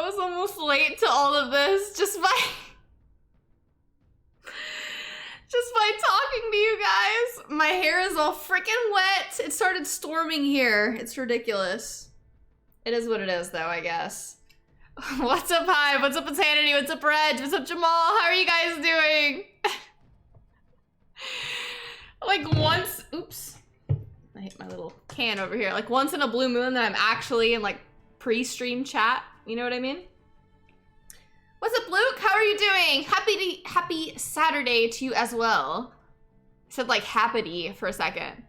I was almost late to all of this just by talking to you guys. My hair is all freaking wet. It started storming here. It's ridiculous. It is what it is, though, I guess. What's up, Hive? What's up, Insanity? What's up, Reg? What's up, Jamal? How are you guys doing? Like once, oops. I hit my little can over here. Like once in a blue moon that I'm actually in like pre-stream chat. You know what I mean? What's up, Luke? How are you doing? Happy Saturday to you as well. I said like happity for a second.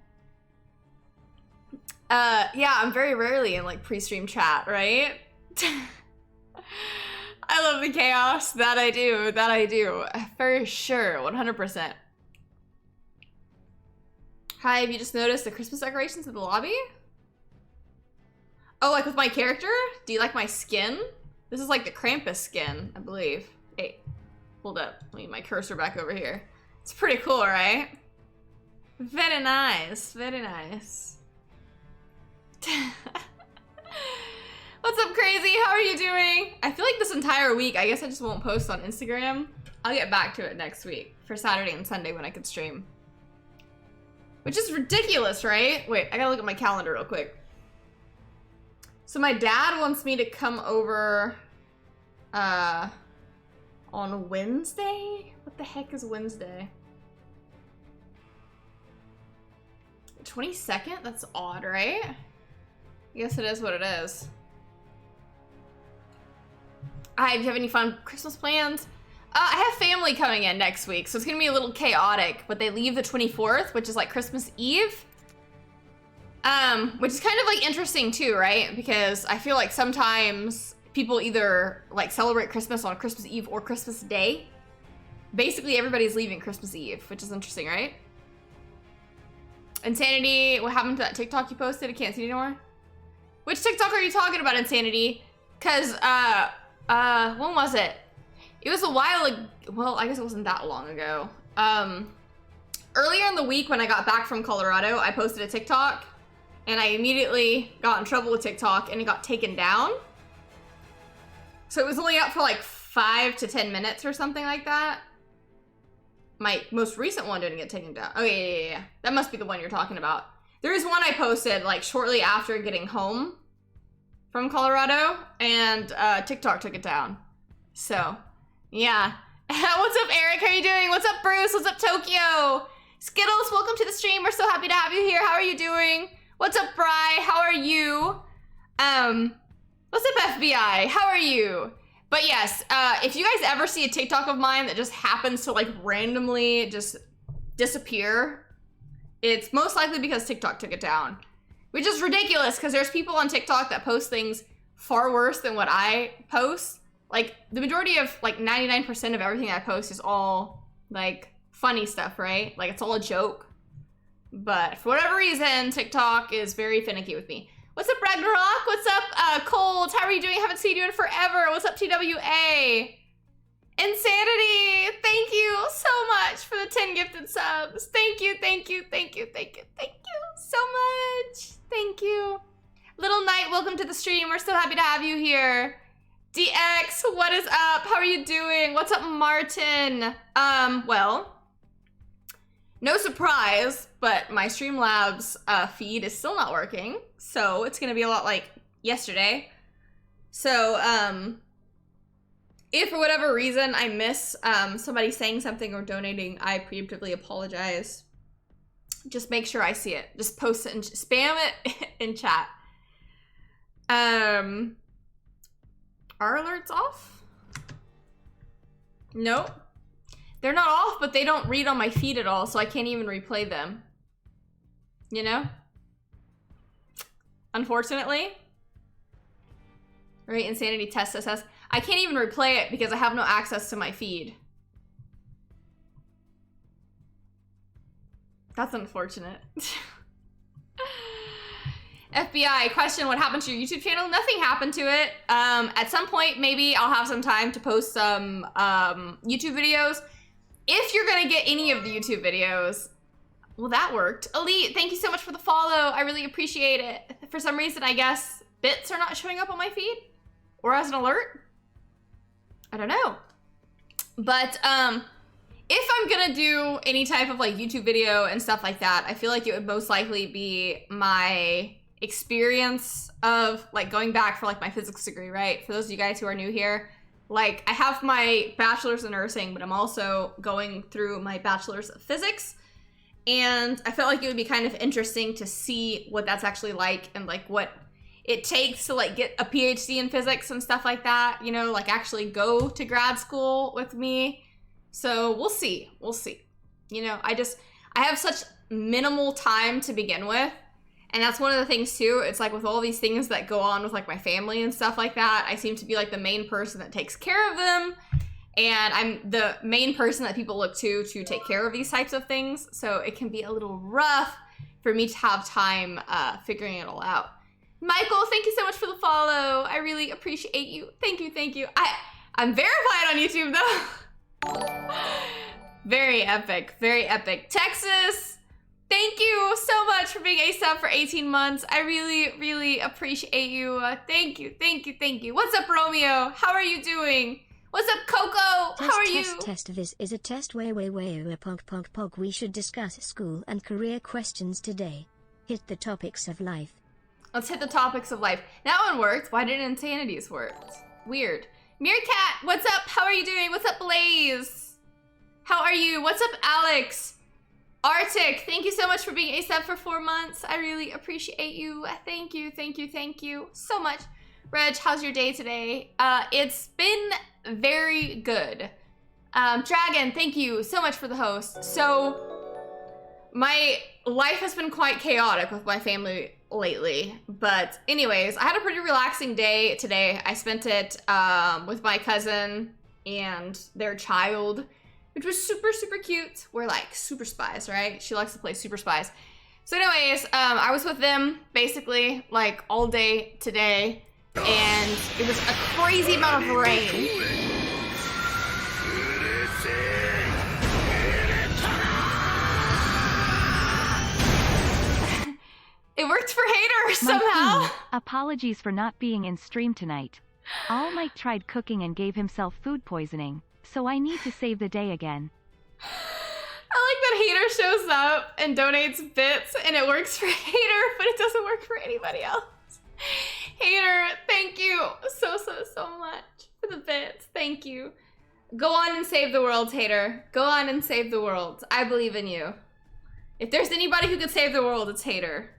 Yeah, I'm very rarely in like pre-stream chat, right? I love the chaos. That I do. For sure, 100%. Hi, have you just noticed the Christmas decorations in the lobby? Oh, like with my character? Do you like my skin? This is like the Krampus skin, I believe. Hey, hold up. Let me get my cursor back over here. It's pretty cool, right? Very nice, very nice. What's up, Crazy? How are you doing? I feel like this entire week, I guess I just won't post on Instagram. I'll get back to it next week for Saturday and Sunday when I could stream. Which is ridiculous, right? Wait, I gotta look at my calendar real quick. So my dad wants me to come over on Wednesday? What the heck is Wednesday? 22nd? That's odd, right? I guess it is what it is. Hi, do you have any fun Christmas plans? I have family coming in next week, so it's gonna be a little chaotic, but they leave the 24th, which is like Christmas Eve. Which is kind of like interesting too, right? Because I feel like sometimes people either like celebrate Christmas on Christmas Eve or Christmas Day. Basically, everybody's leaving Christmas Eve, which is interesting, right? Insanity, what happened to that TikTok you posted? I can't see it anymore. Which TikTok are you talking about, Insanity? Cause, when was it? It was a while ago. Well, I guess it wasn't that long ago. Earlier in the week when I got back from Colorado, I posted a TikTok and I immediately got in trouble with TikTok and it got taken down. So it was only up for like 5 to 10 minutes or something like that. My most recent one didn't get taken down. Oh yeah. That must be the one you're talking about. There is one I posted like shortly after getting home from Colorado and TikTok took it down. So, yeah. What's up, Eric? How are you doing? What's up, Bruce? What's up, Tokyo? Skittles, welcome to the stream. We're so happy to have you here. How are you doing? What's up, Bri? How are you? What's up, FBI? How are you? But yes, if you guys ever see a TikTok of mine that just happens to like randomly just disappear, it's most likely because TikTok took it down. Which is ridiculous because there's people on TikTok that post things far worse than what I post. Like the majority of like 99% of everything I post is all like funny stuff, right? Like it's all a joke. But for whatever reason, TikTok is very finicky with me. What's up, Ragnarok? What's up, Cold? How are you doing? Haven't seen you in forever. What's up, TWA? Insanity! Thank you so much for the 10 gifted subs. Thank you so much. Thank you. Little Knight, welcome to the stream. We're so happy to have you here. DX, what is up? How are you doing? What's up, Martin? Well, no surprise, but my Streamlabs feed is still not working. So it's gonna be a lot like yesterday. So, if for whatever reason I miss somebody saying something or donating, I preemptively apologize. Just make sure I see it. Just post it and spam it in chat. Are alerts off? Nope. They're not off, but they don't read on my feed at all, so I can't even replay them. You know? Unfortunately. Right, Insanity Test SS. I can't even replay it because I have no access to my feed. That's unfortunate. FBI, question, what happened to your YouTube channel? Nothing happened to it. At some point, maybe I'll have some time to post some YouTube videos. If you're gonna get any of the YouTube videos, well, that worked. Elite, thank you so much for the follow. I really appreciate it. For some reason, I guess bits are not showing up on my feed. or as an alert. I don't know. But if I'm gonna do any type of like YouTube video and stuff like that, I feel like it would most likely be my experience of like going back for like my physics degree, right? For those of you guys who are new here, like I have my bachelor's in nursing, but I'm also going through my bachelor's of physics. And I felt like it would be kind of interesting to see what that's actually like and like what it takes to like get a PhD in physics and stuff like that, you know, like actually go to grad school with me. So we'll see, You know, I have such minimal time to begin with. And that's one of the things too. It's like with all these things that go on with like my family and stuff like that, I seem to be like the main person that takes care of them. And I'm the main person that people look to take care of these types of things. So it can be a little rough for me to have time figuring it all out. Michael, thank you so much for the follow. I really appreciate you. Thank you. I'm verified on YouTube though. Very epic. Texas, thank you so much for being a sub for 18 months. I really appreciate you. Thank you. What's up, Romeo? How are you doing? What's up, Coco? How are you? Test. This is a test. Way. Pog. We should discuss school and career questions today. Hit the topics of life. Let's hit the topics of life. That one worked. Why didn't Insanities work? Weird. Meerkat, what's up? How are you doing? What's up, Blaze? How are you? What's up, Alex? Arctic, thank you so much for being a sub for 4 months. I really appreciate you. Thank you so much. Reg, how's your day today? It's been very good. Dragon, thank you so much for the host. So, my life has been quite chaotic with my family lately. But anyways, I had a pretty relaxing day today. I spent it with my cousin and their child, which was super cute. We're like super spies, right? She likes to play super spies. So anyways, I was with them basically like all day today, and it was a crazy amount of rain. It worked for Hater somehow. Queen, apologies for not being in stream tonight. All Mike tried cooking and gave himself food poisoning, so I need to save the day again. I like that Hater shows up and donates bits and it works for Hater, but it doesn't work for anybody else. Hater, thank you so much for the bits. Thank you. Go on and save the world, Hater. Go on and save the world. I believe in you. If there's anybody who could save the world, it's Hater.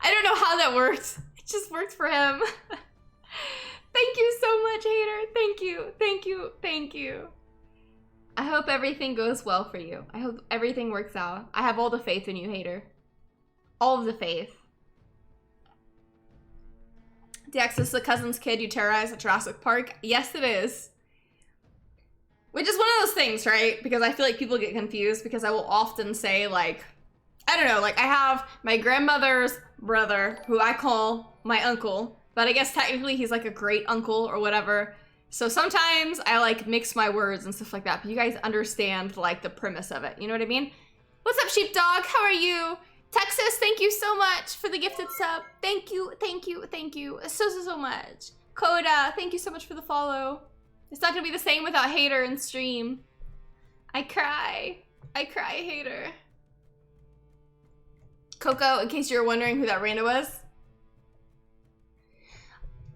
I don't know how that worked. It just worked for him. Thank you so much, Hater. Thank you. I hope everything goes well for you. I hope everything works out. I have all the faith in you, Hater. All of the faith. Dex, this is the cousin's kid you terrorized at Jurassic Park? Yes, it is. Which is one of those things, right? Because I feel like people get confused because I will often say, like, I don't know, like I have my grandmother's brother, who I call my uncle, but I guess technically he's like a great uncle or whatever. So sometimes I like mix my words and stuff like that, but you guys understand like the premise of it. You know what I mean? What's up, sheepdog? How are you? Texas, thank you so much for the gifted sub. Thank you so much. Coda, thank you so much for the follow. It's not gonna be the same without Hater in stream. I cry, Hater. Coco, in case you're wondering who that rando was.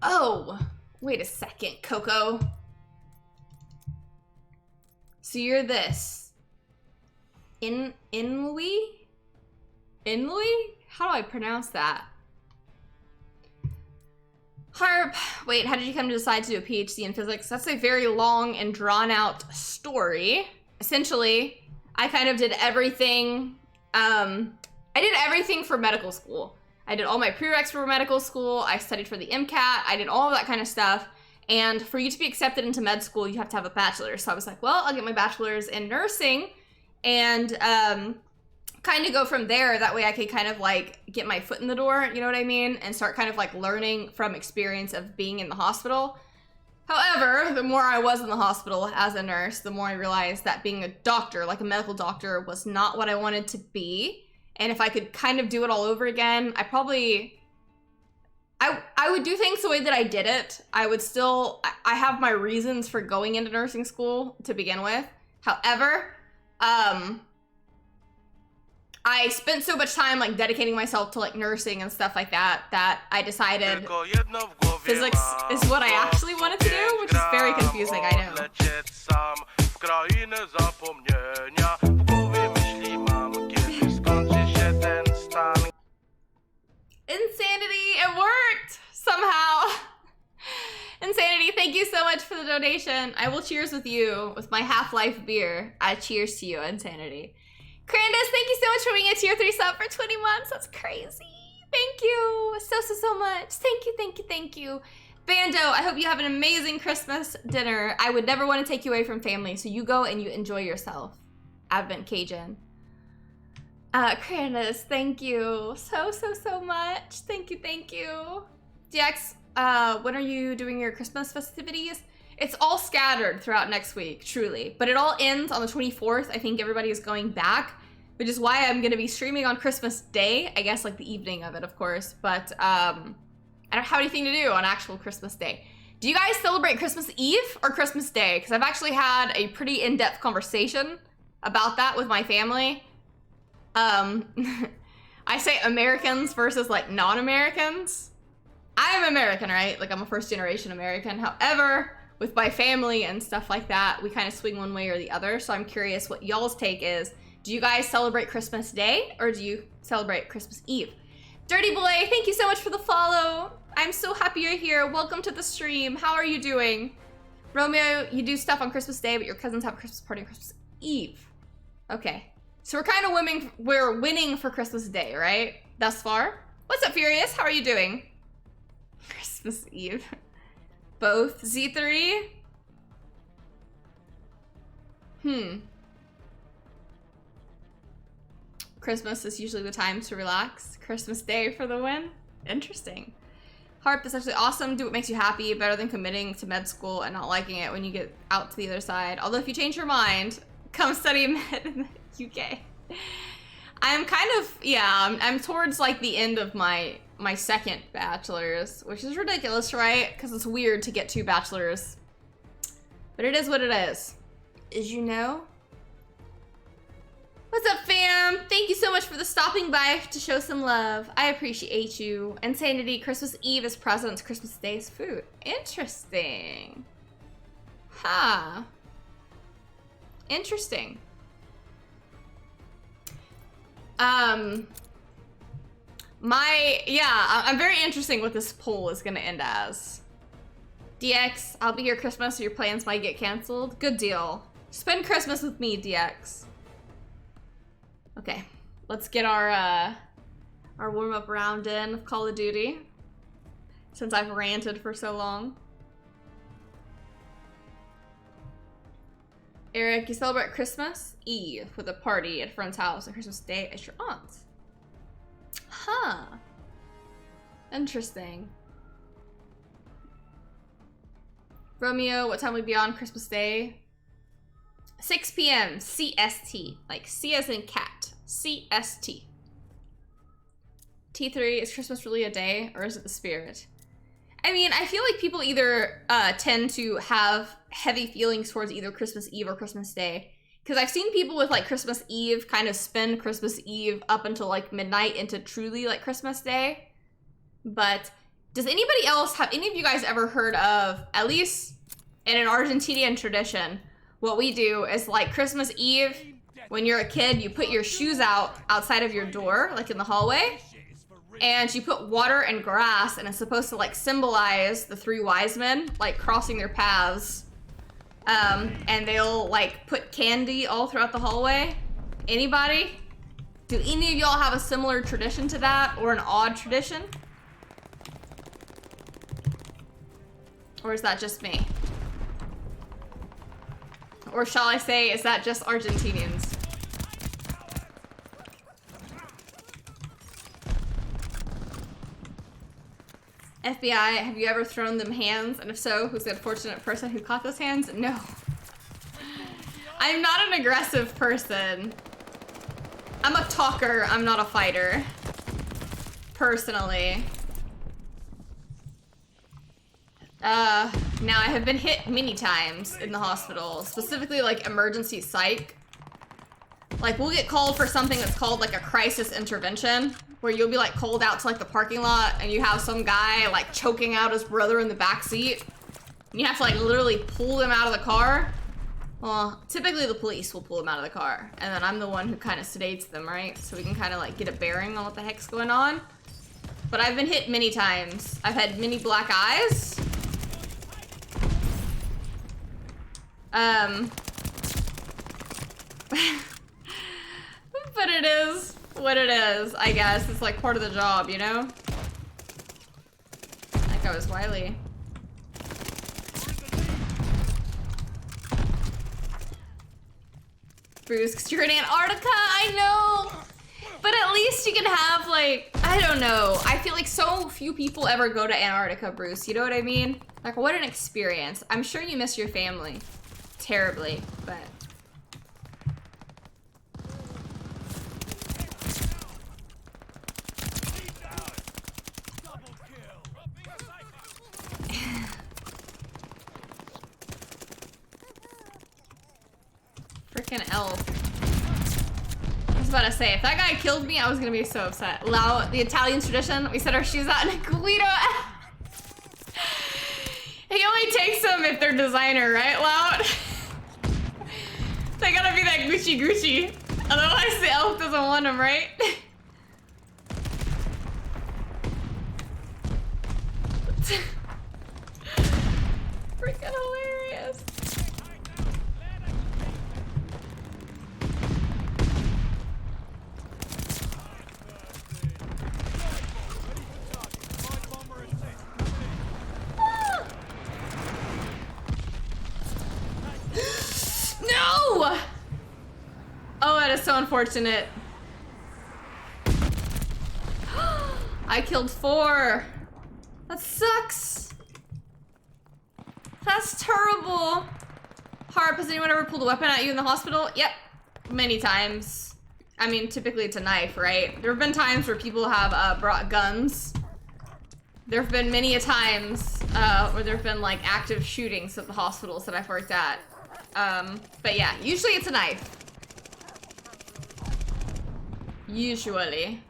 Oh, wait a second, Coco. So you're this. Inlui? How do I pronounce that? Harp, wait, how did you come to decide to do a PhD in physics? That's a very long and drawn out story. Essentially, I kind of did everything, I did everything for medical school. I did all my prereqs for medical school. I studied for the MCAT. I did all of that kind of stuff. And for you to be accepted into med school, you have to have a bachelor's. So I was like, well, I'll get my bachelor's in nursing and kind of go from there. That way I could kind of like get my foot in the door, you know what I mean? And start kind of like learning from experience of being in the hospital. However, the more I was in the hospital as a nurse, the more I realized that being a doctor, like a medical doctor, was not what I wanted to be. And if I could kind of do it all over again, I I would do things the way that I did it. I would still, I have my reasons for going into nursing school to begin with. However, I spent so much time like dedicating myself to like nursing and stuff like that, that I decided physics is what I actually wanted to do, which is very confusing, I know. Insanity, it worked somehow. Insanity, thank you so much for the donation. I will cheers with you with my Half-Life beer. I cheers to you, Insanity. Crandus, thank you so much for being a tier 3 sub for 20 months. That's crazy. Thank you so much. Thank you, thank you, thank you. Bando, I hope you have an amazing Christmas dinner. I would never want to take you away from family, so you go and you enjoy yourself. Advent Cajun. Crandus, thank you so much. Thank you, thank you. DX, when are you doing your Christmas festivities? It's all scattered throughout next week, truly. But it all ends on the 24th. I think everybody is going back, which is why I'm gonna be streaming on Christmas Day. I guess like the evening of it, of course. But I don't have anything to do on actual Christmas Day. Do you guys celebrate Christmas Eve or Christmas Day? Because I've actually had a pretty in-depth conversation about that with my family. I say Americans versus like non-Americans. I'm American, right? Like I'm a first generation American. However, with my family and stuff like that, we kind of swing one way or the other. So I'm curious what y'all's take is. Do you guys celebrate Christmas Day or do you celebrate Christmas Eve? Dirty Boy, thank you so much for the follow. I'm so happy you're here. Welcome to the stream. How are you doing? Romeo, you do stuff on Christmas Day, but your cousins have a Christmas party on Christmas Eve. Okay. So we're kind of winning for Christmas Day, right? Thus far. What's up, Furious? How are you doing? Christmas Eve. Both. Z3? Christmas is usually the time to relax. Christmas Day for the win. Interesting. Harp is actually awesome. Do what makes you happy. Better than committing to med school and not liking it when you get out to the other side. Although if you change your mind, come study med in the UK. I'm kind of, yeah, I'm towards like the end of my second bachelor's, which is ridiculous, right? Because it's weird to get 2 bachelors. But it is what it is. As you know. What's up, fam? Thank you so much for the stopping by to show some love. I appreciate you. Insanity, Christmas Eve is presents, Christmas Day is food. Interesting. Huh. Interesting. I'm very interesting what this poll is gonna end as. DX, I'll be here Christmas, so your plans might get canceled. Good deal. Spend Christmas with me, DX. Okay, let's get our warm-up round in of Call of Duty, since I've ranted for so long. Eric, you celebrate Christmas Eve with a party at a friend's house and Christmas Day at your aunt's. Huh. Interesting. Romeo, what time will we be on Christmas Day? 6 p.m. CST. Like C as in cat. CST. T3, is Christmas really a day or is it the spirit? I mean, I feel like people either tend to have heavy feelings towards either Christmas Eve or Christmas Day. Because I've seen people with like Christmas Eve kind of spend Christmas Eve up until like midnight into truly like Christmas Day. But does anybody else, have any of you guys ever heard of, at least in an Argentinian tradition, what we do is like Christmas Eve, when you're a kid, you put your shoes out outside of your door, like in the hallway. And you put water and grass, and it's supposed to like symbolize the 3 wise men, like crossing their paths. And they'll like put candy all throughout the hallway. Anybody? Do any of y'all have a similar tradition to that, or an odd tradition? Or is that just me? Or shall I say, is that just Argentinians? FBI, have you ever thrown them hands? And if so, who's the unfortunate person who caught those hands? No. I'm not an aggressive person. I'm a talker, I'm not a fighter. Personally. Now I have been hit many times in the hospital, specifically like emergency psych. Like we'll get called for something that's called like a crisis intervention, where you'll be like called out to like the parking lot and you have some guy like choking out his brother in the back seat. And you have to like literally pull them out of the car. Well, typically the police will pull them out of the car, and then I'm the one who kind of sedates them, right? So we can kind of like get a bearing on what the heck's going on. But I've been hit many times. I've had many black eyes. But it is what it is, I guess. It's like part of the job, you know? That guy was wily. Bruce, 'cause you're in Antarctica, I know! But at least you can have, like, I don't know. I feel like so few people ever go to Antarctica, Bruce. You know what I mean? Like, what an experience. I'm sure you miss your family terribly, but... Freaking elf. I was about to say, if that guy killed me, I was gonna be so upset. Lau, the Italian tradition, we set our shoes out in a Guido. He only takes them if they're designer, right, Loud? They gotta be that Gucci Gucci. Otherwise the elf doesn't want them, right? Freaking hilarious. No! Oh, that is so unfortunate. I killed 4. That sucks. That's terrible. Harp, has anyone ever pulled a weapon at you in the hospital? Yep, many times. I mean, typically it's a knife, right? There have been times where people have brought guns. There have been many a times where there have been like active shootings at the hospitals that I've worked at. But yeah, usually it's a knife. Usually.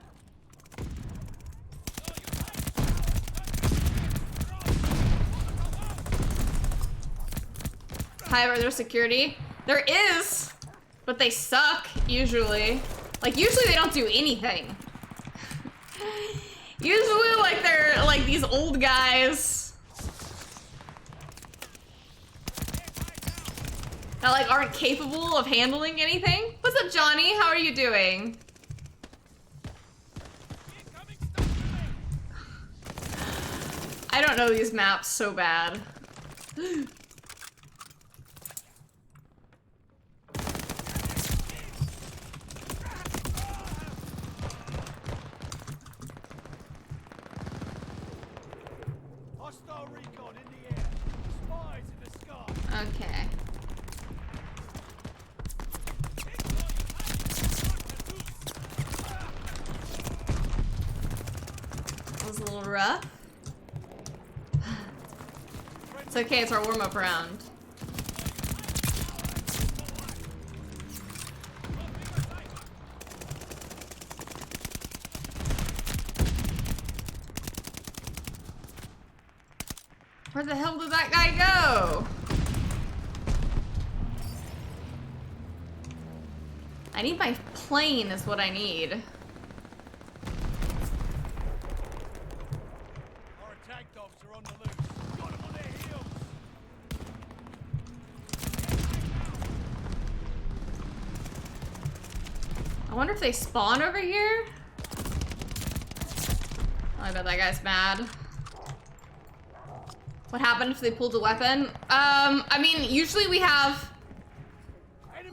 Hi, are there security? There is, but they suck, usually. Like, usually they don't do anything. Usually, like, they're, like, these old guys that, like, aren't capable of handling anything. What's up, Johnny? How are you doing? I don't know these maps so bad. Okay. That was a little rough. It's okay, it's our warm-up round. Where the hell did that guy go? I need my plane is what I need. Our attack dogs are on the loose. Got them on their heels. I wonder if they spawn over here? Oh, I bet that guy's mad. What happened if they pulled a weapon? I mean, usually we have...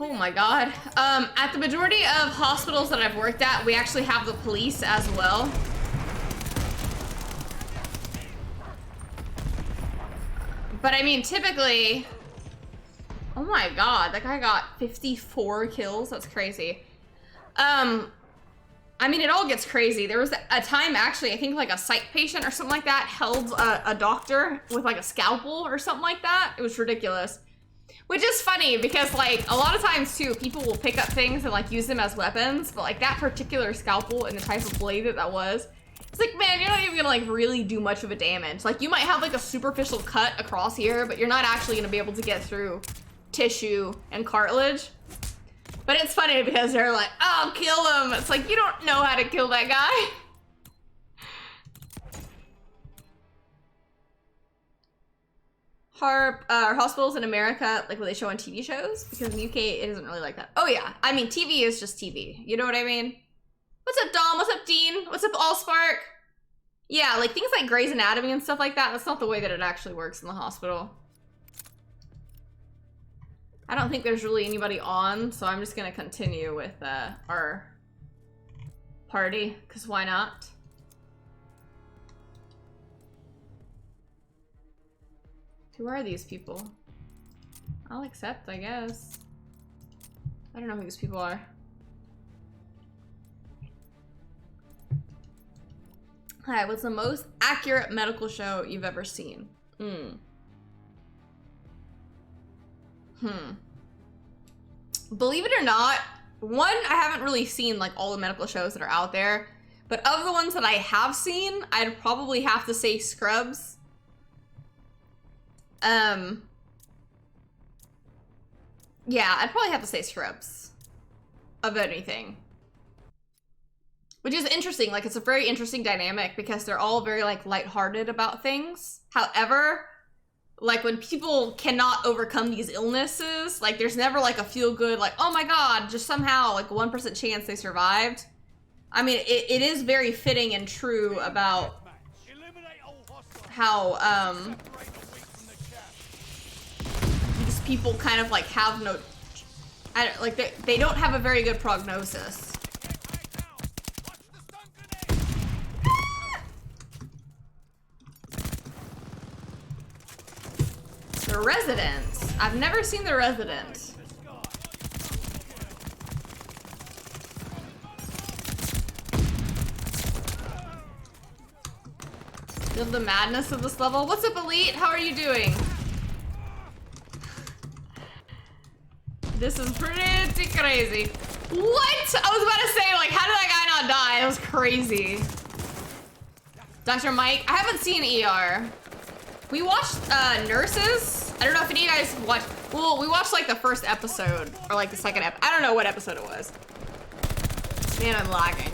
Oh my god. At the majority of hospitals that I've worked at, we actually have the police as well. But I mean, typically... Oh my god, that guy got 54 kills. That's crazy. I I mean, it all gets crazy. There was a time, actually, I think like a psych patient or something like that held a doctor with like a scalpel or something like that. It was ridiculous. Which is funny because like a lot of times too, people will pick up things and like use them as weapons, but like that particular scalpel and the type of blade that was, it's like, man, you're not even gonna like really do much of a damage. Like you might have like a superficial cut across here, but you're not actually gonna be able to get through tissue and cartilage. But it's funny because they're like, oh, kill him. It's like, you don't know how to kill that guy. Hospitals in America, like what they show on TV shows, because in the UK it isn't really like that. Oh yeah, I mean TV is just TV. You know what I mean? What's up, Dom? What's up, Dean? What's up, Allspark? Yeah, like things like Grey's Anatomy and stuff like that. That's not the way that it actually works in the hospital. I don't think there's really anybody on, so I'm just gonna continue with our party, because why not? Who are these people? I'll accept, I guess. I don't know who these people are. Hi, what's the most accurate medical show you've ever seen? Believe it or not, one, I haven't really seen like all the medical shows that are out there, but of the ones that I have seen, I'd probably have to say Scrubs. Yeah, I'd probably have to say Scrubs of anything. Which is interesting, like it's a very interesting dynamic because they're all very like lighthearted about things. However, like when people cannot overcome these illnesses, like there's never like a feel good, like, oh my God, just somehow like 1% chance they survived. I mean, it is very fitting and true about how, these people kind of like have no, they don't have a very good prognosis. The Resident. I've never seen The Resident. Feel the madness of this level. What's up, Elite? How are you doing? This is pretty crazy. What? I was about to say, like, how did that guy not die? That was crazy. Dr. Mike, I haven't seen ER. We watched Nurses. I don't know if any of you guys watched. Well, we watched like the first episode or like the second episode. I don't know what episode it was. Man, I'm lagging.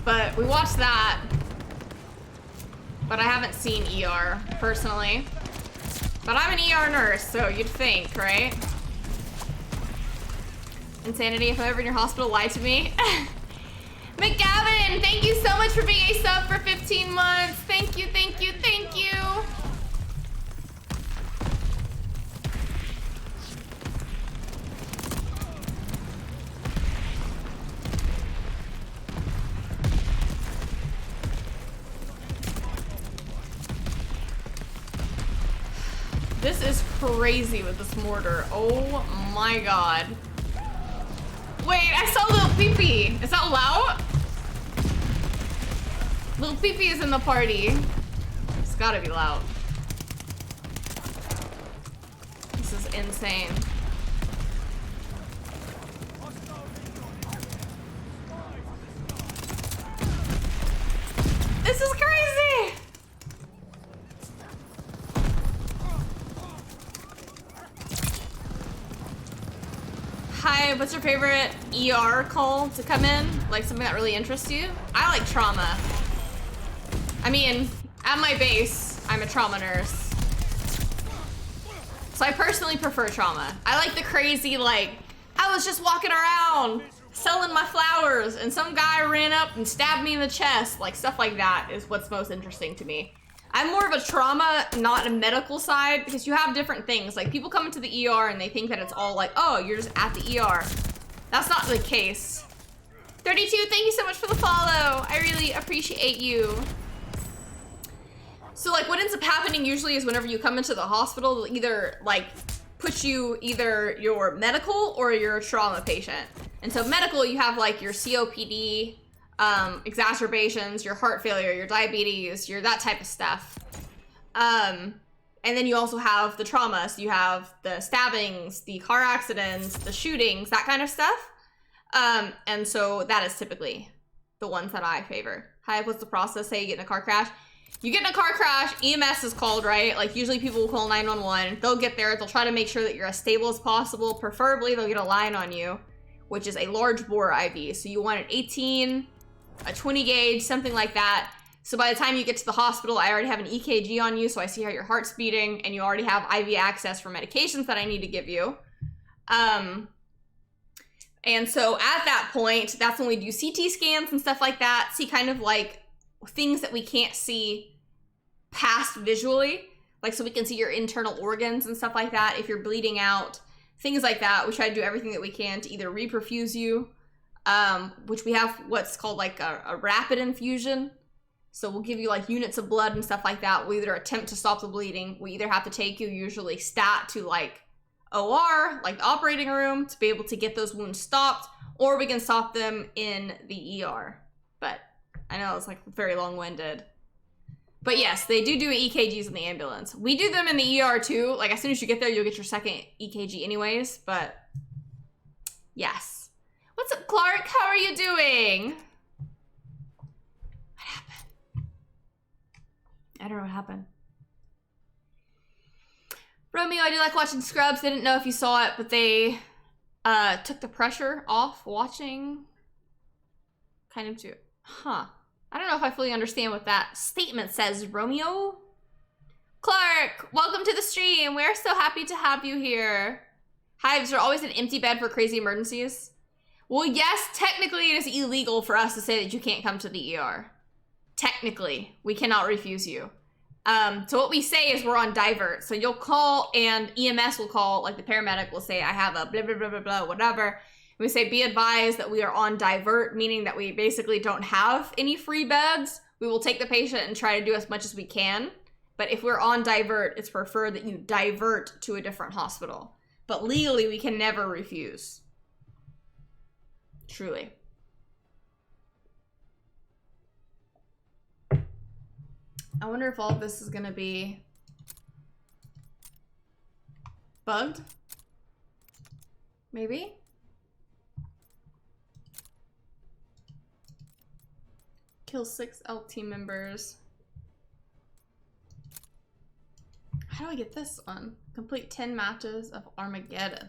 But we watched that. But I haven't seen ER personally. But I'm an ER nurse, so you'd think, right? Insanity, if I'm ever in your hospital, lie to me. McGavin, thank you so much for being a sub for 15 months. Thank you, thank you, thank you. This is crazy with this mortar. Oh my God. Wait, I saw Lil Peepee. Is that loud? Lil Peepee is in the party. It's gotta be loud. This is insane. This is crazy! Hi, what's your favorite ER call to come in? Like something that really interests you? I like trauma. I mean, at my base, I'm a trauma nurse. So I personally prefer trauma. I like the crazy, like, I was just walking around selling my flowers and some guy ran up and stabbed me in the chest. Like, stuff like that is what's most interesting to me. I'm more of a trauma, not a medical side, because you have different things. Like, people come into the ER and they think that it's all like, oh, you're just at the ER. That's not the case. 32, thank you so much for the follow. I really appreciate you. So like what ends up happening usually is whenever you come into the hospital, they'll either like put you either your medical or your trauma patient. And so medical, you have like your COPD, exacerbations, your heart failure, your diabetes, your that type of stuff. And then you also have the trauma. So you have the stabbings, the car accidents, the shootings, that kind of stuff. And so that is typically the ones that I favor. Hi, what's the process? Say you get in a car crash. You get in a car crash, EMS is called, right? Like usually people will call 911. They'll get there, they'll try to make sure that you're as stable as possible. Preferably they'll get a line on you, which is a large bore IV. So you want an 18, a 20 gauge, something like that. So by the time you get to the hospital, I already have an EKG on you, so I see how your heart's beating, and you already have IV access for medications that I need to give you. And so at that point, that's when we do CT scans and stuff like that, see kind of like things that we can't see past visually, like so we can see your internal organs and stuff like that. If you're bleeding out, things like that, we try to do everything that we can to either reperfuse you, which we have what's called like a rapid infusion. So we'll give you like units of blood and stuff like that. We'll either attempt to stop the bleeding. We either have to take you usually stat to like OR, like the operating room, to be able to get those wounds stopped, or we can stop them in the ER. But I know it's like very long-winded. But yes, they do EKGs in the ambulance. We do them in the ER too. Like as soon as you get there, you'll get your second EKG anyways, but yes. What's up, Clark? How are you doing? What happened? I don't know what happened. Romeo, I do like watching Scrubs. They didn't know if you saw it, but they took the pressure off watching kind of too. Huh. I don't know if I fully understand what that statement says, Romeo. Clark, welcome to the stream. We're so happy to have you here. Hi, is there always an empty bed for crazy emergencies? Well, yes, technically it is illegal for us to say that you can't come to the ER. Technically, we cannot refuse you. So what we say is we're on divert. So you'll call and EMS will call, like the paramedic will say, I have a blah, blah, blah, blah, blah, whatever. And we say, be advised that we are on divert, meaning that we basically don't have any free beds. We will take the patient and try to do as much as we can. But if we're on divert, it's preferred that you divert to a different hospital. But legally, we can never refuse. Truly. I wonder if all of this is gonna be bugged? Maybe? Kill 6 ELK team members. How do I get this one? Complete 10 matches of Armageddon.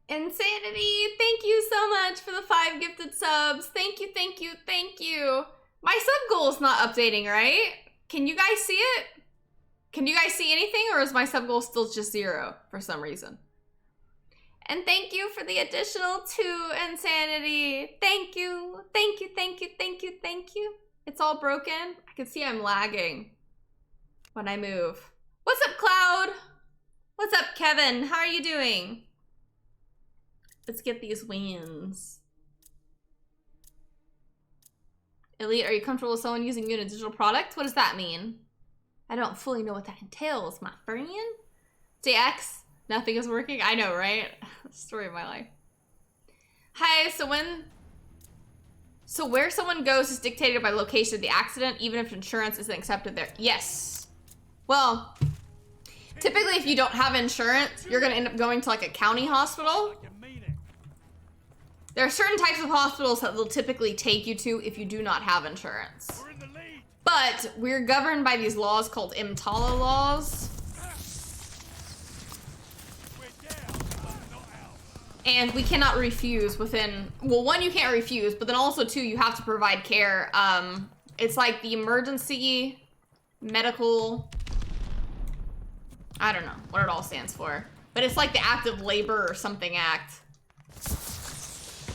Insanity, thank you so much for the 5 gifted subs. Thank you, thank you, thank you. My sub goal is not updating, right? Can you guys see it? Can you guys see anything, or is my sub goal still just 0 for some reason? And thank you for the additional 2, Insanity. Thank you, thank you, thank you, thank you, thank you. It's all broken. I can see I'm lagging when I move. What's up, Cloud? What's up, Kevin? How are you doing? Let's get these wins. Elite, are you comfortable with someone using you in a digital product? What does that mean? I don't fully know what that entails, my friend. JX, nothing is working. I know, right? Story of my life. Hi, so where someone goes is dictated by location of the accident, even if insurance isn't accepted there. Yes. Well, typically if you don't have insurance, you're gonna end up going to like a county hospital. There are certain types of hospitals that they'll typically take you to if you do not have insurance. But we're governed by these laws called EMTALA laws. And we cannot refuse within, well, 1, you can't refuse, but then also 2, you have to provide care. It's like the emergency medical, I don't know what it all stands for, but it's like the Active Labor or something act.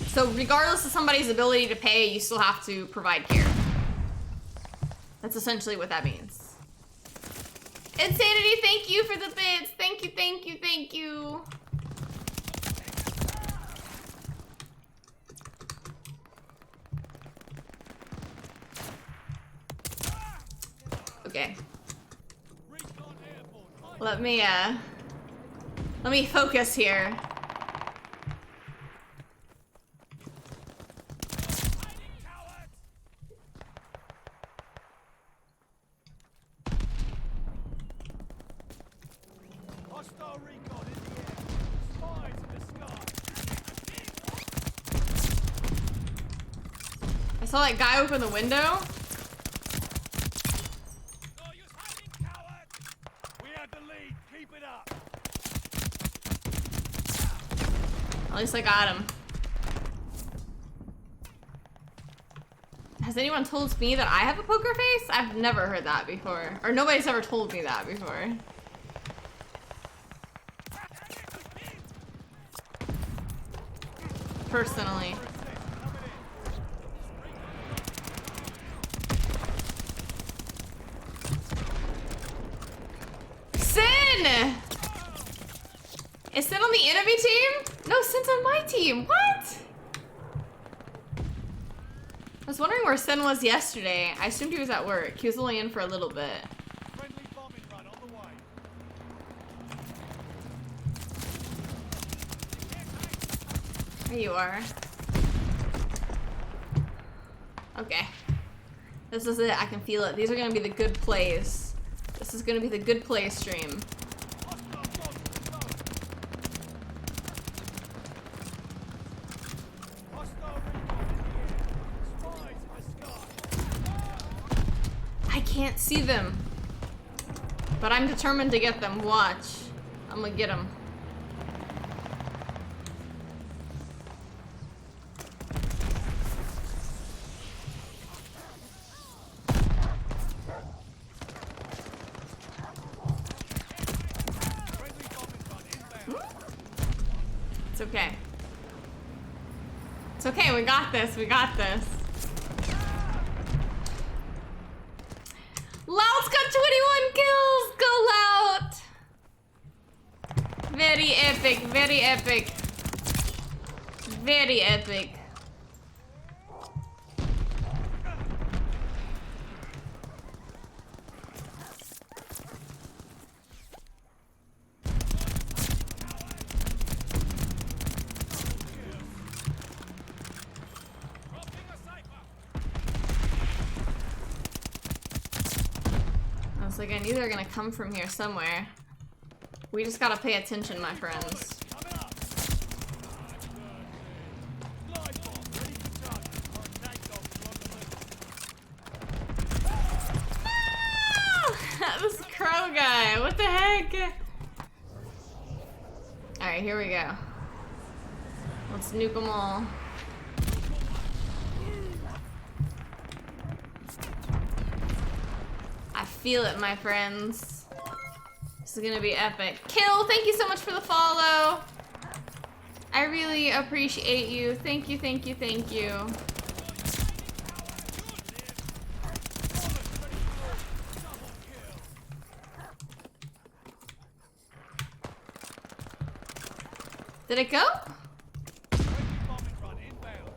So regardless of somebody's ability to pay, you still have to provide care. That's essentially what that means. Insanity, thank you for the bits. Thank you, thank you, thank you. Okay. Let me focus here. Hostile recon in the air. Spies in the sky. I saw that guy open the window. No use hiding, coward! We have the lead. Keep it up. At least I got him. Has anyone told me that I have a poker face? I've never heard that before. Or nobody's ever told me that before. Personally. Sin! Is Sin on the enemy team? No, Sin's on my team. What? I was wondering where Sin was yesterday. I assumed he was at work. He was only in for a little bit. Friendly bombing run on the way. There you are. Okay. This is it. I can feel it. These are gonna be the good plays. This is gonna be the good play stream. Hostile bombs to go. Hostile recon in the air. Spies in the sky. I can't see them. But I'm determined to get them. Watch. I'm gonna get them. Friendly bombing run inbound. It's okay. It's okay. We got this. We got this. Loud's got 21 kills! Go Loud! Very epic, very epic. Very epic. Dropping a cipher. I was like, I knew they were gonna come from here somewhere. We just gotta pay attention, my friends. Coming up. Glide bomb ready for charge. Our attack dogs are on the move. Ah! This crow guy, what the heck? Alright, here we go. Let's nuke them all. I feel it, my friends. This is gonna be epic. Kill, thank you so much for the follow. I really appreciate you. Thank you, thank you, thank you. Did it go? Friendly bombing run inbound.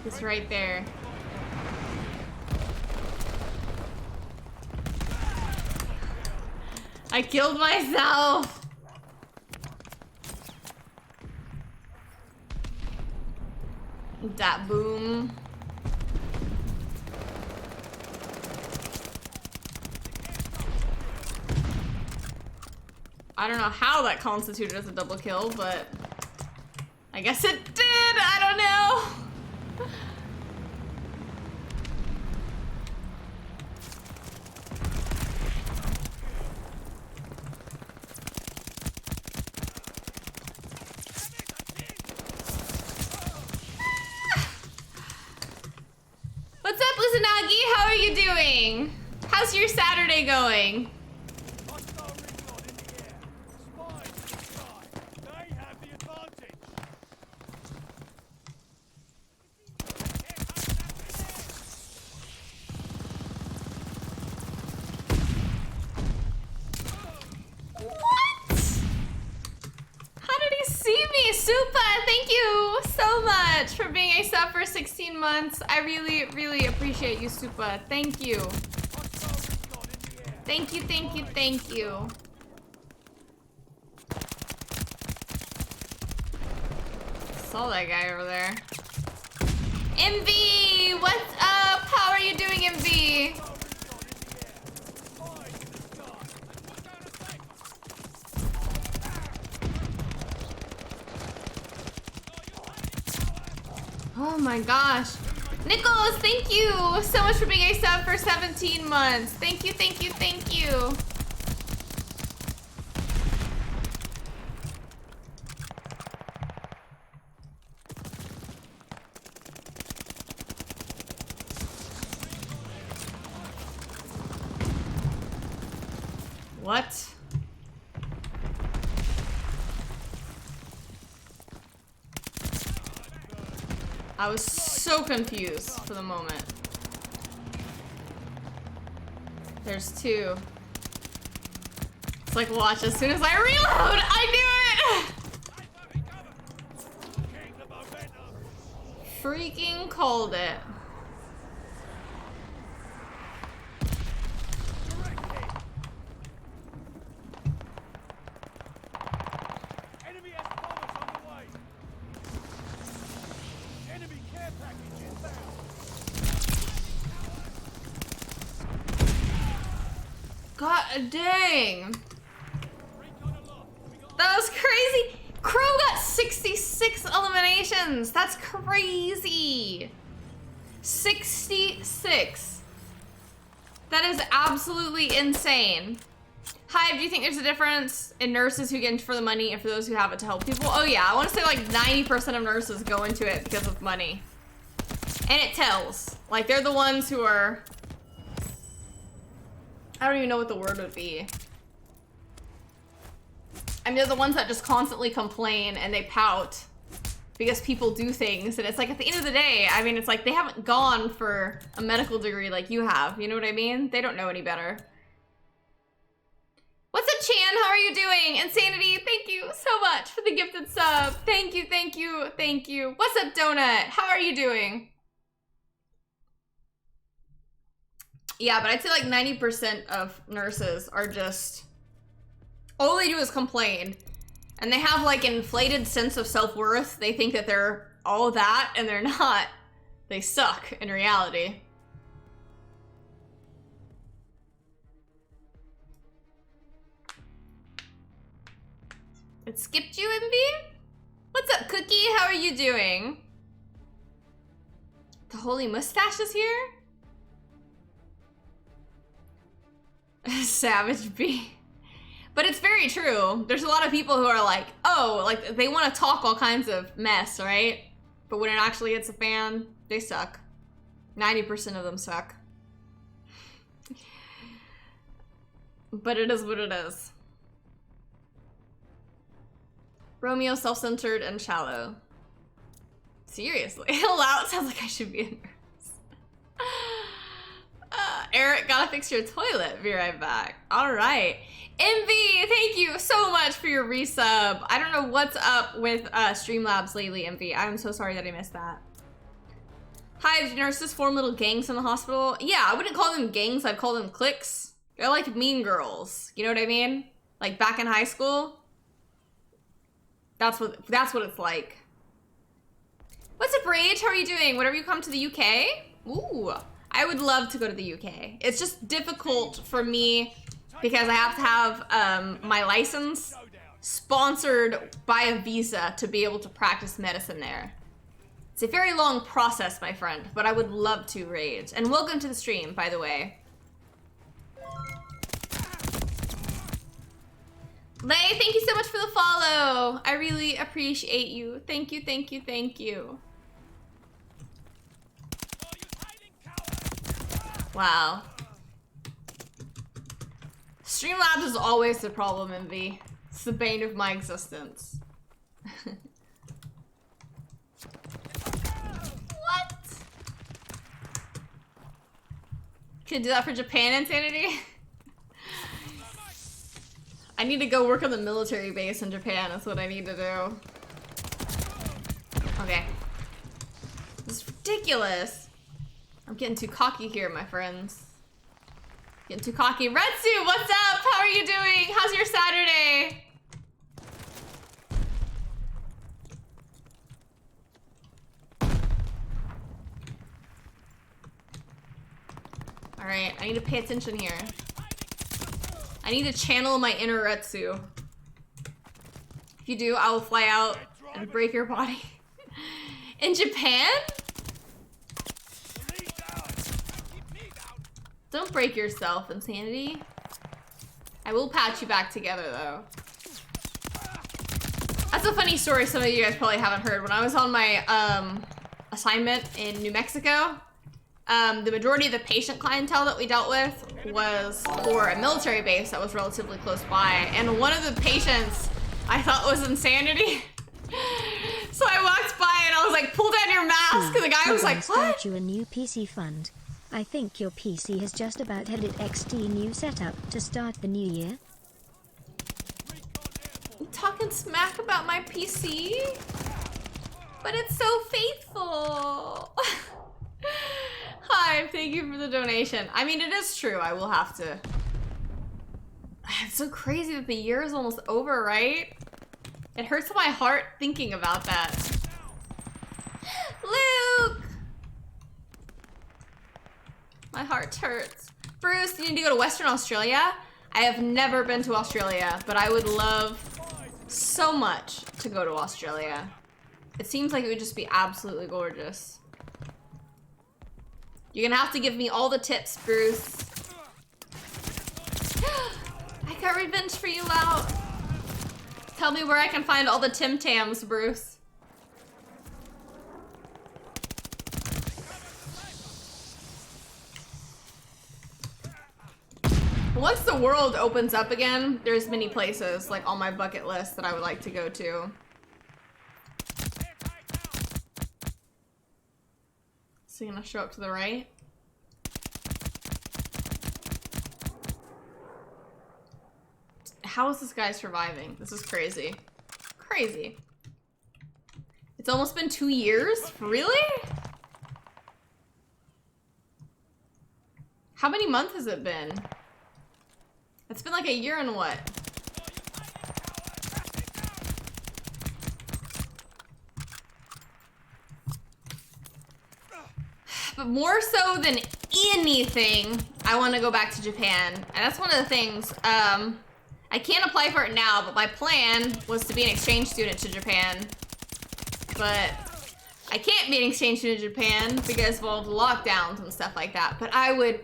It's right there. I killed myself. That boom. I don't know how that constituted as a double kill, but I guess it did. I don't know. What's up, Lizanagi? How are you doing? How's your Saturday going? Hostile recon in the air. Spies in the sky. They have the advantage. What? How did he see me? Supa, thank you so much for being a sub for 16 months. I really, really appreciate you, Supa. Thank you. Hostile recon in the air. Thank you, thank you, thank you. Saw that guy over there. MV, what's up? How are you doing, MV? Oh my gosh. Nicholas, thank you so much for being a sub for 17 months. Thank you, thank you, thank you. What? I was so confused for the moment. There's two. It's like, watch, as soon as I reload, I knew it! Freaking called it. God dang. That was crazy. Crow got 66 eliminations. That's crazy. 66. That is absolutely insane. Hive, do you think there's a difference in nurses who get into for the money and for those who have it to help people? Oh yeah, I want to say like 90% of nurses go into it because of money. And it tells. Like, they're the ones who are... I don't even know what the word would be. I mean, they're the ones that just constantly complain and they pout because people do things. And it's like, at the end of the day, I mean, it's like they haven't gone for a medical degree like you have. You know what I mean? They don't know any better. What's up, Chan? How are you doing? Insanity, thank you so much for the gifted sub. Thank you, thank you, thank you. What's up, Donut? How are you doing? Yeah, but I'd say like 90% of nurses are just, all they do is complain. And they have like an inflated sense of self-worth. They think that they're all that, and they're not. They suck in reality. It skipped you, MB? What's up, Cookie? How are you doing? The holy mustache is here? Savage B. But it's very true. There's a lot of people who are like, oh, like they want to talk all kinds of mess, right? But when it actually hits a fan, they suck. 90% of them suck. But it is what it is. Romeo, self-centered, and shallow. Seriously. Loud sounds like I should be a nurse. Eric, gotta fix your toilet. Be right back. All right. Envy, thank you so much for your resub. I don't know what's up with Streamlabs lately, Envy. I'm so sorry that I missed that. Hi, do nurses form little gangs in the hospital? Yeah, I wouldn't call them gangs. I'd call them cliques. They're like mean girls. You know what I mean? Like back in high school. That's what it's like. What's up, Rage? How are you doing? Whenever you come to the UK? Ooh. I would love to go to the UK. It's just difficult for me because I have to have my license sponsored by a visa to be able to practice medicine there. It's a very long process, my friend, but I would love to, Rage. And welcome to the stream, by the way. Lay, thank you so much for the follow. I really appreciate you. Thank you, thank you, thank you. Wow. Streamlabs is always the problem, MV. It's the bane of my existence. What? Can I do that for Japan, Insanity? I need to go work on the military base in Japan. That's what I need to do. Okay. This is ridiculous. I'm getting too cocky here, my friends. Getting too cocky. Retsu, what's up? How are you doing? How's your Saturday? All right, I need to pay attention here. I need to channel my inner Retsu. If you do, I will fly out and break your body. In Japan? Don't break yourself, Insanity. I will patch you back together, though. That's a funny story some of you guys probably haven't heard. When I was on my assignment in New Mexico, the majority of the patient clientele that we dealt with was for a military base that was relatively close by. And one of the patients I thought was Insanity. So I walked by and I was like, pull down your mask. And the guy was like, what? Start you a new PC fund. I think your PC has just about had its XD new setup to start the new year. You talking smack about my PC? But it's so faithful. Hi, thank you for the donation. I mean, it is true. I will have to. It's so crazy that the year is almost over, right? It hurts my heart thinking about that. Luke! My heart hurts. Bruce, you need to go to Western Australia? I have never been to Australia, but I would love so much to go to Australia. It seems like it would just be absolutely gorgeous. You're gonna have to give me all the tips, Bruce. I got revenge for you out. Tell me where I can find all the Tim Tams, Bruce. Once the world opens up again, there's many places like on my bucket list that I would like to go to. So you're gonna show up to the right? How is this guy surviving? This is crazy. Crazy. It's almost been 2 years? Really? How many months has it been? It's been like a year and what? But more so than anything, I want to go back to Japan. And that's one of the things, I can't apply for it now, but my plan was to be an exchange student to Japan. But I can't be an exchange student to Japan because of all the lockdowns and stuff like that. But I would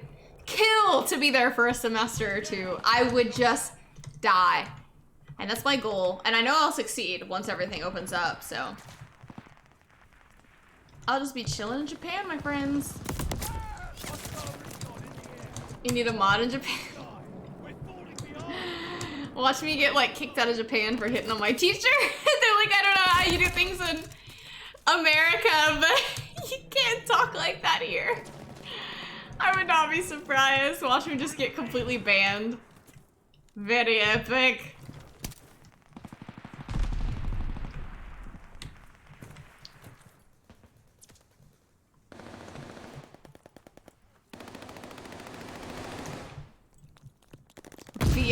kill to be there for a semester or two. I would just die. And that's my goal. And I know I'll succeed once everything opens up, so. I'll just be chilling in Japan, my friends. You need a mod in Japan? Watch me get like kicked out of Japan for hitting on my teacher. They're like, I don't know how you do things in America, but you can't talk like that here. I would not be surprised. Watch me just get completely banned. Very epic.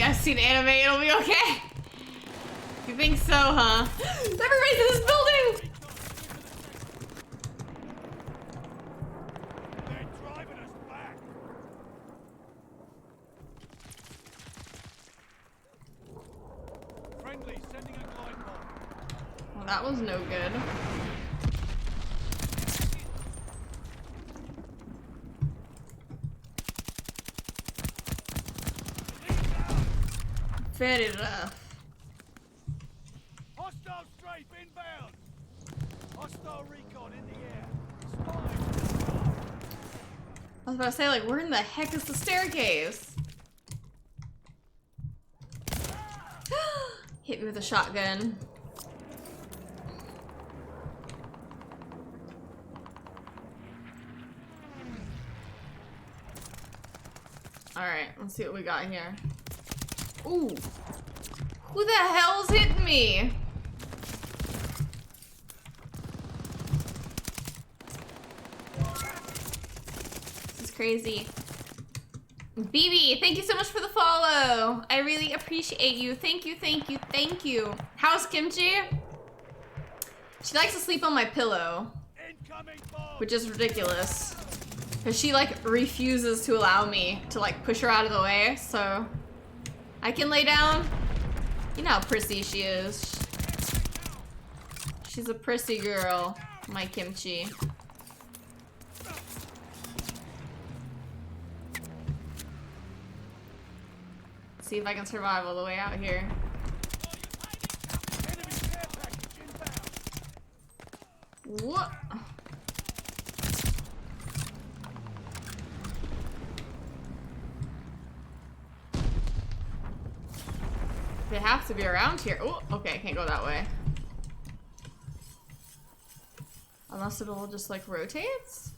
I've seen anime, it'll be okay. You think so, huh? Everybody's in this building! They're driving us back. Friendly, sending a glide bomb. Well, that was no good. Fair enough. Hostile strafe inbound. Hostile recon in the air. Spies. I was about to say, like, where in the heck is the staircase? Hit me with a shotgun. Alright, let's see what we got here. Ooh. Who the hell's hitting me? This is crazy. BB, thank you so much for the follow. I really appreciate you. Thank you, thank you, thank you. How's Kimchi? She likes to sleep on my pillow, which is ridiculous. Because she like refuses to allow me to like push her out of the way, so I can lay down. You know how prissy she is. She's a prissy girl, my Kimchi. See if I can survive all the way out here. What? They have to be around here. Oh, okay, I can't go that way. Unless it all just like rotates?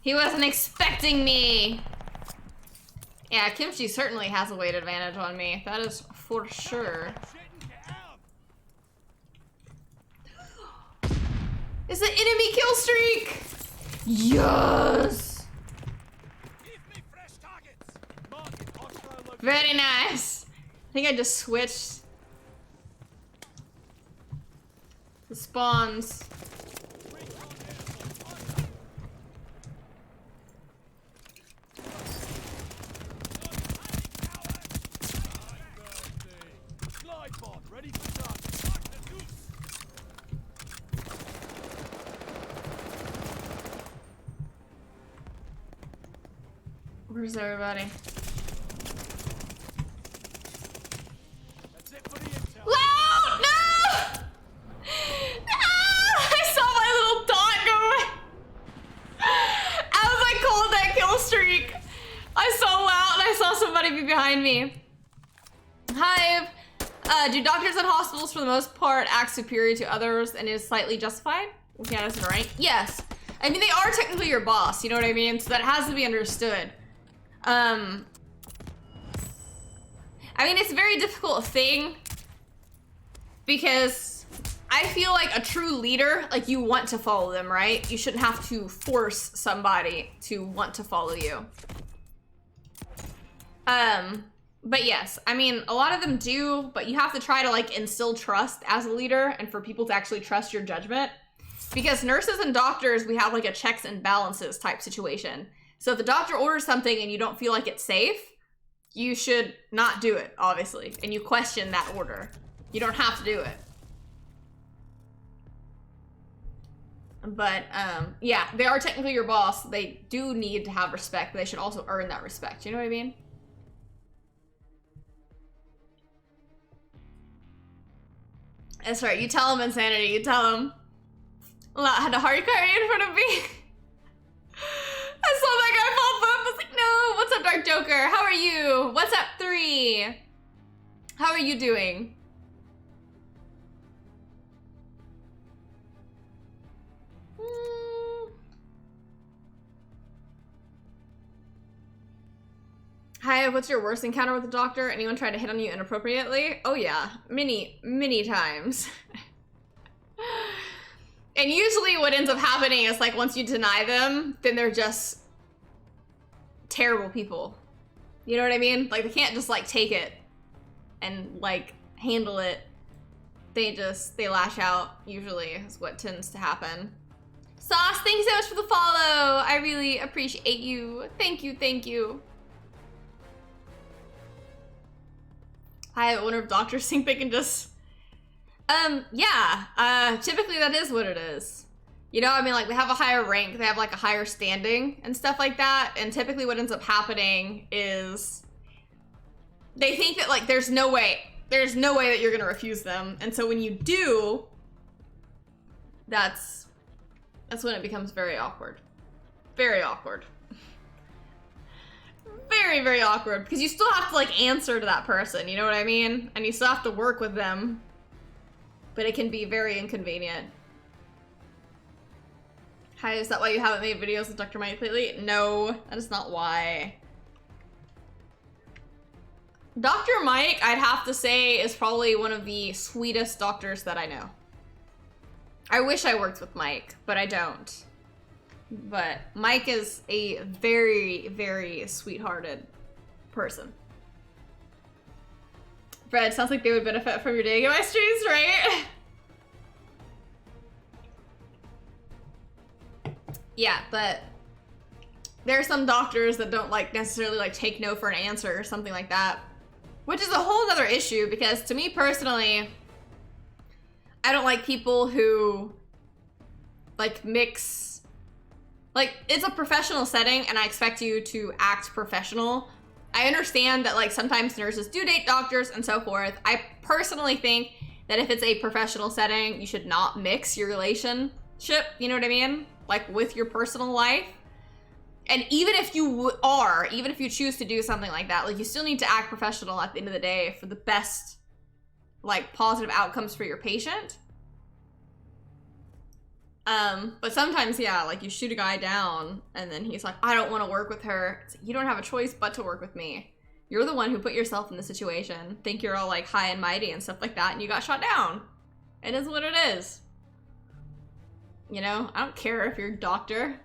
He wasn't expecting me! Yeah, Kimchi certainly has a weight advantage on me. That is for sure. It's an enemy kill streak! Yes! Very nice. I think I just switched the spawns. Where's everybody? Loud! No! No! I saw my little dot go. As I called that kill streak, I saw Loud and I saw somebody be behind me. Hive. Do doctors at hospitals for the most part act superior to others and is slightly justified? Okay, that's right. Yes. I mean, they are technically your boss, you know what I mean? So that has to be understood. I mean, it's a very difficult thing because I feel like a true leader, like you want to follow them, right? You shouldn't have to force somebody to want to follow you. But yes, I mean, a lot of them do, but you have to try to like instill trust as a leader and for people to actually trust your judgment. Because nurses and doctors, we have like a checks and balances type situation. So if the doctor orders something and you don't feel like it's safe, you should not do it, obviously. And you question that order. You don't have to do it. But, yeah, they are technically your boss. They do need to have respect, but they should also earn that respect. You know what I mean? That's right. You tell them, Insanity. You tell them. I had a hard carry in front of me. I saw that guy pop up. I was like, no. What's up, Dark Joker? How are you? What's up, 3? How are you doing? Hi, what's your worst encounter with the doctor? Anyone tried to hit on you inappropriately? Oh yeah, many times. And usually what ends up happening is like once you deny them, then they're just terrible people. You know what I mean? Like they can't just like take it and like handle it. They lash out, usually is what tends to happen. Sauce, thank you so much for the follow. I really appreciate you. Thank you, thank you. I wonder if doctors think they can just... yeah. Typically that is what it is. You know, I mean, like, they have a higher rank, they have, like, a higher standing and stuff like that, and typically what ends up happening is they think that, like, there's no way that you're gonna refuse them, and so when you do, that's when it becomes very awkward. Very awkward. Very, very awkward, because you still have to, like, answer to that person, you know what I mean? And you still have to work with them, but it can be very inconvenient. Hi, is that why you haven't made videos with Dr. Mike lately? No, that is not why. Dr. Mike, I'd have to say, is probably one of the sweetest doctors that I know. I wish I worked with Mike, but I don't. But Mike is a very, very sweethearted person. Fred, sounds like they would benefit from your dating my streams, right? Yeah, but there are some doctors that don't like necessarily like take no for an answer or something like that. Which is a whole other issue because to me personally, I don't like people who like mix, like it's a professional setting and I expect you to act professional. I understand that like sometimes nurses do date doctors and so forth. I personally think that if it's a professional setting, you should not mix your relationship, you know what I mean? Like with your personal life. And even if you even if you choose to do something like that, like you still need to act professional at the end of the day for the best, like positive outcomes for your patient. But sometimes, yeah, like you shoot a guy down and then he's like, I don't want to work with her. It's like, you don't have a choice but to work with me. You're the one who put yourself in the situation. Think you're all like high and mighty and stuff like that and you got shot down. It is what it is. You know, I don't care if you're a doctor.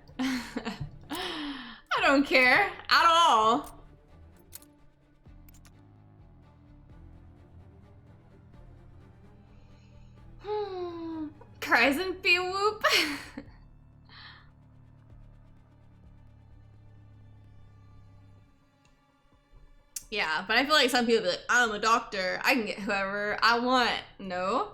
I don't care at all. Cries and be whoop. Yeah, but I feel like some people be like, I'm a doctor. I can get whoever I want. No.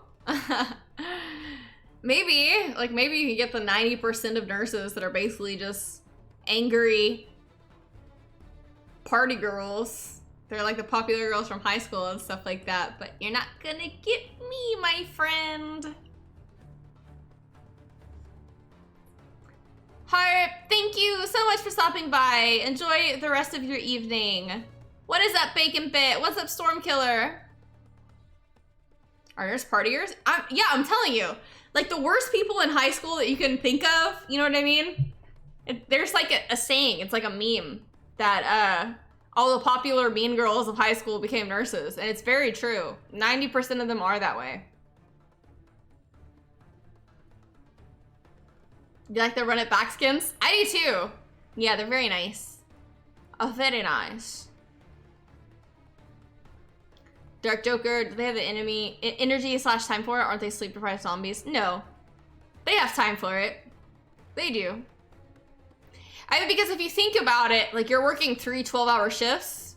Maybe. Like, maybe you can get the 90% of nurses that are basically just angry party girls. They're like the popular girls from high school and stuff like that. But you're not gonna get me, my friend. Heart, thank you so much for stopping by. Enjoy the rest of your evening. What is that bacon bit? What's up, Stormkiller? Are yours partiers? Yeah, I'm telling you. Like the worst people in high school that you can think of, you know what I mean? There's like a saying, it's like a meme that all the popular mean girls of high school became nurses. And it's very true. 90% of them are that way. You like the run it back skins? I do too. Yeah, they're very nice. Oh, very nice. Dark Joker, do they have the energy / time for it? Aren't they sleep deprived zombies? No. They have time for it. They do. I mean, because if you think about it, like you're working 3 12-hour shifts,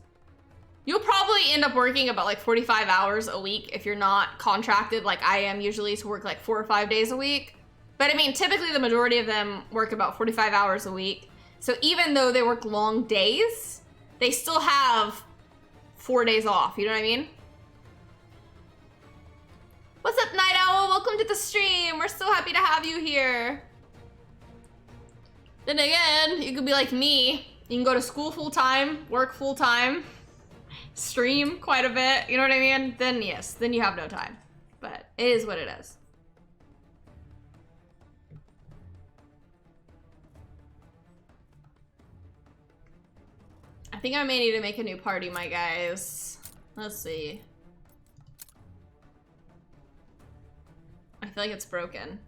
you'll probably end up working about like 45 hours a week if you're not contracted like I am usually to work like 4 or 5 days a week. But I mean, typically the majority of them work about 45 hours a week. So even though they work long days, they still have 4 days off, you know what I mean? What's up, Night Owl? Welcome to the stream. We're so happy to have you here. Then again, you could be like me. You can go to school full-time, work full-time, stream quite a bit, you know what I mean? Then yes, then you have no time. But it is what it is. I think I may need to make a new party, my guys. Let's see. I feel like it's broken.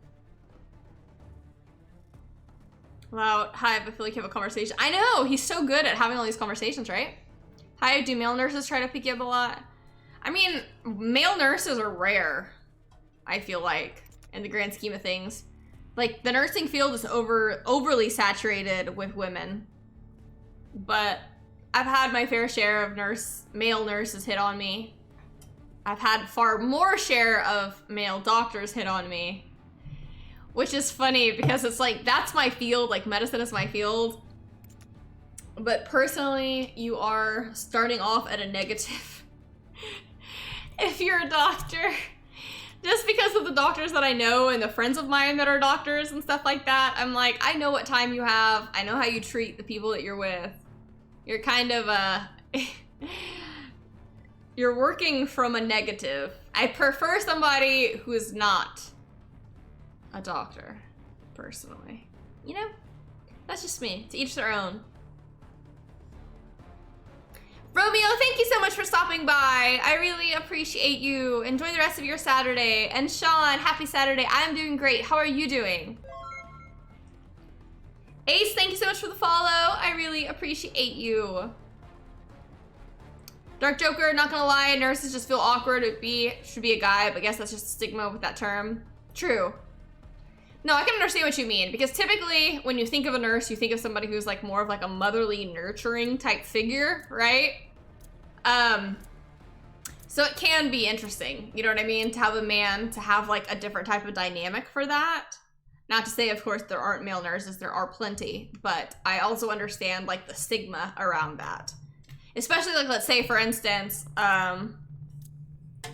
Wow, Hive, I feel like you have a conversation. I know, he's so good at having all these conversations, right? Hive, do male nurses try to pick you up a lot? I mean, male nurses are rare, I feel like, in the grand scheme of things. Like, the nursing field is overly saturated with women. But I've had my fair share of male nurses hit on me. I've had far more share of male doctors hit on me. Which is funny because it's like, that's my field, like medicine is my field. But personally, you are starting off at a negative. If you're a doctor. Just because of the doctors that I know and the friends of mine that are doctors and stuff like that, I'm like, I know what time you have. I know how you treat the people that you're with. You're kind of you're working from a negative. I prefer somebody who is not a doctor, personally. You know? That's just me. To each their own. Romeo, thank you so much for stopping by. I really appreciate you. Enjoy the rest of your Saturday. And Sean, happy Saturday. I'm doing great. How are you doing? Ace, thank you so much for the follow. I really appreciate you. Dark Joker, not gonna lie, nurses just feel awkward. Should be a guy, but I guess that's just a stigma with that term. True. No, I can understand what you mean, because typically when you think of a nurse, you think of somebody who's like more of like a motherly, nurturing type figure, right? So it can be interesting, you know what I mean? To have a man, to have like a different type of dynamic for that. Not to say, of course, there aren't male nurses, there are plenty, but I also understand like the stigma around that. Especially like, let's say for instance,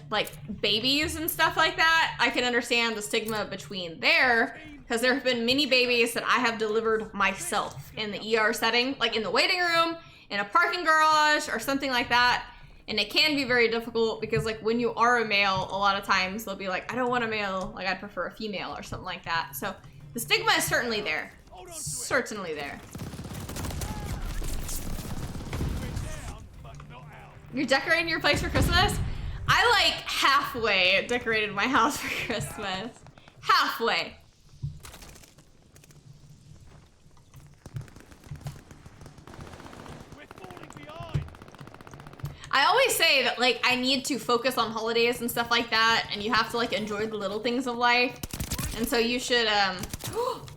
like babies and stuff like that. I can understand the stigma between there, because there have been many babies that I have delivered myself in the ER setting, like in the waiting room, in a parking garage, or something like that. And it can be very difficult because like when you are a male, a lot of times they'll be like, I don't want a male, like I prefer a female or something like that. So the stigma is certainly there. Certainly there. You're decorating your place for Christmas? I like halfway decorated my house for Christmas. Halfway. I always say that like I need to focus on holidays and stuff like that, and you have to like enjoy the little things of life. And so you should I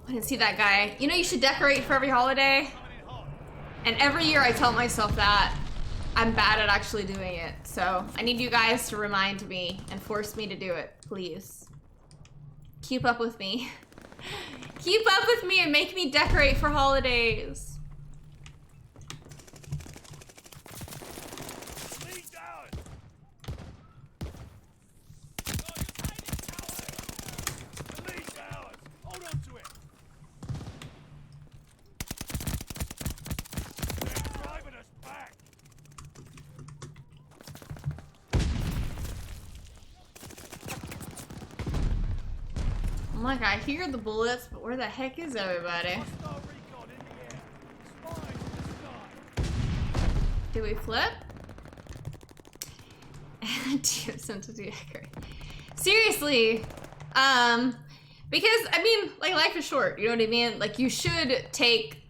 didn't see that guy. You know, you should decorate for every holiday. And every year I tell myself that. I'm bad at actually doing it. So I need you guys to remind me and force me to do it, please. Keep up with me. Keep up with me and make me decorate for holidays. I'm like, I hear the bullets, but where the heck is everybody? Do we flip? Seriously, because I mean, like life is short, you know what I mean? Like you should take,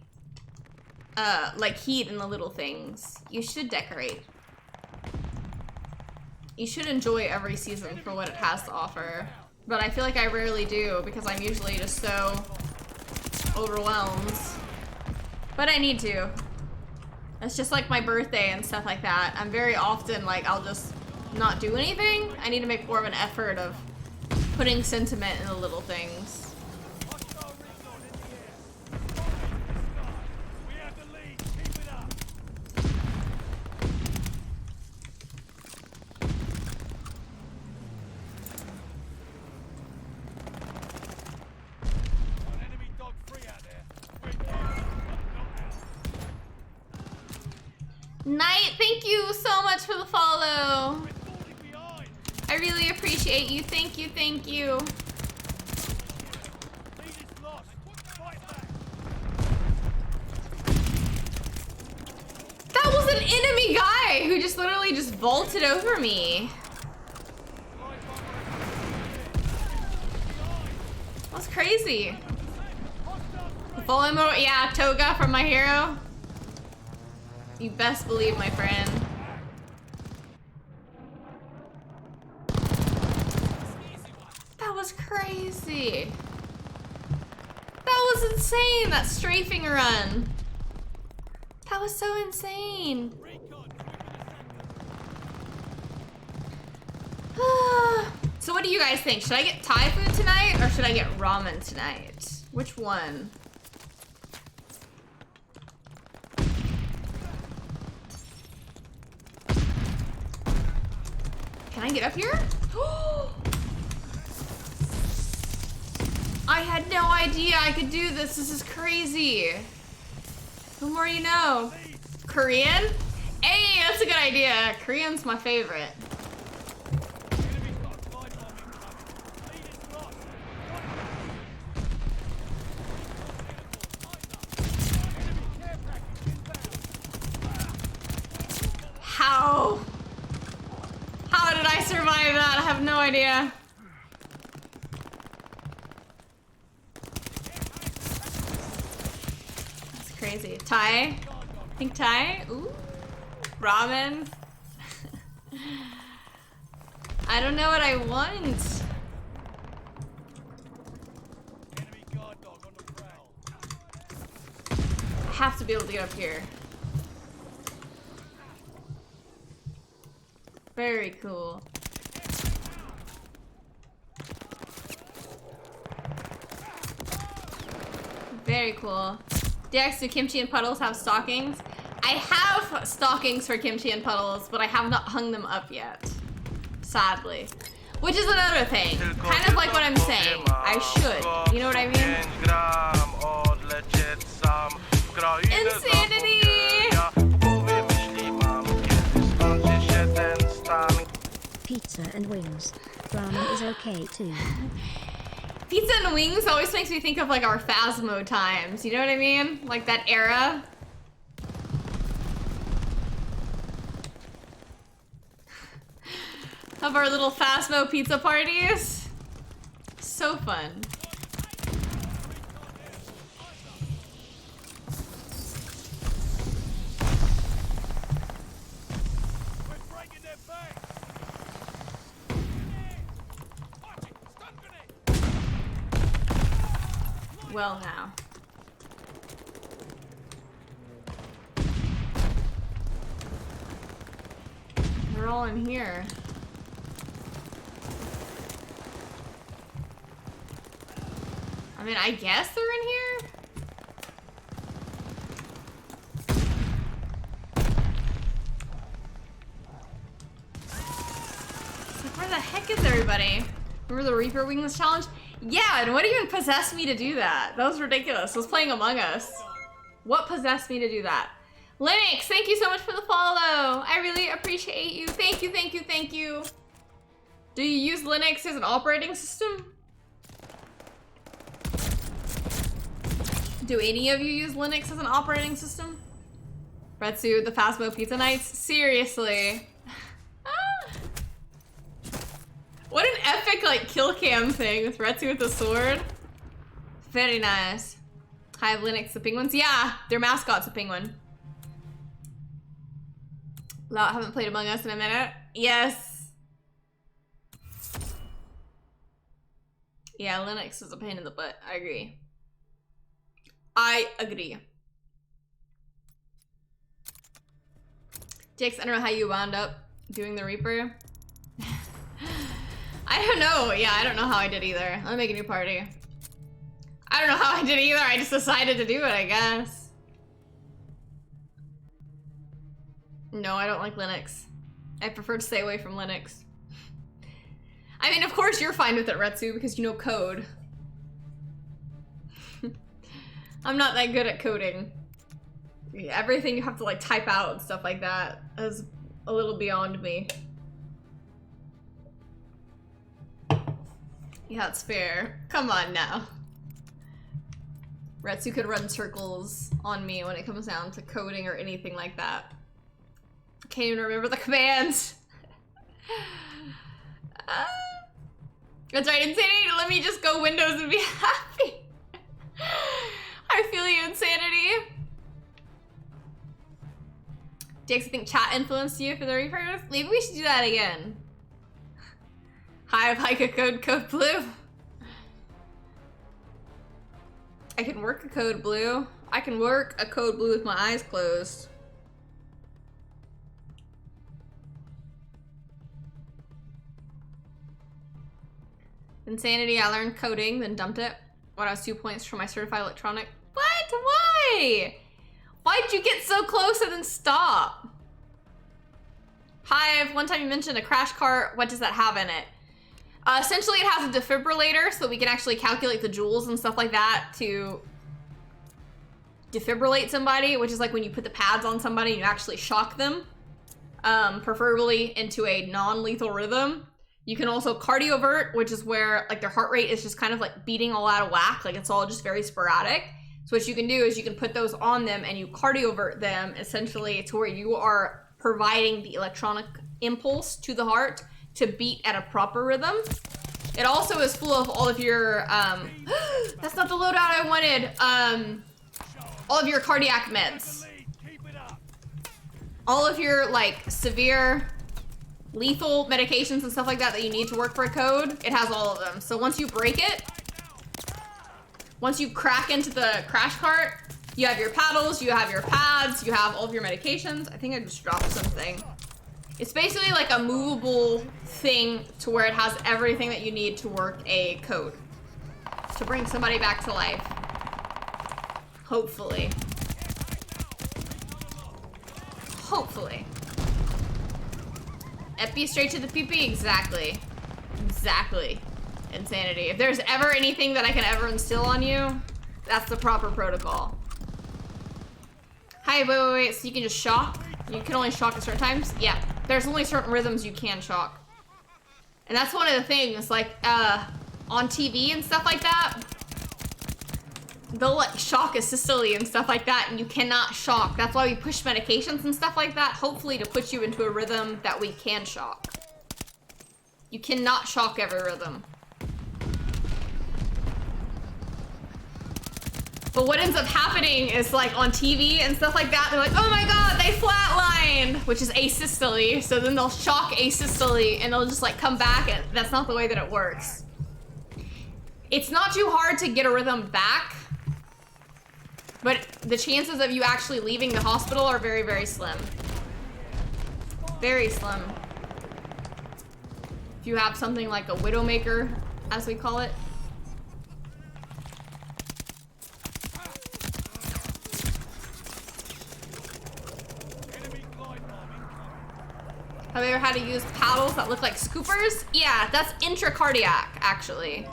like heed in the little things. You should decorate. You should enjoy every season for what it has to offer. But I feel like I rarely do because I'm usually just so overwhelmed. But I need to. It's just like my birthday and stuff like that. I'm very often like, I'll just not do anything. I need to make more of an effort of putting sentiment in the little things. Knight, thank you so much for the follow. I really appreciate you. Thank you, thank you. That was an enemy guy who just literally just vaulted over me. That's crazy. Follow mode, yeah, Toga from My Hero. You best believe, my friend. That was crazy. That was insane, that strafing run. That was so insane. So what do you guys think? Should I get Thai food tonight or should I get ramen tonight? Which one? Can I get up here? I had no idea I could do this. This is crazy. The more you know. Korean? Hey, that's a good idea. Korean's my favorite. How? How did I survive that? I have no idea. crazy. Thai? Think Thai? Ooh. Ramen? I don't know what I want. Enemy guard dog on the prowl. I have to be able to get up here. Very cool. Very cool. Dex, do Kimchi and Puddles have stockings? I have stockings for Kimchi and Puddles, but I have not hung them up yet. Sadly. Which is another thing. Kind of like what I'm saying. I should. You know what I mean? Insanity! Pizza and wings. Ramen is okay too. Pizza and wings always makes me think of like our Phasmo times. You know what I mean? Like that era. Of our little Phasmo pizza parties. So fun. We're breaking their backs. Watch it, stun grenade. Well now. They're all in here. I mean, I guess they're in here? It's like, where the heck is everybody? Remember the Reaper Wings challenge? Yeah, and what even possessed me to do that? That was ridiculous. I was playing Among Us. What possessed me to do that? Linux, thank you so much for the follow. I really appreciate you. Thank you, thank you, thank you. Do you use Linux as an operating system? Do any of you use Linux as an operating system? Retsu, the Phasmo Pizza Nights? Seriously. What an epic, like, kill cam thing with Retsu with the sword. Very nice. Hi, Linux, the penguins? Yeah, their mascot's a penguin. I haven't played Among Us in a minute. Yes. Yeah, Linux is a pain in the butt. I agree. I agree. Jax, I don't know how you wound up doing the Reaper. I don't know. Yeah, I don't know how I did either. Let me make a new party. I don't know how I did either. I just decided to do it, I guess. No, I don't like Linux. I prefer to stay away from Linux. I mean, of course you're fine with it, Retsu, because you know code. I'm not that good at coding. Everything you have to like type out and stuff like that is a little beyond me. Yeah, it's fair. Come on now. Retsu could run circles on me when it comes down to coding or anything like that. I can't even remember the commands. That's right, Insanity, let me just go Windows and be happy. I feel you, Insanity. Jax, I think chat influenced you for the Reapers? Maybe we should do that again. Hi, Pika code blue. I can work a code blue. I can work a code blue with my eyes closed. Insanity, I learned coding, then dumped it when I was 2 points from my certified electronic. What? Why? Why'd you get so close and then stop? Hive, one time you mentioned a crash cart. What does that have in it? Essentially, it has a defibrillator so that we can actually calculate the joules and stuff like that to defibrillate somebody, which is like when you put the pads on somebody and you actually shock them, preferably into a non-lethal rhythm. You can also cardiovert, which is where like their heart rate is just kind of like beating all out of whack, like it's all just very sporadic. So what you can do is you can put those on them and you cardiovert them essentially to where you are providing the electronic impulse to the heart to beat at a proper rhythm. It also is full of all of your, that's not the loadout I wanted. all of your cardiac meds. Keep it up. All of your, like, severe, lethal medications and stuff like that that you need to work for a code, it has all of them. So once you break it, once you crack into the crash cart, you have your paddles, you have your pads, you have all of your medications. I think I just dropped something. It's basically like a movable thing to where it has everything that you need to work a code. To bring somebody back to life. Hopefully. Hopefully. Epi straight to the PP? Exactly. Exactly. Insanity. If there's ever anything that I can ever instill on you, that's the proper protocol. Hi, wait. So you can just shock? You can only shock at certain times? Yeah. There's only certain rhythms you can shock. And that's one of the things, like, on TV and stuff like that, they'll like shock asystole and stuff like that, and you cannot shock. That's why we push medications and stuff like that, hopefully to put you into a rhythm that we can shock. You cannot shock every rhythm. But what ends up happening is, like, on TV and stuff like that, they're like, oh my god, they flatlined, which is asystole. So then they'll shock asystole and they'll just like come back, and that's not the way that it works. It's not too hard to get a rhythm back, but the chances of you actually leaving the hospital are very, very slim. Very slim. If you have something like a widowmaker, as we call it. Have you ever had to use paddles that look like scoopers? Yeah, that's intracardiac, actually.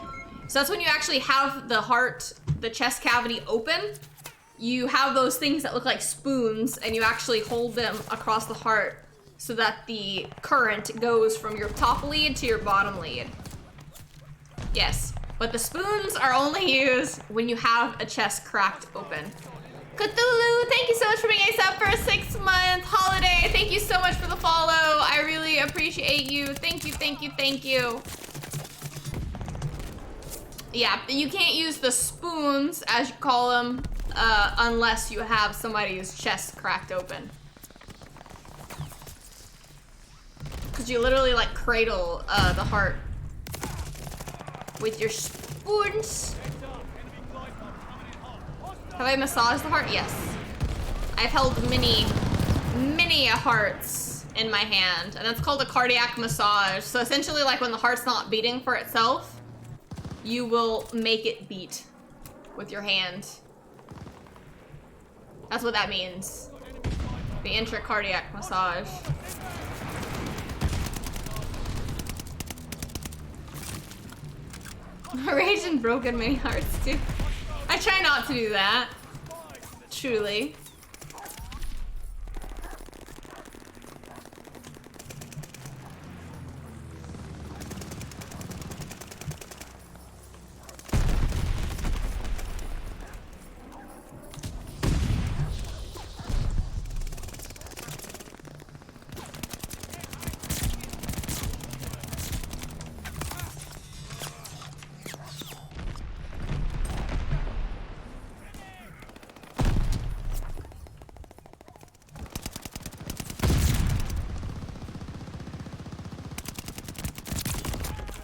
So that's when you actually have the heart, the chest cavity open. You have those things that look like spoons, and you actually hold them across the heart so that the current goes from your top lead to your bottom lead. Yes, but the spoons are only used when you have a chest cracked open. Cthulhu, thank you so much for being a sub for a 6-month holiday. Thank you so much for the follow. I really appreciate you. Thank you, thank you, thank you. Yeah, you can't use the spoons, as you call them, unless you have somebody's chest cracked open. Because you literally, like, cradle the heart with your spoons. Have I massaged the heart? Yes. I've held many hearts in my hand, and that's called a cardiac massage. So essentially, like, when the heart's not beating for itself, you will make it beat with your hand. That's what that means. The intracardiac massage. Rage and broken many hearts too. I try not to do that. Truly.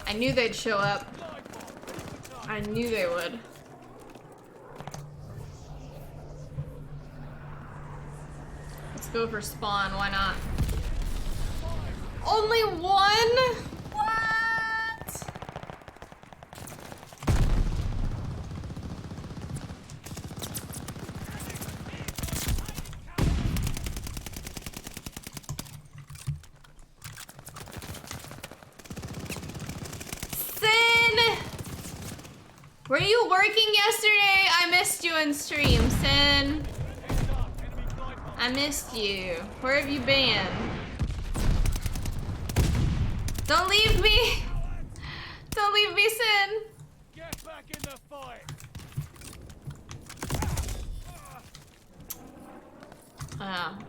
I knew they'd show up. I knew they would. Let's go for spawn, why not? Only one? What? Were you working yesterday? I missed you in stream, Sin. I missed you. Where have you been? Don't leave me. Don't leave me, Sin. Get back in the fight.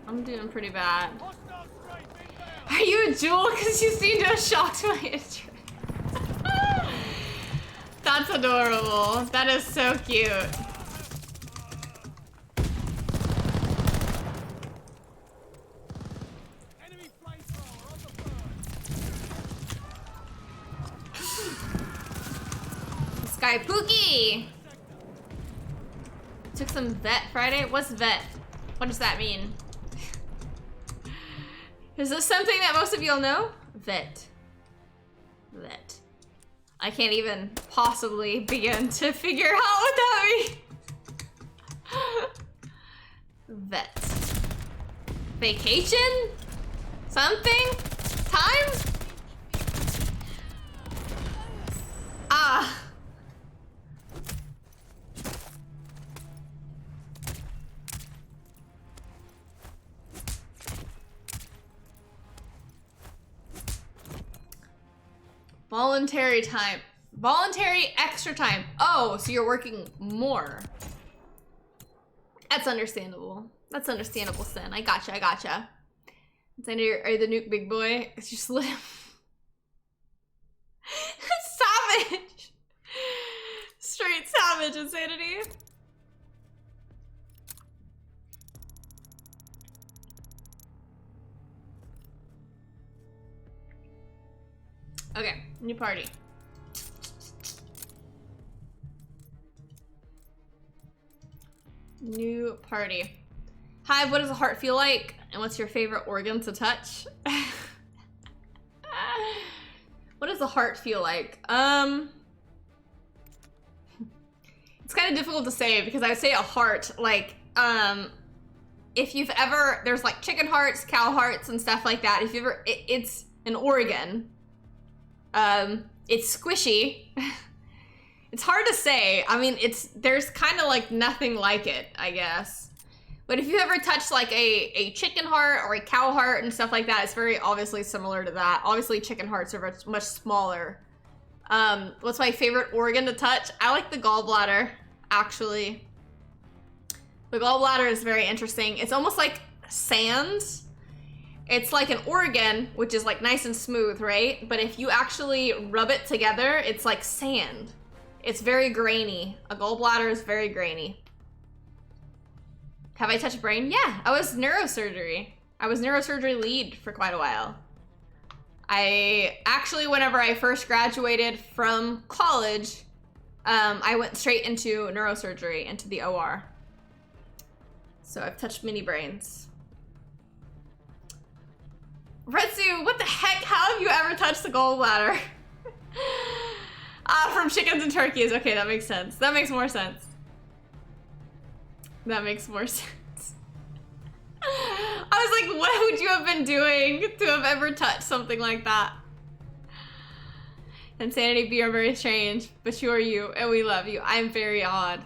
I'm doing pretty bad. Are you a jewel? Because you seem to have shocked my interest. That's adorable. That is so cute. Hi, Pookie! Took some vet Friday? What's vet? What does that mean? Is this something that most of y'all know? Vet. Vet. I can't even possibly begin to figure out what that means. Vet. Vacation? Something? Time? Ah. Voluntary time. Voluntary extra time. Oh, so you're working more. That's understandable. That's understandable, Sin. I gotcha, I gotcha. Are you the nuke big boy? It's just lit. Savage! Straight savage insanity. Okay, new party. New party. Hi, what does a heart feel like? And what's your favorite organ to touch? What does a heart feel like? It's kind of difficult to say because I would say a heart, like, if you've ever, there's like chicken hearts, cow hearts, and stuff like that. If you ever, it's an organ. It's squishy. It's hard to say. I mean, there's kind of like nothing like it, I guess. But if you ever touched like a chicken heart or a cow heart and stuff like that, it's very obviously similar to that. Obviously, chicken hearts are much smaller. What's my favorite organ to touch? I like the gallbladder, actually. The gallbladder is very interesting. It's almost like sand. It's like an organ, which is like nice and smooth, right? But if you actually rub it together, it's like sand. It's very grainy. A gallbladder is very grainy. Have I touched brain? Yeah, I was neurosurgery. I was neurosurgery lead for quite a while. I actually, whenever I first graduated from college, I went straight into neurosurgery, into the OR. So I've touched many brains. Retsu, what the heck? How have you ever touched the gallbladder? From chickens and turkeys. Okay, that makes sense. That makes more sense. That makes more sense. I was like, what would you have been doing to have ever touched something like that? Insanity, be are very strange, but you are you, and we love you. I'm very odd.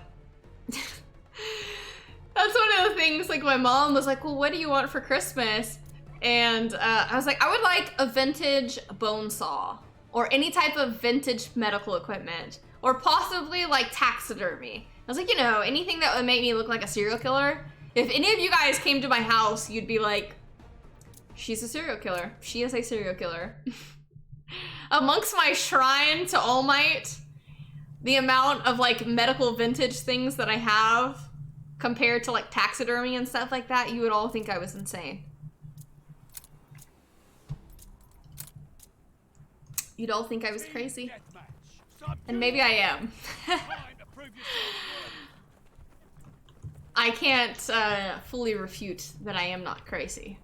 That's one of the things, like my mom was like, well, what do you want for Christmas? And I was like, I would like a vintage bone saw or any type of vintage medical equipment or possibly like taxidermy. I was like, you know, anything that would make me look like a serial killer. If any of you guys came to my house, you'd be like, she's a serial killer. She is a serial killer. Amongst my shrine to All Might, the amount of like medical vintage things that I have compared to like taxidermy and stuff like that, you would all think I was insane. You'd all think I was crazy. And maybe I am. I can't fully refute that I am not crazy.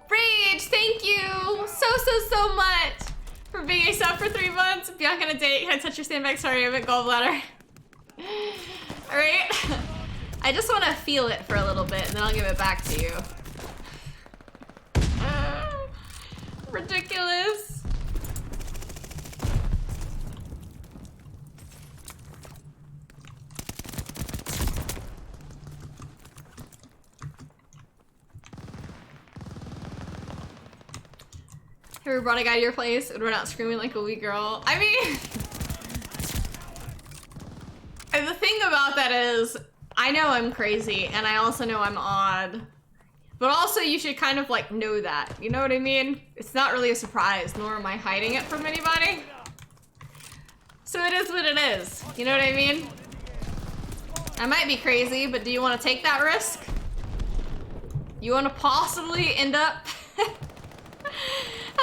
Rage, thank you so much for being a sub for 3 months. Bianca on a date. Can I touch your sandbag? Sorry, I meant gallbladder. Alright. I just want to feel it for a little bit and then I'll give it back to you. Ridiculous. Have you brought a guy to your place and run out screaming like a wee girl? I mean, and the thing about that is, I know I'm crazy and I also know I'm odd, but also you should kind of like know that, you know what I mean? It's not really a surprise, nor am I hiding it from anybody. So it is what it is, you know what I mean? I might be crazy, but do you want to take that risk? You want to possibly end up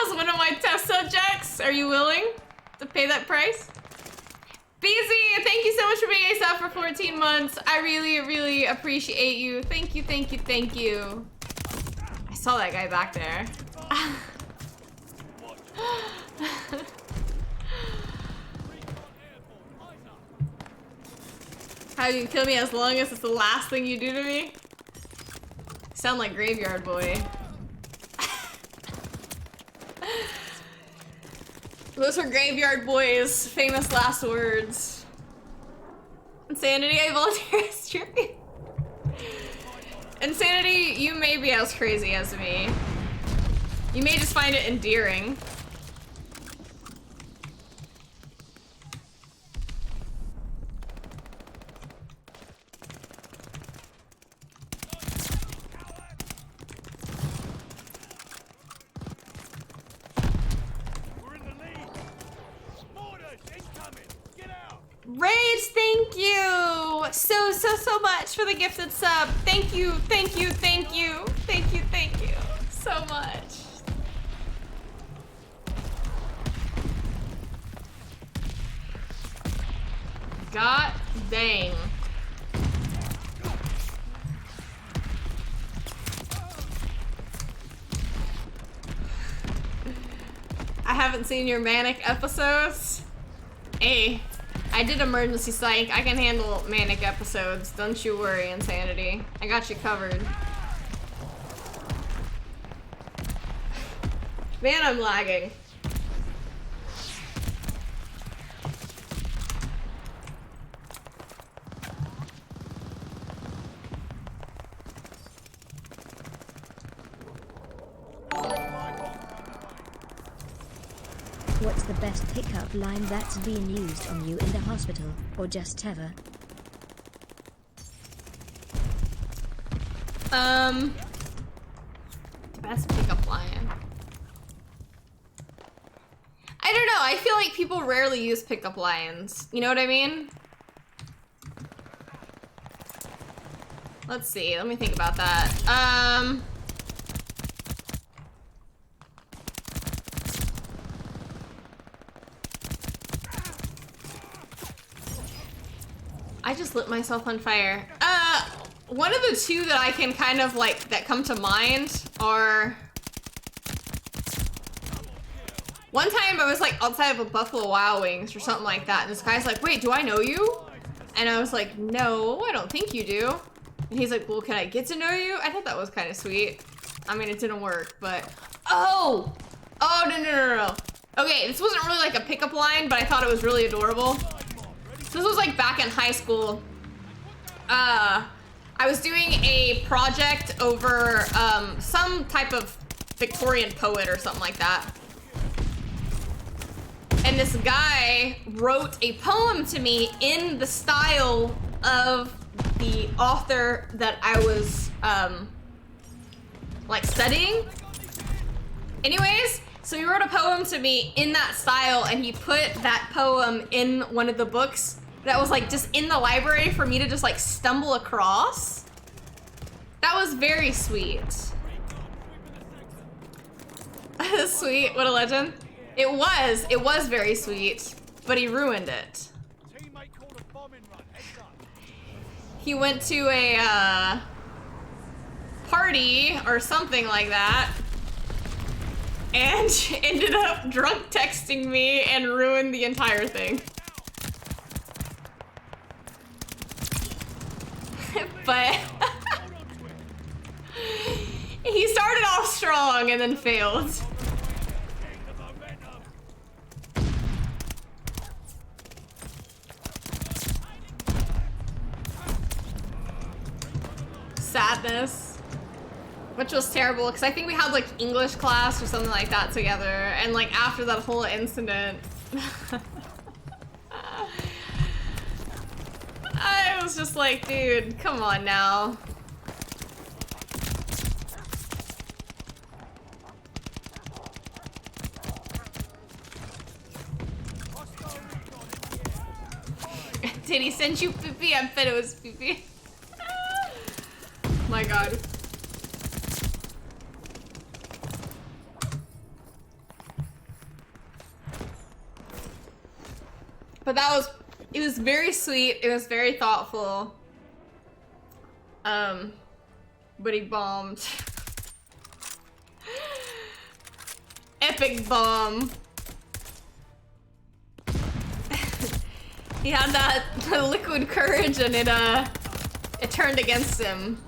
as one of my test subjects? Are you willing to pay that price? BZ, thank you so much for being a sub for 14 months. I really, really appreciate you. Thank you, thank you, thank you. I saw that guy back there. How you kill me as long as it's the last thing you do to me? Sound like Graveyard Boy. Those were Graveyard Boy's famous last words. Insanity, I volunteer as tribute. Insanity, you may be as crazy as me. You may just find it endearing. Rage, thank you so much for the gifted sub. Thank you, thank you, thank you, thank you, thank you so much. God dang. I haven't seen your manic episodes. Hey. I did emergency psych. I can handle manic episodes. Don't you worry, Insanity. I got you covered. Man, I'm lagging. What's the best pickup line that's been used on you in the hospital, or just ever? The best pickup line. I don't know, I feel like people rarely use pickup lines. You know what I mean? Let's see, let me think about that. I just lit myself on fire. One of the two that I can kind of like, that come to mind are... One time I was like outside of a Buffalo Wild Wings or something like that, and this guy's like, wait, do I know you? And I was like, no, I don't think you do. And he's like, well, can I get to know you? I thought that was kind of sweet. I mean, it didn't work, but... Oh! Oh, no. Okay, this wasn't really like a pickup line, but I thought it was really adorable. This was like back in high school. I was doing a project over some type of Victorian poet or something like that. And this guy wrote a poem to me in the style of the author that I was like studying. Anyways, so he wrote a poem to me in that style, and he put that poem in one of the books that was like just in the library for me to just like stumble across. That was very sweet. Sweet, what a legend. It was very sweet, but he ruined it. He went to a party or something like that and ended up drunk texting me and ruined the entire thing. But he started off strong and then failed. Sadness. Which was terrible, because I think we had like English class or something like that together, and like after that whole incident, I was just like, dude, come on now. Did he send you pee-pee? I bet it was pee-pee. My god. But that was It was very sweet. It was very thoughtful. But he bombed. Epic bomb. He had that liquid courage and it turned against him.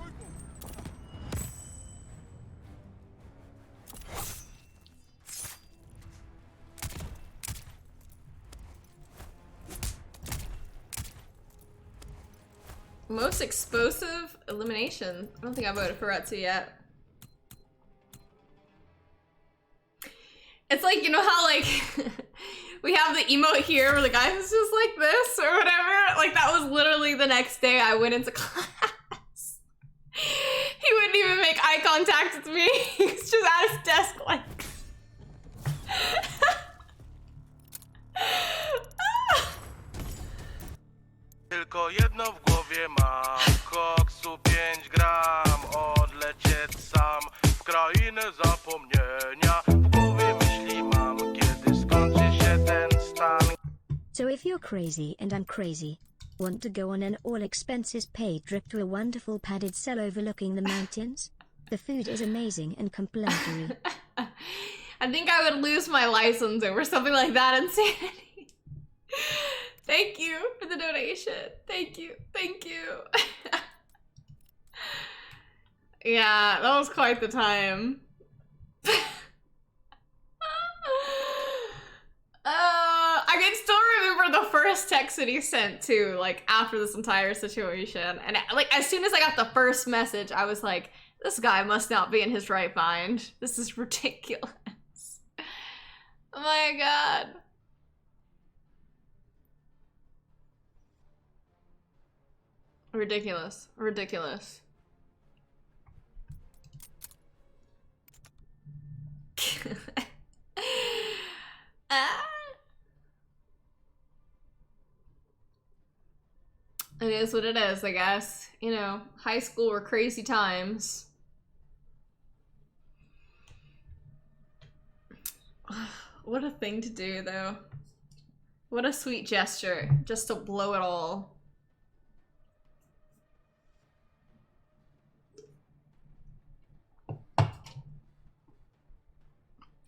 Most explosive elimination. I don't think I voted for Retsu yet. It's like, you know how like we have the emote here where the guy is just like this or whatever? Like that was literally the next day I went into class. He wouldn't even make eye contact with me. He was just at his desk like Tylko jedno w głowie mam, koksu 5 gram, odlecieć sam w krainę zapomnienia. W głowie myśli mam, kiedy skończy się ten stan. So if you're crazy and I'm crazy, want to go on an all-expenses-paid trip to a wonderful padded cell overlooking the mountains? The food is amazing and complimentary. I think I would lose my license over something like that, Insanity. Thank you for the donation. Thank you. Thank you. Yeah, that was quite the time. I can still remember the first text that he sent too, like after this entire situation. And like as soon as I got the first message, I was like, this guy must not be in his right mind. This is ridiculous. Oh my god. Ridiculous. Ridiculous. It is what it is, I guess. You know, high school were crazy times. What a thing to do, though. What a sweet gesture, just to blow it all.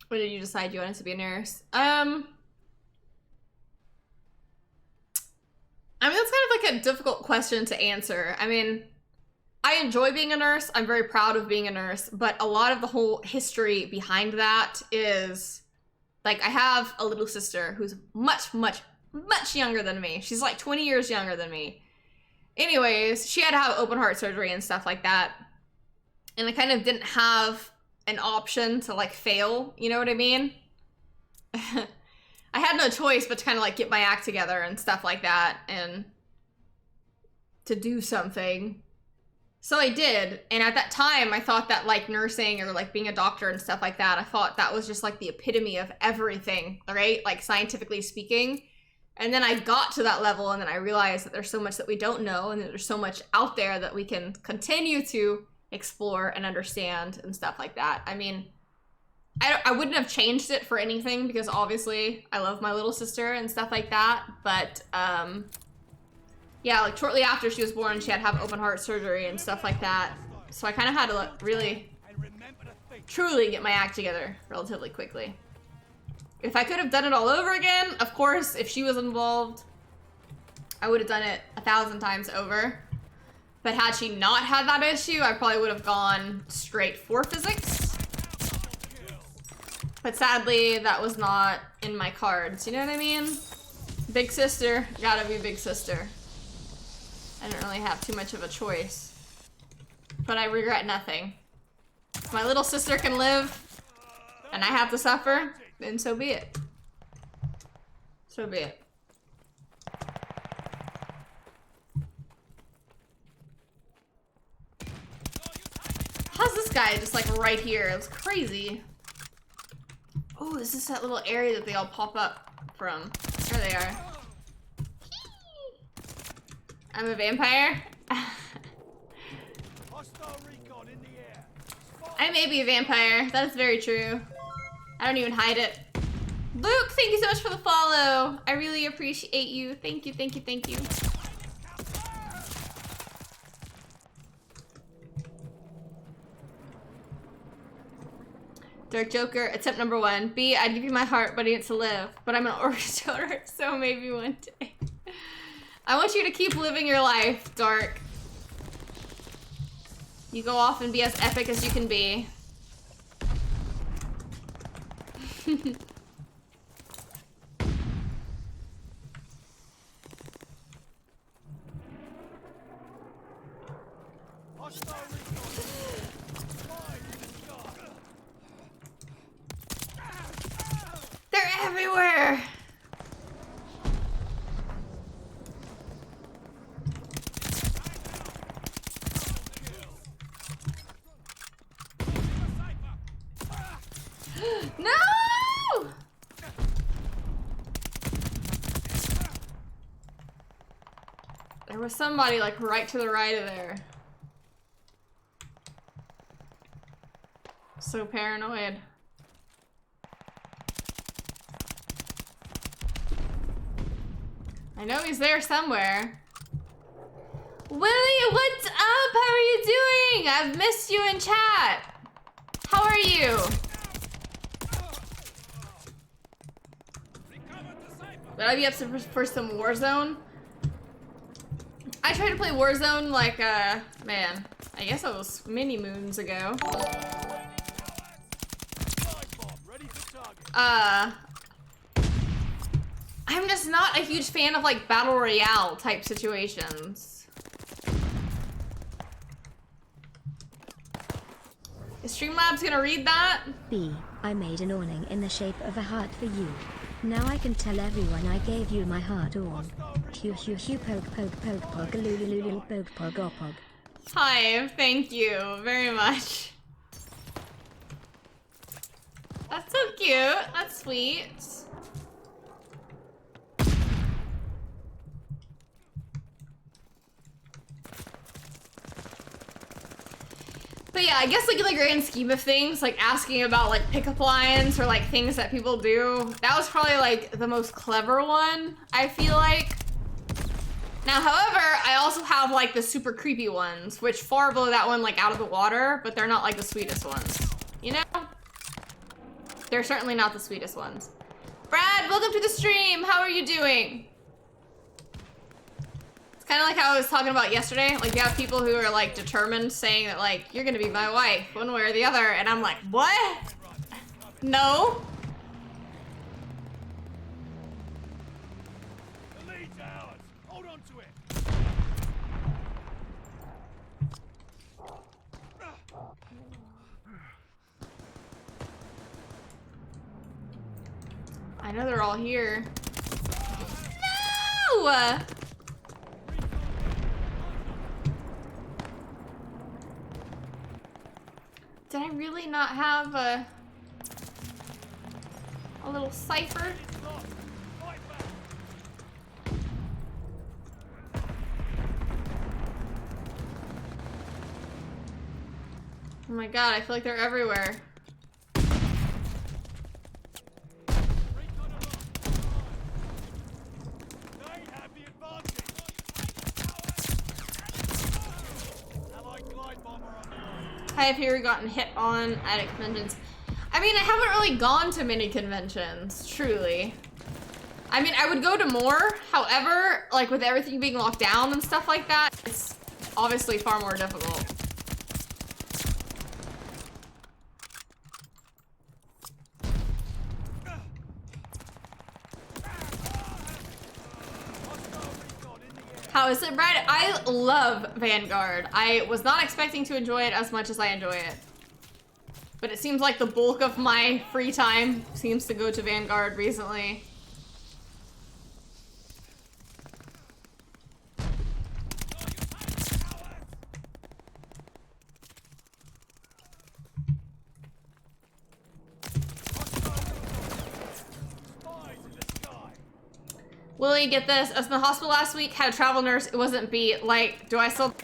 When did you decide you wanted to be a nurse? I mean, that's kind of like a difficult question to answer. I mean, I enjoy being a nurse. I'm very proud of being a nurse, but a lot of the whole history behind that is, like, I have a little sister who's much, much, much younger than me. She's like 20 years younger than me. Anyways, she had to have open heart surgery and stuff like that. And I kind of didn't have an option to like fail, you know what I mean? I had no choice but to kind of like get my act together and stuff like that and to do something. So I did, and at that time I thought that like nursing or like being a doctor and stuff like that, I thought that was just like the epitome of everything, right? Like scientifically speaking. And then I got to that level and then I realized that there's so much that we don't know and that there's so much out there that we can continue to explore and understand and stuff like that. I mean, I wouldn't have changed it for anything because obviously I love my little sister and stuff like that, but yeah, like shortly after she was born, she had to have open heart surgery and stuff like that. So I kind of had to like, really, truly get my act together relatively quickly. If I could have done it all over again, of course, if she was involved, I would have done it 1,000 times over. But had she not had that issue, I probably would have gone straight for physics. But sadly, that was not in my cards, you know what I mean? Big sister, gotta be big sister. I didn't really have too much of a choice. But I regret nothing. If my little sister can live, and I have to suffer, then so be it. So be it. How's this guy just like right here? It was crazy. Oh, is this that little area that they all pop up from? There they are. I'm a vampire? I may be a vampire. That is very true. I don't even hide it. Luke, thank you so much for the follow. I really appreciate you. Thank you, thank you, thank you. Dark Joker, attempt number 1. B, I'd give you my heart, but I need to live. But I'm an orphan donor, so maybe one day. I want you to keep living your life, Dark. You go off and be as epic as you can be. They're everywhere! No! There was somebody like right to the right of there. So paranoid. I know he's there somewhere. Willie, what's up? How are you doing? I've missed you in chat. How are you? Would I be up for some Warzone? I tried to play Warzone like, man, I guess it was many moons ago. I'm just not a huge fan of like battle royale type situations. Is Streamlabs gonna read that? B, I made an awning in the shape of a heart for you. Now I can tell everyone I gave you my heart on. Hugh hugh hugh poke poke poke pog lulu poke pog opog. Hi, thank you very much. That's so cute. That's sweet. But yeah, I guess like in the grand scheme of things, like asking about like pickup lines or like things that people do, that was probably like the most clever one, I feel like. Now, however, I also have like the super creepy ones, which far blow that one like out of the water, but they're not like the sweetest ones, you know? They're certainly not the sweetest ones. Brad, welcome to the stream. How are you doing? It's kind of like how I was talking about yesterday. Like you have people who are like determined saying that like, you're gonna be my wife one way or the other. And I'm like, what? No. The lead's ours. Hold on to it. I know they're all here. No! Did I really not have a little cipher? Oh my god, I feel like they're everywhere. Have you ever gotten hit on at conventions? I mean, I haven't really gone to many conventions, truly. I mean, I would go to more. However, like with everything being locked down and stuff like that, it's obviously far more difficult. How is it, Brad? I love Vanguard. I was not expecting to enjoy it as much as I enjoy it. But it seems like the bulk of my free time seems to go to Vanguard recently. Willie, get this. I was in the hospital last week, had a travel nurse. It wasn't B. Like, do I still...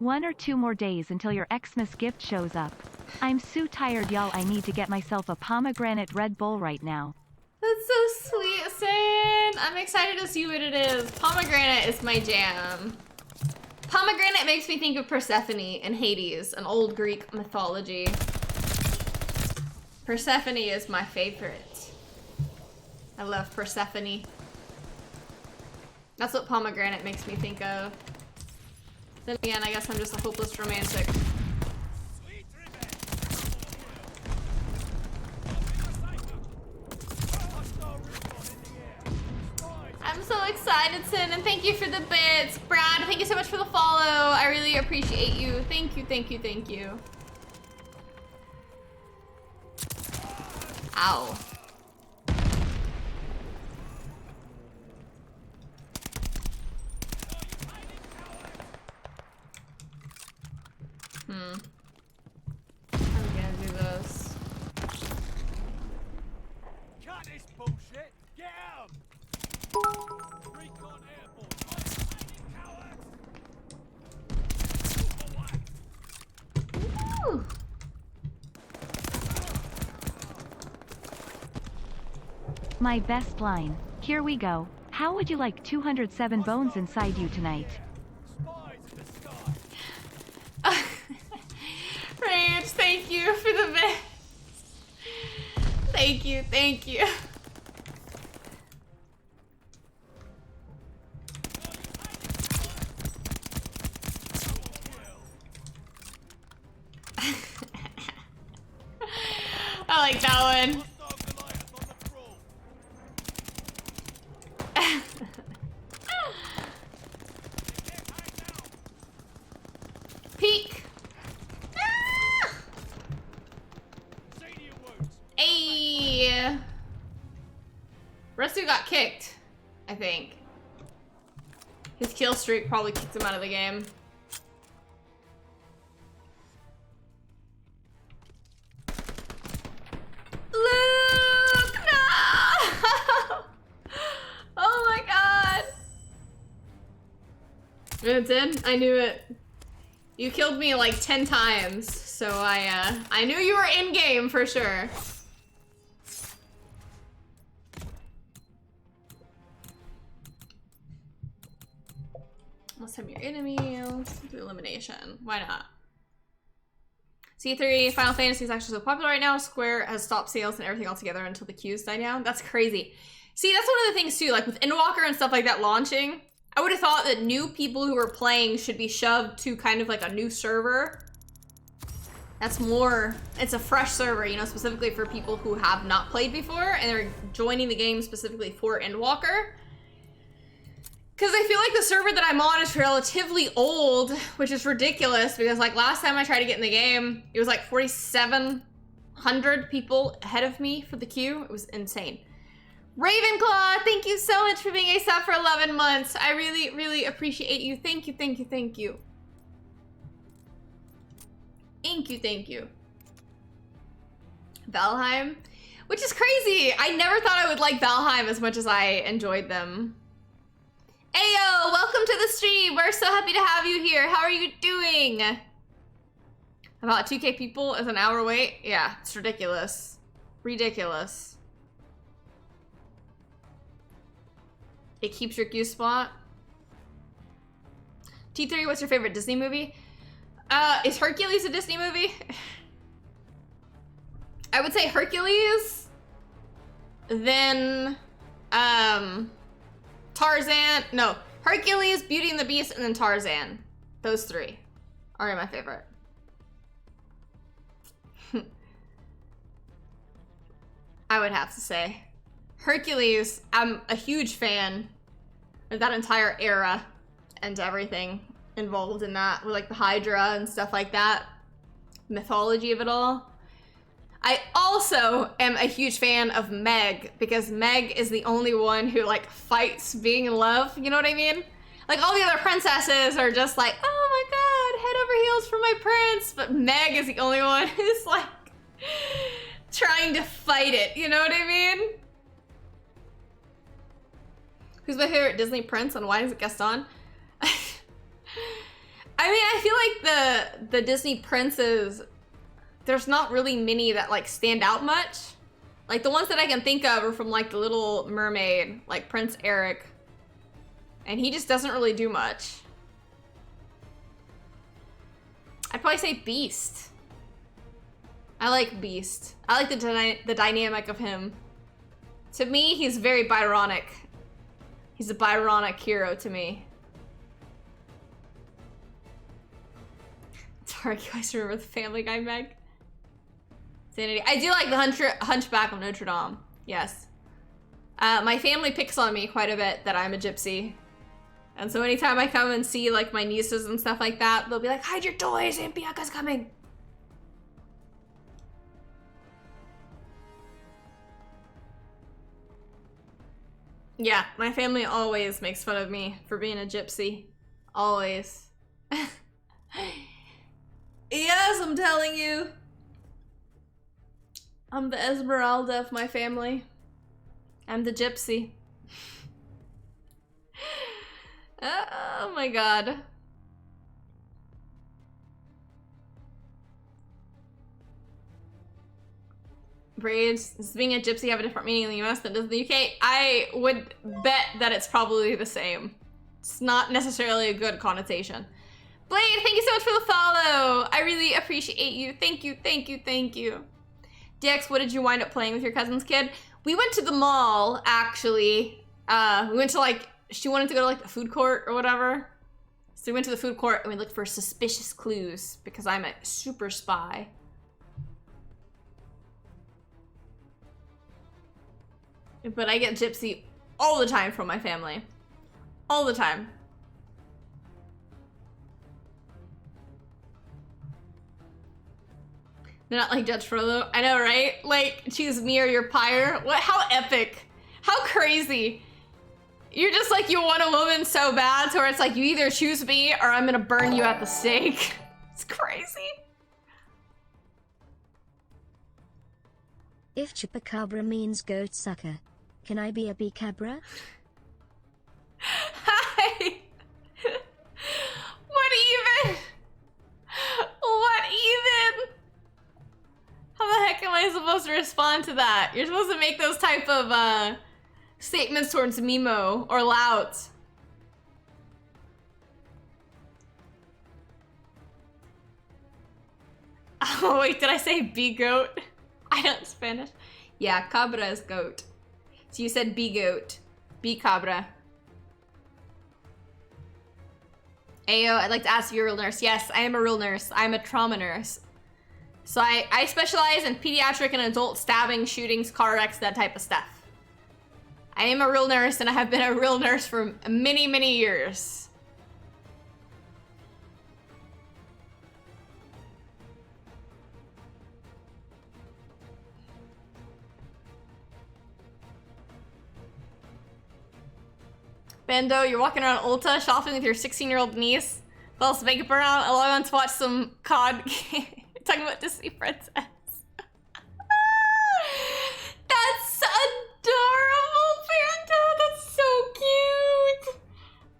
1 or 2 more days until your Xmas gift shows up. I'm so tired, y'all. I need to get myself a pomegranate Red Bull right now. That's so sweet, Sin. I'm excited to see what it is. Pomegranate is my jam. Pomegranate makes me think of Persephone and Hades, an old Greek mythology. Persephone is my favorite. I love Persephone. That's what pomegranate makes me think of. Then again, I guess I'm just a hopeless romantic. I'm so excited, Sin, and thank you for the bits. Brad, thank you so much for the follow. I really appreciate you. Thank you, thank you, thank you. Ow. I'm gonna do this. Cut this bullshit! Get out! Recon airborne! Woo. My best line. Here we go. How would you like 207 bones inside you tonight? Spies in the sky! Rage, thank you for the bit. Thank you, thank you. I like that one. Peek. Ayy. Restu got kicked, I think. His kill streak probably kicked him out of the game. Luke, no! Oh my god. It's in. I knew it. You killed me like 10 times, so I knew you were in game for sure. Let's have your enemy. Let's do elimination. Why not? C3, Final Fantasy is actually so popular right now. Square has stopped sales and everything altogether until the queues die down. That's crazy. See, that's one of the things too, like with Endwalker and stuff like that launching, I would have thought that new people who are playing should be shoved to kind of like a new server. That's more, it's a fresh server, you know, specifically for people who have not played before and they're joining the game specifically for Endwalker. Because I feel like the server that I'm on is relatively old, which is ridiculous because like last time I tried to get in the game, it was like 4,700 people ahead of me for the queue. It was insane. Ravenclaw, thank you so much for being a sub for 11 months. I really, really appreciate you. Thank you, thank you, thank you. Thank you, thank you. Valheim, which is crazy. I never thought I would like Valheim as much as I enjoyed them. Ayo, welcome to the stream. We're so happy to have you here. How are you doing? About 2K people is an hour wait? Yeah, it's ridiculous. Ridiculous. It keeps your queue spot. T3, what's your favorite Disney movie? Is Hercules a Disney movie? I would say Hercules. Then, Tarzan. No, Hercules, Beauty and the Beast, and then Tarzan. Those three are my favorite. I would have to say. Hercules, I'm a huge fan of that entire era and everything involved in that, with like the Hydra and stuff like that. Mythology of it all. I also am a huge fan of Meg because Meg is the only one who like fights being in love, you know what I mean? Like all the other princesses are just like, oh my god, head over heels for my prince, but Meg is the only one who's like trying to fight it, you know what I mean? Who's my favorite Disney prince and why is it Gaston? I mean, I feel like the Disney princes, there's not really many that like stand out much. Like the ones that I can think of are from like The Little Mermaid, like Prince Eric. And he just doesn't really do much. I'd probably say Beast. I like Beast. I like the dynamic of him. To me, he's very Byronic. He's a Byronic hero to me. Sorry, you guys remember the Family Guy, Meg? Sanity. I do like the Hunchback of Notre Dame. Yes. My family picks on me quite a bit that I'm a gypsy. And so anytime I come and see like my nieces and stuff like that, they'll be like, hide your toys, Aunt Bianca's coming. Yeah, my family always makes fun of me for being a gypsy. Always. Yes, I'm telling you. I'm the Esmeralda of my family. I'm the gypsy. Oh my god. Braids. Does being a gypsy have a different meaning in the US than does in the UK? I would bet that it's probably the same. It's not necessarily a good connotation. Blade, thank you so much for the follow. I really appreciate you. Thank you, thank you, thank you. DX, what did you wind up playing with your cousin's kid? We went to the mall, actually. We went to like, she wanted to go to like the food court or whatever. So we went to the food court and we looked for suspicious clues because I'm a super spy. But I get gypsy all the time from my family. All the time. They're not like Judge Frollo. I know, right? Like, choose me or your pyre. What? How epic. How crazy. You're just like, you want a woman so bad to where it's like, you either choose me or I'm gonna burn you at the stake. It's crazy. If chupacabra means goat sucker, can I be a bee-cabra? Hi. What even? What even? How the heck am I supposed to respond to that? You're supposed to make those type of statements towards Mimo or Lout. Oh wait, did I say bee goat? I don't Spanish. Yeah, cabra is goat. So you said bee goat. Bee cabra. Ayo, I'd like to ask if you're a real nurse. Yes, I am a real nurse. I'm a trauma nurse. So I specialize in pediatric and adult stabbing, shootings, car wrecks, that type of stuff. I am a real nurse and I have been a real nurse for many, many years. Bendo, you're walking around Ulta shopping with your 16-year-old niece. False makeup around, I log on to watch some COD game. Talking about Disney Princess. That's adorable, Bando. That's so cute.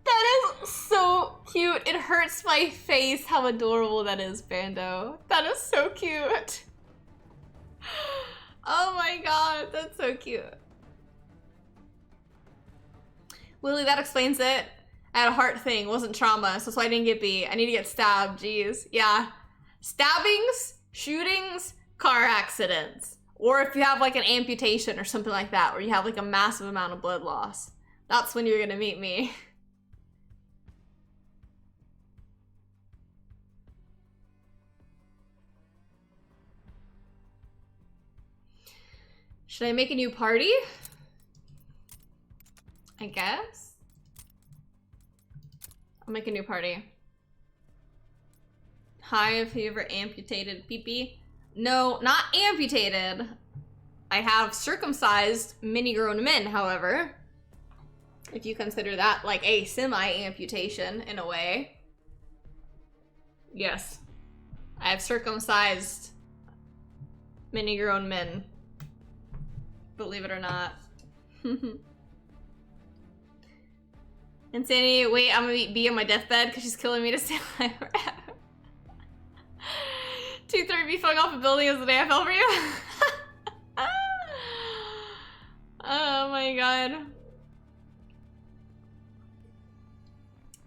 That is so cute. It hurts my face how adorable that is, Bando. That is so cute. Oh my god, that's so cute. Willie, that explains it. I had a heart thing, wasn't trauma, so I didn't get beat. I need to get stabbed, jeez. Yeah. Stabbings, shootings, car accidents. Or if you have like an amputation or something like that, where you have like a massive amount of blood loss. That's when you're gonna meet me. Should I make a new party? I guess. I'll make a new party. Hi, have you ever amputated pee-pee? No, not amputated. I have circumcised mini-grown men, however. If you consider that like a semi-amputation in a way. Yes. I have circumcised mini-grown men. Believe it or not. Insanity, wait, I'm gonna be on my deathbed because she's killing me to stay alive forever. 2/3 me falling off a building is the day I fell for you. Oh my god.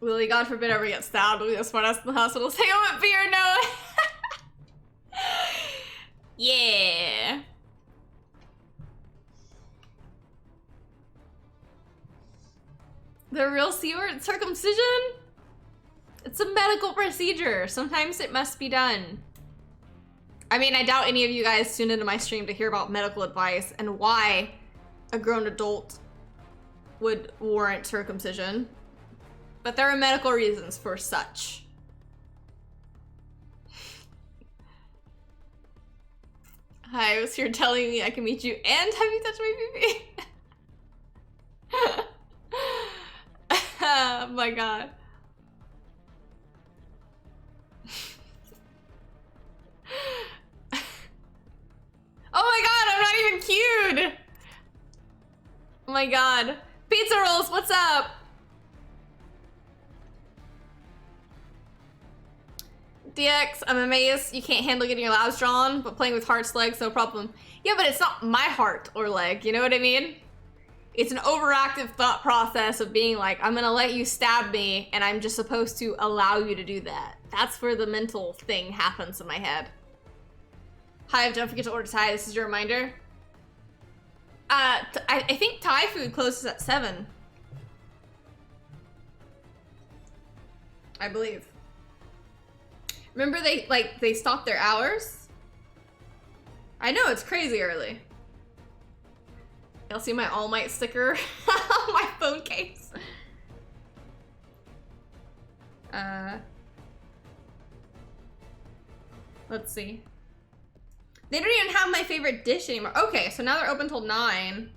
Willie, God forbid I ever get stabbed. We'll be the smartest in the hospital. Say home at beer, no. Yeah. The real C word, circumcision? It's a medical procedure. Sometimes it must be done. I mean, I doubt any of you guys tuned into my stream to hear about medical advice and why a grown adult would warrant circumcision. But there are medical reasons for such. Hi, so you're telling me I can meet you and have you touch my baby? Oh my god. Oh my god, I'm not even cute! Oh my god. Pizza rolls, what's up? DX, I'm amazed you can't handle getting your labs drawn, but playing with heart's legs, no problem. Yeah, but it's not my heart or leg, you know what I mean? It's an overactive thought process of being like, I'm gonna let you stab me, and I'm just supposed to allow you to do that. That's where the mental thing happens in my head. Hive, don't forget to order Thai, this is your reminder. I think Thai food closes at 7. I believe. Remember they stopped their hours? I know, it's crazy early. You'll see my All Might sticker on my phone case. Let's see. They don't even have my favorite dish anymore. Okay, so now they're open till 9.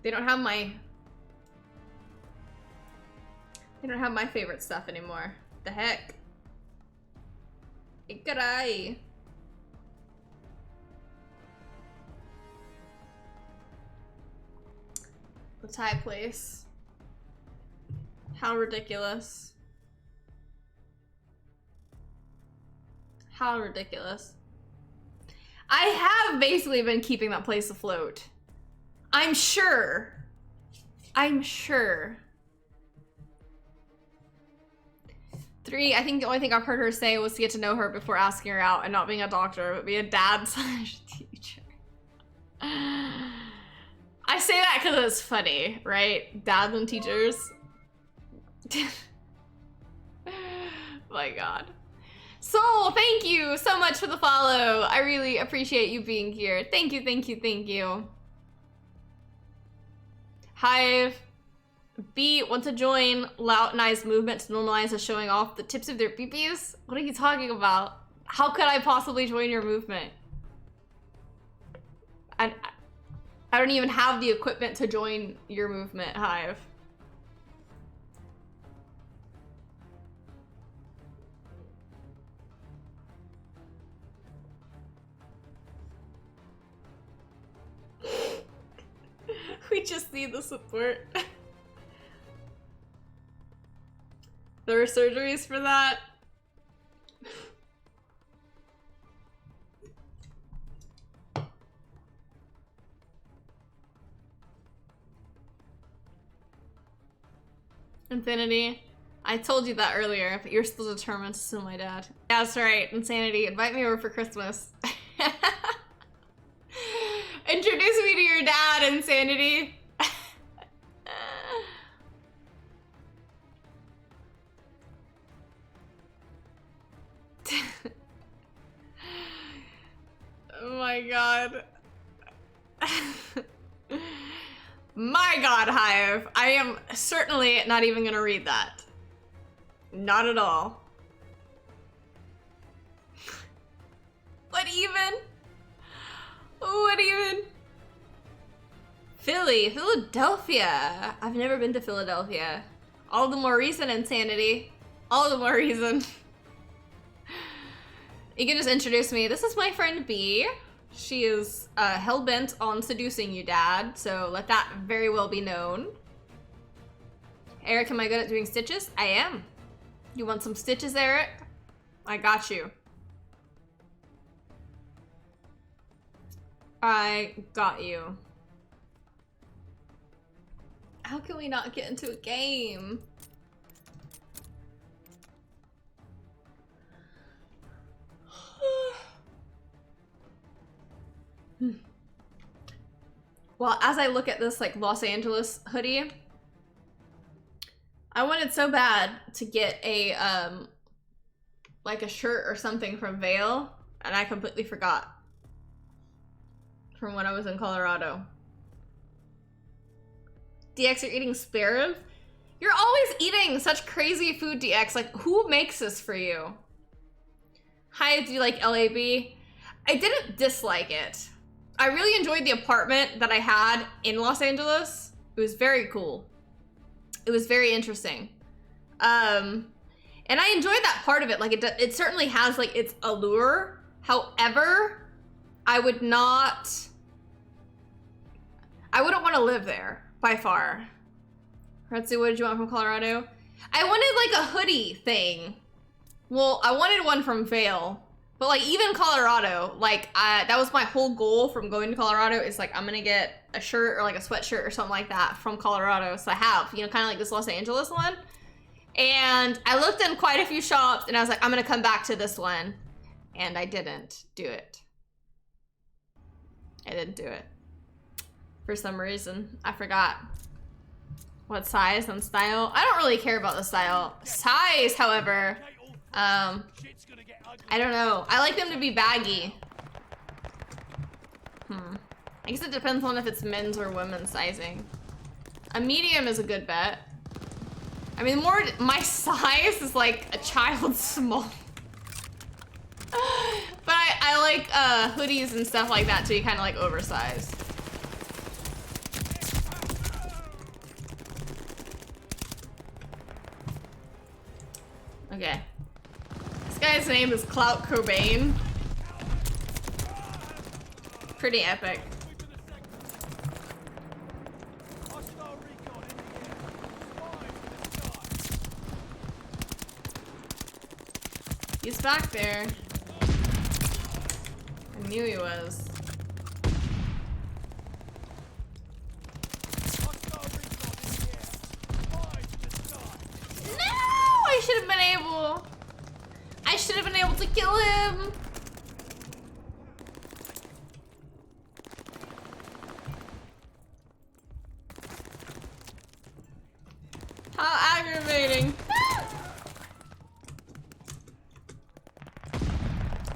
They don't have my favorite stuff anymore. The heck? Ikarai. The Thai place. How ridiculous. How ridiculous. I have basically been keeping that place afloat. I'm sure. I'm sure. 3, I think the only thing I've heard her say was to get to know her before asking her out and not being a doctor, but be a dad/teacher. I say that because it's funny, right? Dads and teachers. My god. Soul, thank you so much for the follow. I really appreciate you being here. Thank you, thank you, thank you. Hive. B, want to join Loudni's movement to normalize the showing off the tips of their peepees? What are you talking about? How could I possibly join your movement? I don't even have the equipment to join your movement, Hive. We just need the support. There are surgeries for that. Insanity. I told you that earlier, but you're still determined to sue my dad. Yeah, that's right. Insanity. Invite me over for Christmas. Introduce me to your dad, Insanity. Oh my god. My god, Hive. I am certainly not even gonna read that. Not at all. What even? What even? Philadelphia. I've never been to Philadelphia. All the more reason, Insanity. All the more reason. You can just introduce me. This is my friend B. She is hell-bent on seducing you, Dad, so let that very well be known. Eric, am I good at doing stitches? I am. You want some stitches, Eric? I got you. I got you. How can we not get into a game? Well, as I look at this like Los Angeles hoodie, I wanted so bad to get a like a shirt or something from Vail, and I completely forgot from when I was in Colorado. DX, you're eating spare rib? You're always eating such crazy food, DX. Like, who makes this for you? Hi, do you like LAB? I didn't dislike it. I really enjoyed the apartment that I had in Los Angeles. It was very cool. It was very interesting. And I enjoyed that part of it. Like, it certainly has, like, its allure. However, I wouldn't want to live there, by far. Retsu, what did you want from Colorado? I wanted, like, a hoodie thing. Well, I wanted one from Vail. But, like, even Colorado, like, that was my whole goal from going to Colorado is, like, I'm gonna get a shirt or, like, a sweatshirt or something like that from Colorado. So I have, you know, kind of like this Los Angeles one. And I looked in quite a few shops, and I was like, I'm gonna come back to this one. And I didn't do it. I didn't do it. For some reason. I forgot. What size and style? I don't really care about the style. Size, however, I don't know. I like them to be baggy. I guess it depends on if it's men's or women's sizing. A medium is a good bet. I mean, more my size is like a child's small. But I like hoodies and stuff like that to be kind of like oversized. Okay. This guy's name is Clout Cobain. Pretty epic. He's back there. I knew he was. No! I should have been able. I should have been able to kill him. How aggravating.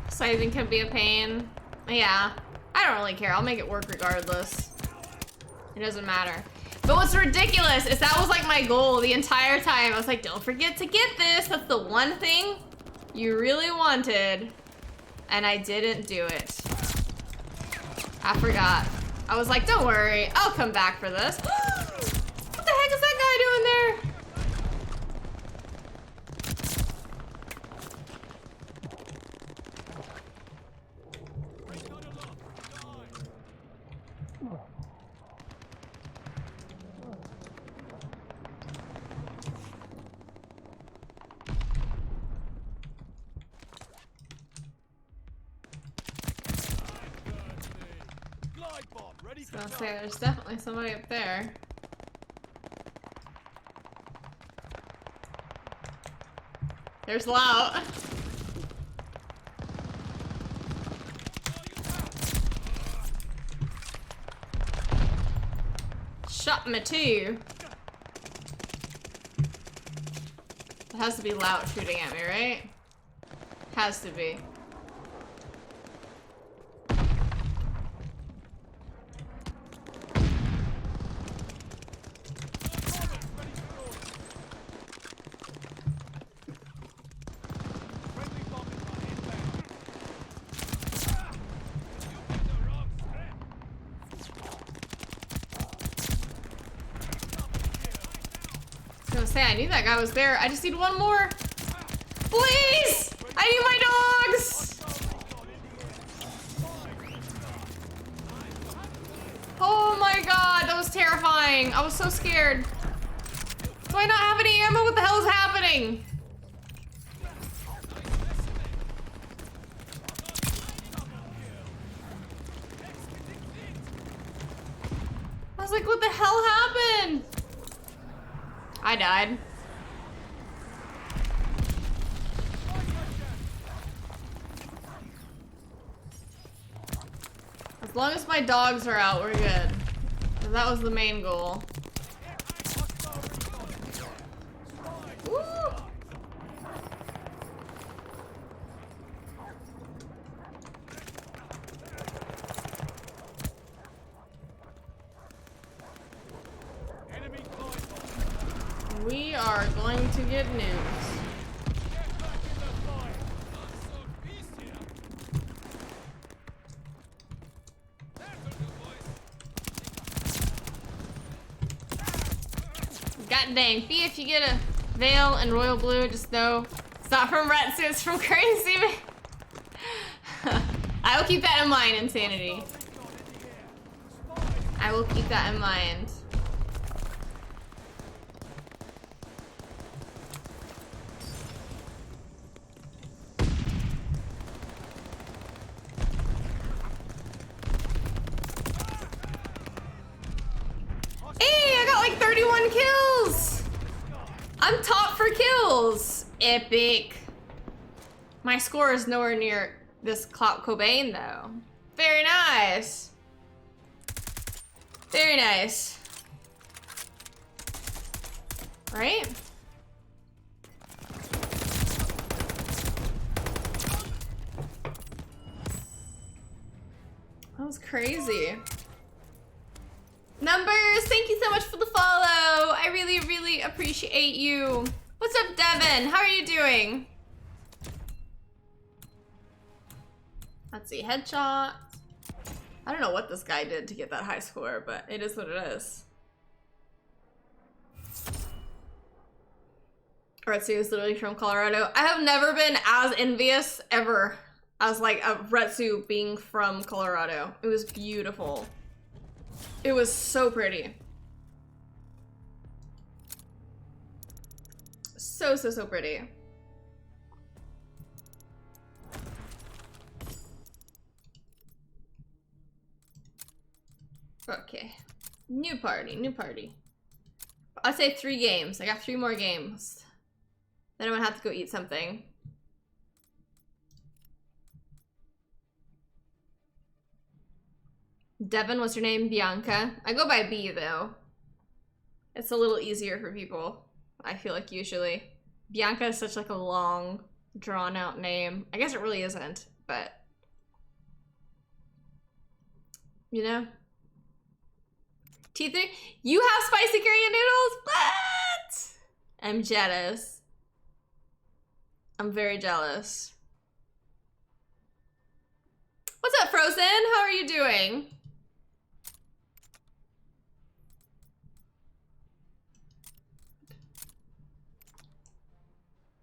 Sizing can be a pain. Yeah, I don't really care. I'll make it work regardless. It doesn't matter. But what's ridiculous is that was like my goal the entire time. I was like, don't forget to get this. That's the one thing you really wanted. And I didn't do it. I forgot. I was like, don't worry. I'll come back for this. What the heck is that guy doing there? I'll say there's definitely somebody up there. There's Lout. Shot me too. It has to be Lout shooting at me, right? Has to be. I knew that guy was there. I just need one more. Please! I need my dogs! Oh my god, that was terrifying. I was so scared. Do I I not have any ammo? What the hell is happening? I was like, what the hell happened? I died. As long as my dogs are out, we're good. 'Cause that was the main goal. Woo! Enemy flight. We are going to get news. Get back in the fight. God dang, Fee, if you get a veil and royal blue, just know it's not from Retsu, it's from Crazy Man. I will keep that in mind, Insanity. I will keep that in mind. Hey, I got like 31 kills! I'm top for kills! Epic. My score is nowhere near this Clout Cobain though. Very nice. Very nice. Right? That was crazy. Numbers, thank you so much for the follow. I really, really appreciate you. What's up, Devin? How are you doing? Let's see, headshot. I don't know what this guy did to get that high score, but it is what it is. Retsu is literally from Colorado. I have never been as envious ever as like a Retsu being from Colorado. It was beautiful. It was so pretty. So, so, so pretty. Okay. New party, new party. I'd say 3 games. I got 3 more games. Then I'm gonna have to go eat something. Devin, what's your name? Bianca. I go by B though. It's a little easier for people, I feel like usually. Bianca is such like a long, drawn out name. I guess it really isn't, but you know? T3, you have spicy Korean noodles? What? I'm jealous. I'm very jealous. What's up, Frozen? How are you doing?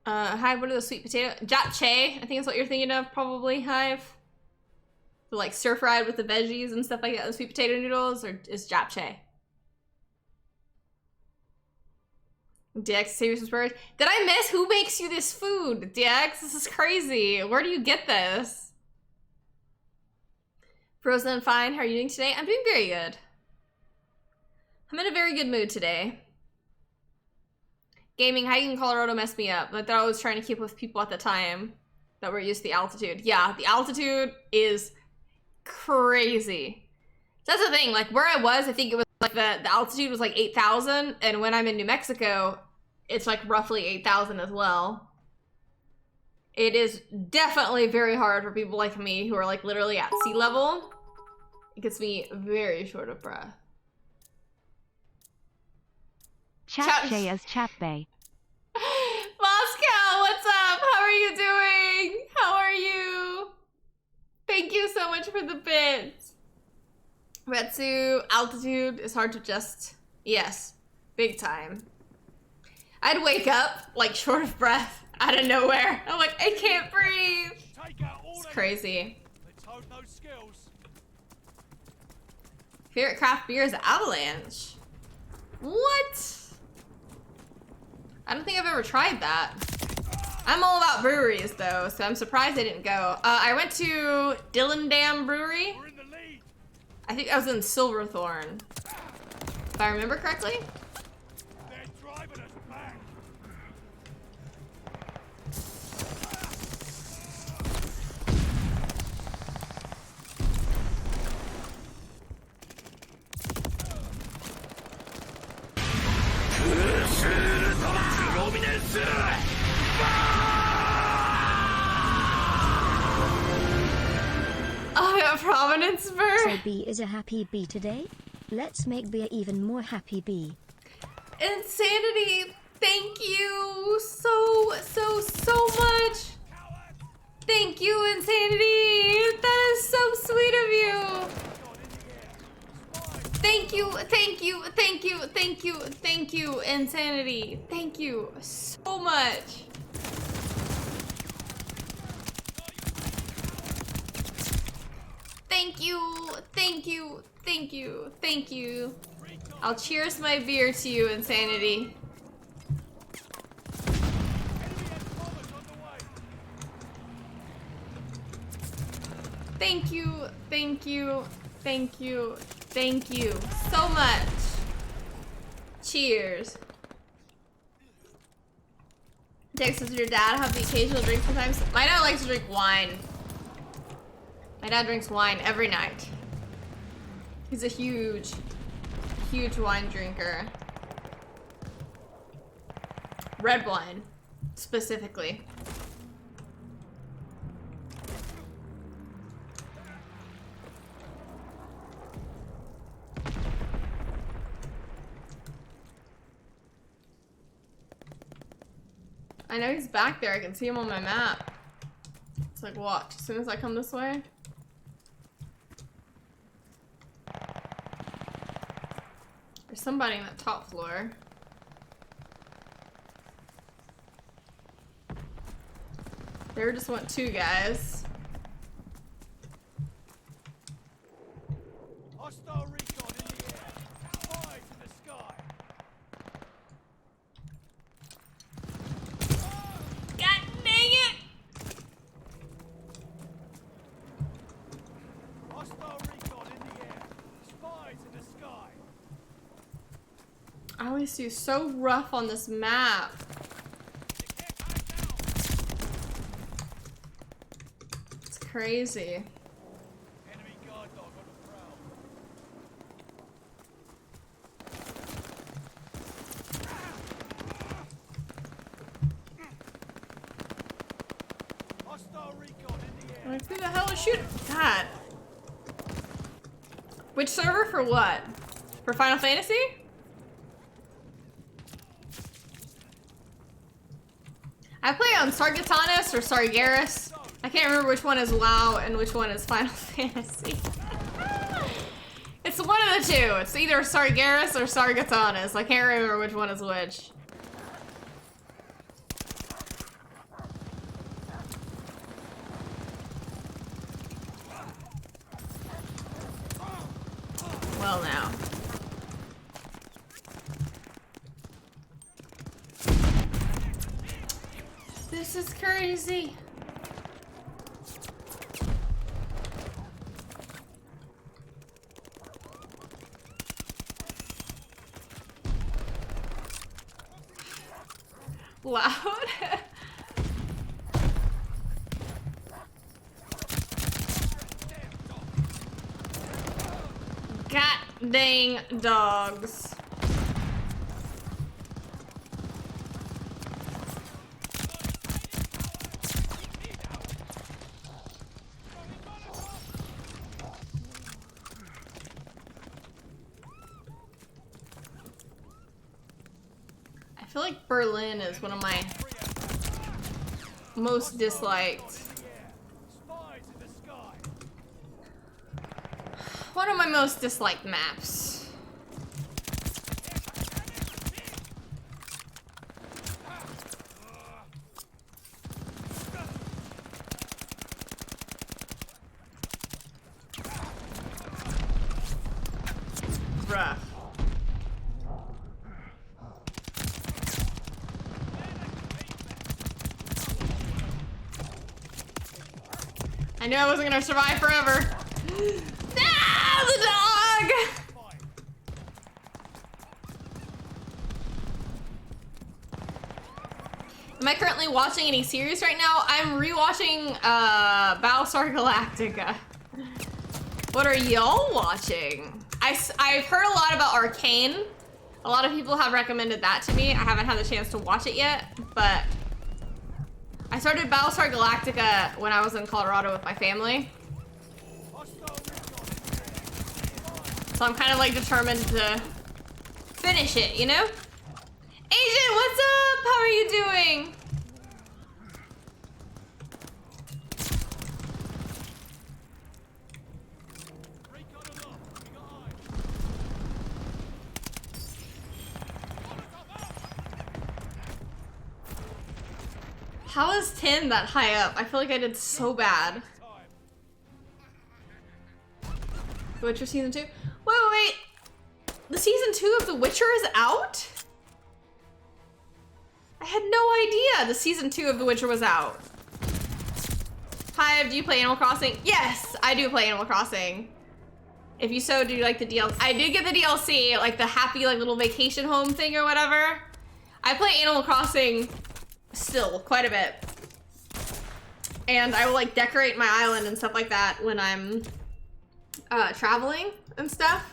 Hive, what are the sweet potato? Japchae, I think is what you're thinking of, probably, Hive. The, like, stir-fried with the veggies and stuff like that, the sweet potato noodles, or is Japchae? DX, save some spurs. Did I miss? Who makes you this food? DX, this is crazy. Where do you get this? Frozen, fine. How are you doing today? I'm doing very good. I'm in a very good mood today. Gaming, hiking in Colorado messed me up. I thought I was trying to keep with people at the time that were used to the altitude. Yeah, the altitude is crazy. That's the thing, like where I was, I think it was like the altitude was like 8,000, and when I'm in New Mexico, it's like roughly 8,000 as well. It is definitely very hard for people like me who are like literally at sea level. It gets me very short of breath. Chat as Chat Bay. Moscow, what's up? How are you doing? How are you? Thank you so much for the bits. Retsu, altitude is hard to just... Yes, big time. I'd wake up, like, short of breath, out of nowhere. I'm like, I can't breathe. It's crazy. Favorite craft beer is Avalanche. What? I don't think I've ever tried that. I'm all about breweries though, so I'm surprised I didn't go. I went to Dillendam Brewery. We're in the lead. I think I was in Silverthorne, if I remember correctly. They're driving us back. Oh, I got Providence So Burr. B is a happy bee today? Let's make B a even more happy bee. Insanity, thank you so much. Thank you, Insanity. That is so sweet of you. Thank you, thank you, thank you, thank you, thank you, Insanity. Thank you so much. Thank you, thank you, thank you, thank you. I'll cheers my beer to you, Insanity. Thank you, thank you, thank you, thank you so much. Cheers. Text with your dad, have the occasional drink sometimes. My dad likes to drink wine. My dad drinks wine every night. He's a huge wine drinker. Red wine, specifically. I know he's back there. I can see him on my map. It's like, watch. As soon as I come this way. There's somebody in that top floor. There just went two guys. Hostile recon in the air. Spies in the sky. God dang it! Hostile recon in the air. Spies in the sky. I always do so rough on this map. It's crazy. Enemy guard dog on the prowl. Hostile recon in the air. Like, who the hell is shooting? God. Which server for what? For Final Fantasy? I play on Sargatanas or Sargeras. I can't remember which one is WoW and which one is Final Fantasy. It's one of the two. It's either Sargeras or Sargatanas. I can't remember which one is which. Well now. This is crazy. Loud. God dang dogs. I feel like Berlin is one of my most disliked. Spies in the sky. One of my most disliked maps. Rough. I knew I wasn't gonna survive forever. Ah, the dog! Am I currently watching any series right now? I'm rewatching Battlestar Galactica. What are y'all watching? I've heard a lot about Arcane. A lot of people have recommended that to me. I haven't had the chance to watch it yet, but I started Battlestar Galactica when I was in Colorado with my family. So I'm kind of like determined to finish it, you know? Asian, what's up? How are you doing? How is 10 that high up? I feel like I did so bad. The Witcher season 2? Wait. The season 2 of The Witcher is out? I had no idea the season 2 of The Witcher was out. Hi, do you play Animal Crossing? Yes, I do play Animal Crossing. If you so, do you like the DLC? I did get the DLC, like the happy like little vacation home thing or whatever. I play Animal Crossing still quite a bit. And I will like decorate my island and stuff like that when I'm traveling and stuff.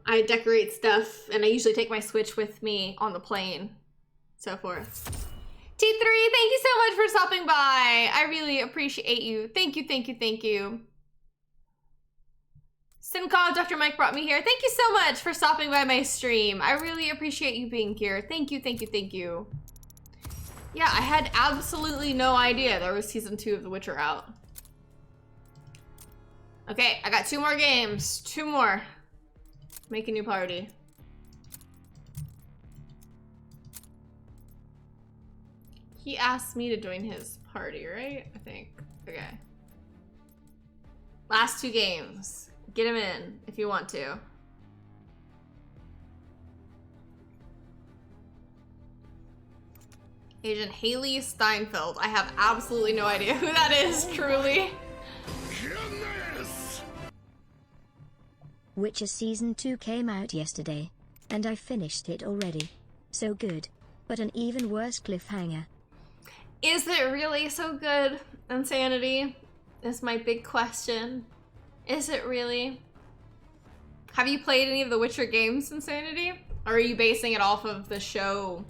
I decorate stuff and I usually take my Switch with me on the plane, so forth. T3, thank you so much for stopping by. I really appreciate you. Thank you, thank you, thank you. Simcall, Dr. Mike brought me here. Thank you so much for stopping by my stream. I really appreciate you being here. Thank you, thank you, thank you. Yeah, I had absolutely no idea there was season 2 of The Witcher out. Okay, I got 2 more games. 2 more. Make a new party. He asked me to join his party, right? I think. Okay. Last 2 games. Get him in if you want to. Agent Haley Steinfeld. I have absolutely no idea who that is, truly. Witcher Season 2 came out yesterday, and I finished it already. So good, but an even worse cliffhanger. Is it really so good? Insanity is my big question. Is it really? Have you played any of the Witcher games, Insanity? Or are you basing it off of the show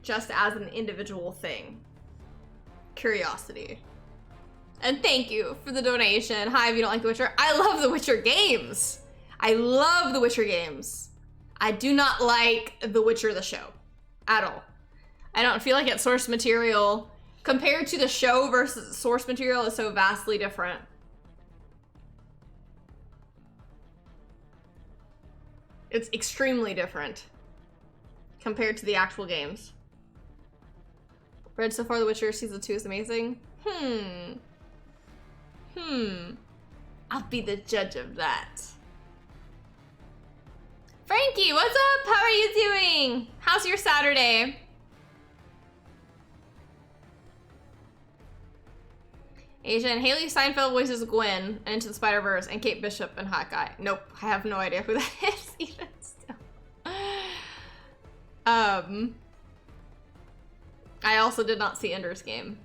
just as an individual thing? Curiosity. And thank you for the donation. Hi, if you don't like The Witcher. I love The Witcher games. I love The Witcher games. I do not like The Witcher the show at all. I don't feel like its source material compared to the show versus source material is so vastly different. It's extremely different compared to the actual games. Read so far, The Witcher Season 2 is amazing. I'll be the judge of that. Frankie, what's up? How are you doing? How's your Saturday? Asian, Haley Steinfeld voices Gwen in Into the Spider-Verse and Kate Bishop and Hawkeye. Nope, I have no idea who that is even still. I also did not see Ender's Game.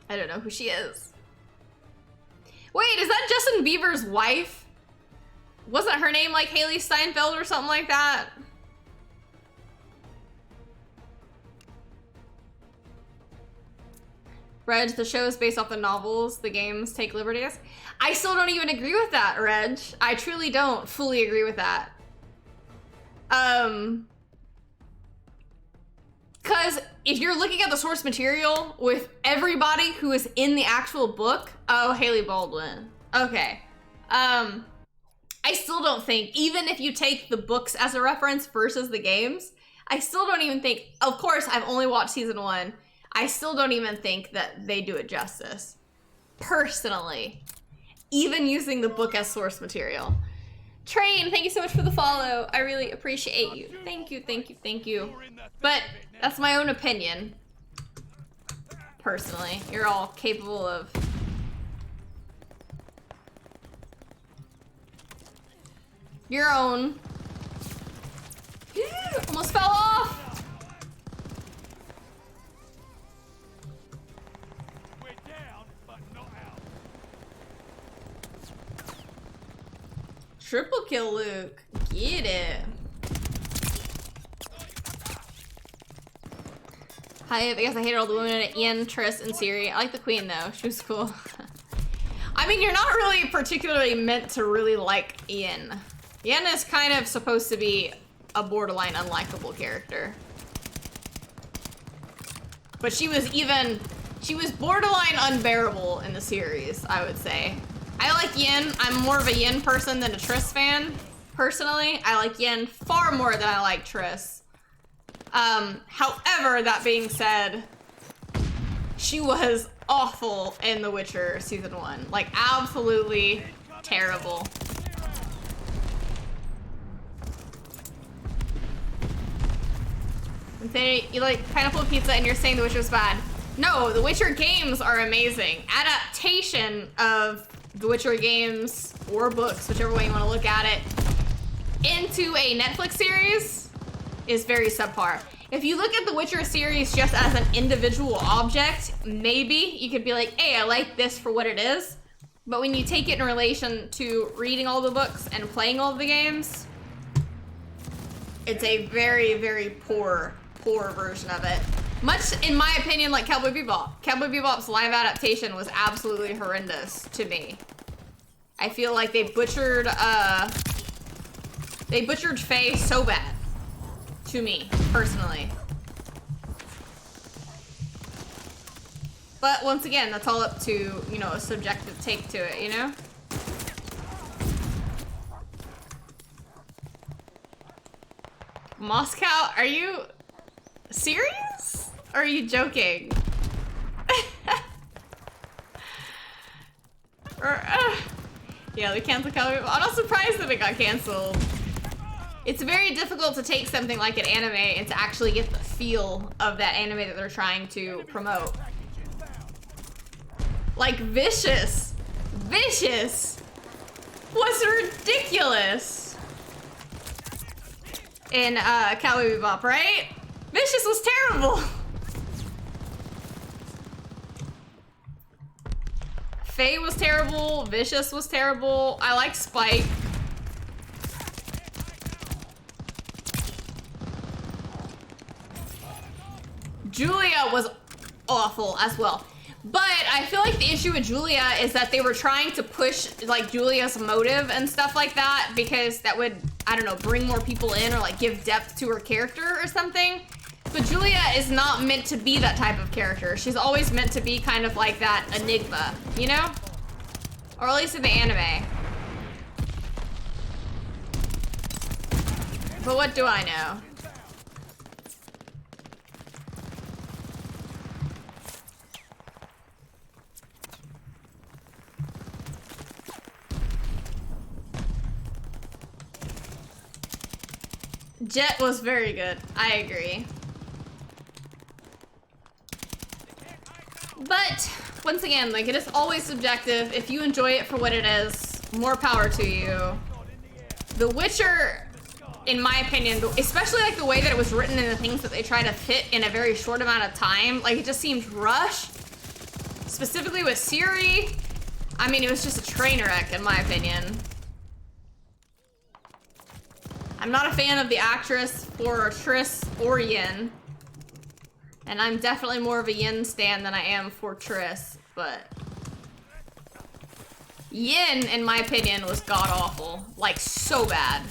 I don't know who she is. Wait, is that Justin Bieber's wife? Wasn't her name like Haley Steinfeld or something like that? Reg, the show is based off the novels, the games take liberties. I still don't even agree with that, Reg. I truly don't fully agree with that. Because if you're looking at the source material with everybody who is in the actual book, oh, Haley Baldwin. Okay. I still don't think, even if you take the books as a reference versus the games, I still don't even think, of course, I've only watched season 1. I still don't even think that they do it justice. Personally. Even using the book as source material. Train, thank you so much for the follow. I really appreciate you. Thank you, thank you, thank you. But that's my own opinion. personally. You're all capable of... your own. Almost fell off! We're down, but not out. Triple kill Luke. Get it. I guess I hated all the women in it. Ian, Triss, and Ciri. I like the queen though. She was cool. I mean, you're not really particularly meant to really like Ian. Ian is kind of supposed to be a borderline unlikable character. But she was borderline unbearable in the series, I would say. I like Yin. I'm more of a Yin person than a Triss fan, personally. I like Yin far more than I like Triss. However, that being said, she was awful in The Witcher Season 1. Like, absolutely terrible. And then you like pineapple pizza and you're saying The Witcher's bad. No, The Witcher games are amazing. Adaptation of The Witcher games or books, whichever way you want to look at it, into a Netflix series is very subpar. If you look at the Witcher series just as an individual object, maybe you could be like, hey, I like this for what it is. But when you take it in relation to reading all the books and playing all the games, it's a very, very poor version of it. Much, in my opinion, like Cowboy Bebop. Cowboy Bebop's live adaptation was absolutely horrendous to me. I feel like they butchered Faye so bad. To me, personally. But once again, that's all up to, you know, a subjective take to it, you know? Moscow, are you serious? Or are you joking? Yeah, they canceled Cowboy Bebop. I'm not surprised that it got canceled. It's very difficult to take something like an anime and to actually get the feel of that anime that they're trying to promote. Like, Vicious was ridiculous in Cowboy Bebop, right? Vicious was terrible. Faye was terrible, Vicious was terrible. I like Spike. Julia was awful as well. But I feel like the issue with Julia is that they were trying to push like Julia's motive and stuff like that because that would, I don't know, bring more people in or like give depth to her character or something. But Julia is not meant to be that type of character. She's always meant to be kind of like that enigma, you know? Or at least in the anime. But what do I know? Jet was very good. I agree. But once again, like, it is always subjective. If you enjoy it for what it is, more power to you. The Witcher, in my opinion, especially like the way that it was written and the things that they try to fit in a very short amount of time, like it just seemed rushed. Specifically with Ciri, I mean, it was just a train wreck in my opinion. I'm not a fan of the actress for Triss or Yin. And I'm definitely more of a Yin stan than I am for Triss, but Yin, in my opinion, was god-awful. Like, so bad.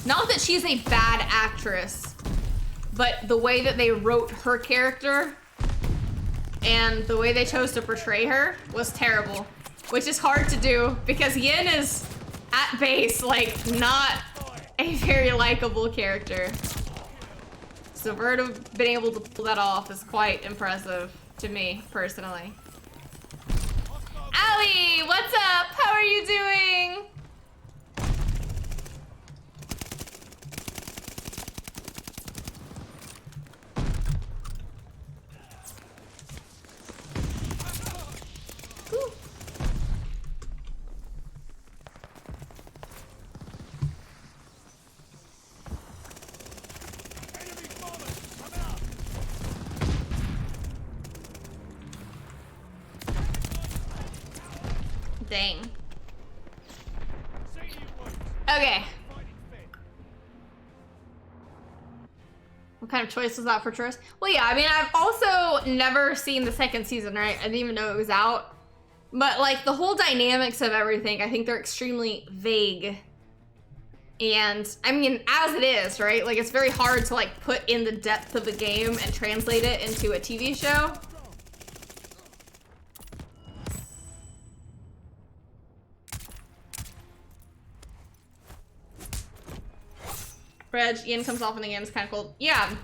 Not that she's a bad actress, but the way that they wrote her character and the way they chose to portray her was terrible. Which is hard to do, because Yin is, at base, like, not a very likable character. So for her to have been able to pull that off is quite impressive to me, personally. Allie, what's up? How are you doing? Dang. See you once. Okay. Fighting fit. What kind of choice was that for Troyes? Well, yeah, I mean, I've also never seen the second season, right? I didn't even know it was out. But, like, the whole dynamics of everything, I think they're extremely vague. And, I mean, as it is, right? Like, it's very hard to, like, put in the depth of the game and translate it into a TV show. Reg, Ian comes off in the game, it's kind of cool. Yeah.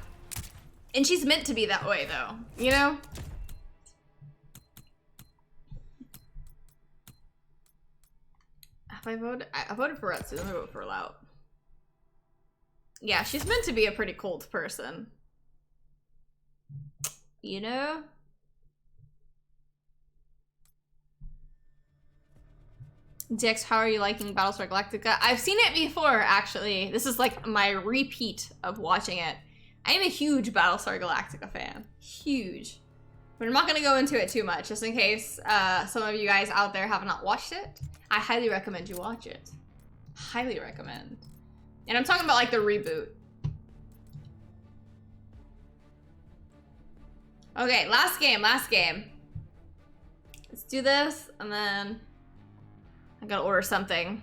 And she's meant to be that way, though. You know? Have I voted? I voted for Retsu. Let me vote for Lout. Yeah, she's meant to be a pretty cold person. You know? Dix, how are you liking Battlestar Galactica? I've seen it before, actually. This is like my repeat of watching it. I am a huge Battlestar Galactica fan. Huge. But I'm not going to go into it too much, just in case some of you guys out there have not watched it. I highly recommend you watch it. Highly recommend. And I'm talking about like the reboot. Okay, last game, last game. Let's do this, and then I gotta order something.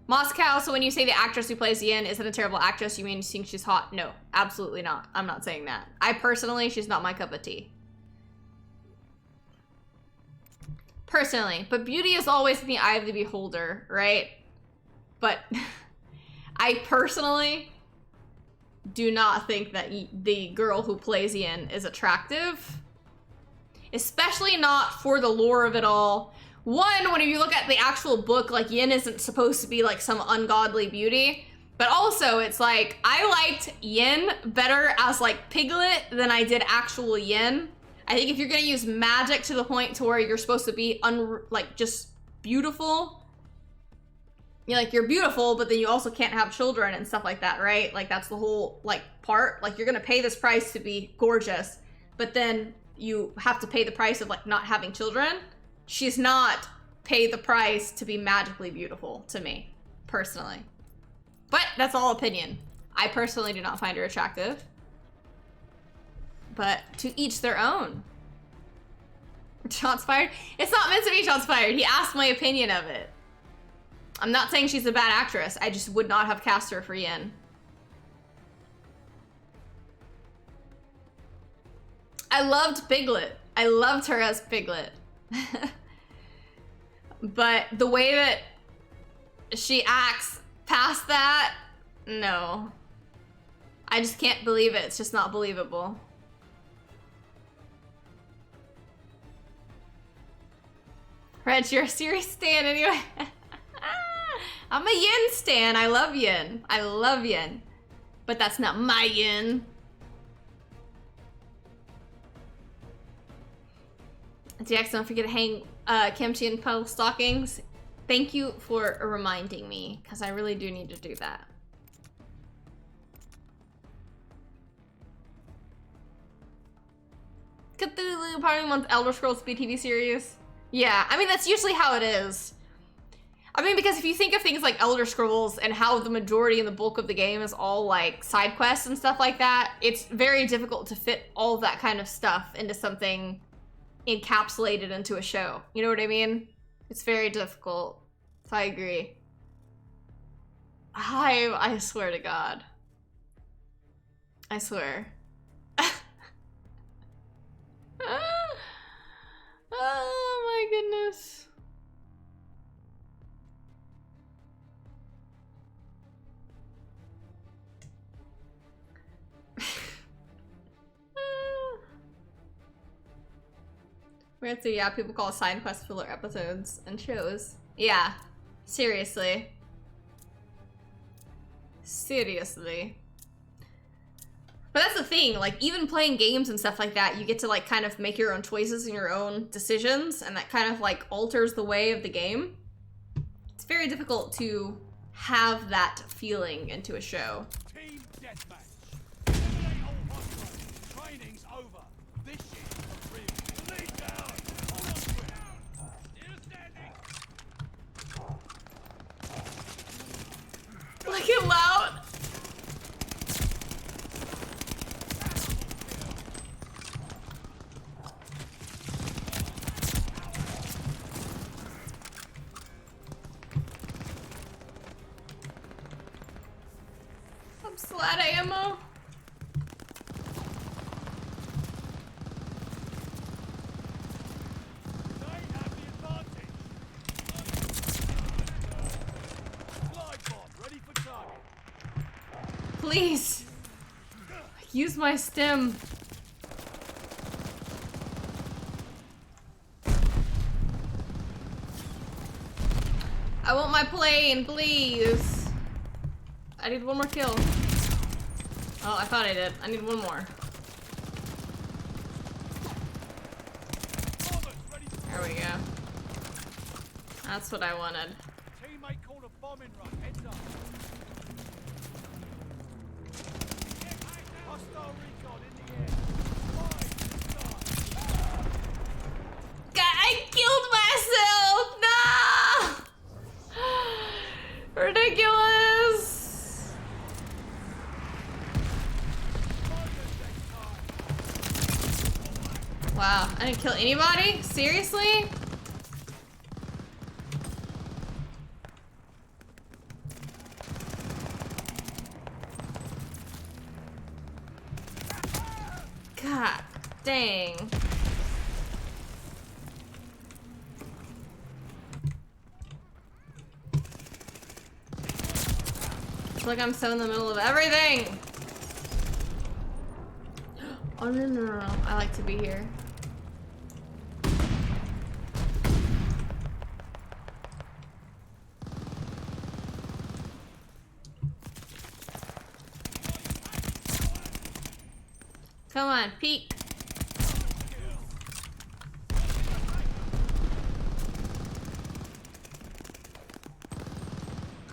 Moscow, so when you say the actress who plays Yin isn't a terrible actress, you mean you think she's hot? No, absolutely not. I'm not saying that. I personally, she's not my cup of tea. Personally, but beauty is always in the eye of the beholder, right? But I personally do not think that the girl who plays Yin is attractive. Especially not for the lore of it all. One, when you look at the actual book, like Yin isn't supposed to be like some ungodly beauty. But also it's like, I liked Yin better as like Piglet than I did actual Yin. I think if you're gonna use magic to the point to where you're supposed to be like just beautiful, you're beautiful, but then you also can't have children and stuff like that, right? Like that's the whole like part. Like you're gonna pay this price to be gorgeous, but then you have to pay the price of like not having children. She's not paid the price to be magically beautiful to me, personally. But that's all opinion. I personally do not find her attractive. But to each their own. Shots fired? It's not meant to be shots fired. He asked my opinion of it. I'm not saying she's a bad actress. I just would not have cast her for Yin. I loved Piglet. I loved her as Piglet. But the way that she acts past that, no. I just can't believe it. It's just not believable. Reg, you're a serious stan anyway. I'm a Yin stan. I love Yin. I love Yin. But that's not my Yin. DX, don't forget to hang kimchi and puddle stockings. Thank you for reminding me, because I really do need to do that. Cthulhu Party wants Elder Scrolls BTV series. Yeah, I mean, that's usually how it is. I mean, because if you think of things like Elder Scrolls and how the majority and the bulk of the game is all like side quests and stuff like that, it's very difficult to fit all of that kind of stuff into something encapsulated into a show. You know what I mean? It's very difficult. So I agree. I swear to God. I swear. Oh my goodness. Weird, so yeah, people call side quest filler episodes and shows. Yeah, seriously. Seriously. But that's the thing, like, even playing games and stuff like that, you get to, like, kind of make your own choices and your own decisions, and that kind of, like, alters the way of the game. It's very difficult to have that feeling into a show. Team deathmatch. Eliminate all hostiles. Training's over. This shit's for real. Lead down. Hold on to it. out of ammo. They have the advantage. Glide bomb ready for target. Please. Use my stim. I want my plane, please. I need one more kill. Oh, I thought I did. I need one more. Bombers ready for There we go. That's what I wanted. teammate called a bombing run. Heads up. Hostile recon in the air. Fire. God, I killed myself! No! Ridiculous! Wow, I didn't kill anybody? Seriously? God dang. It's like I'm so in the middle of everything. Oh no, no, no, no. I like to be here. Come on, peek.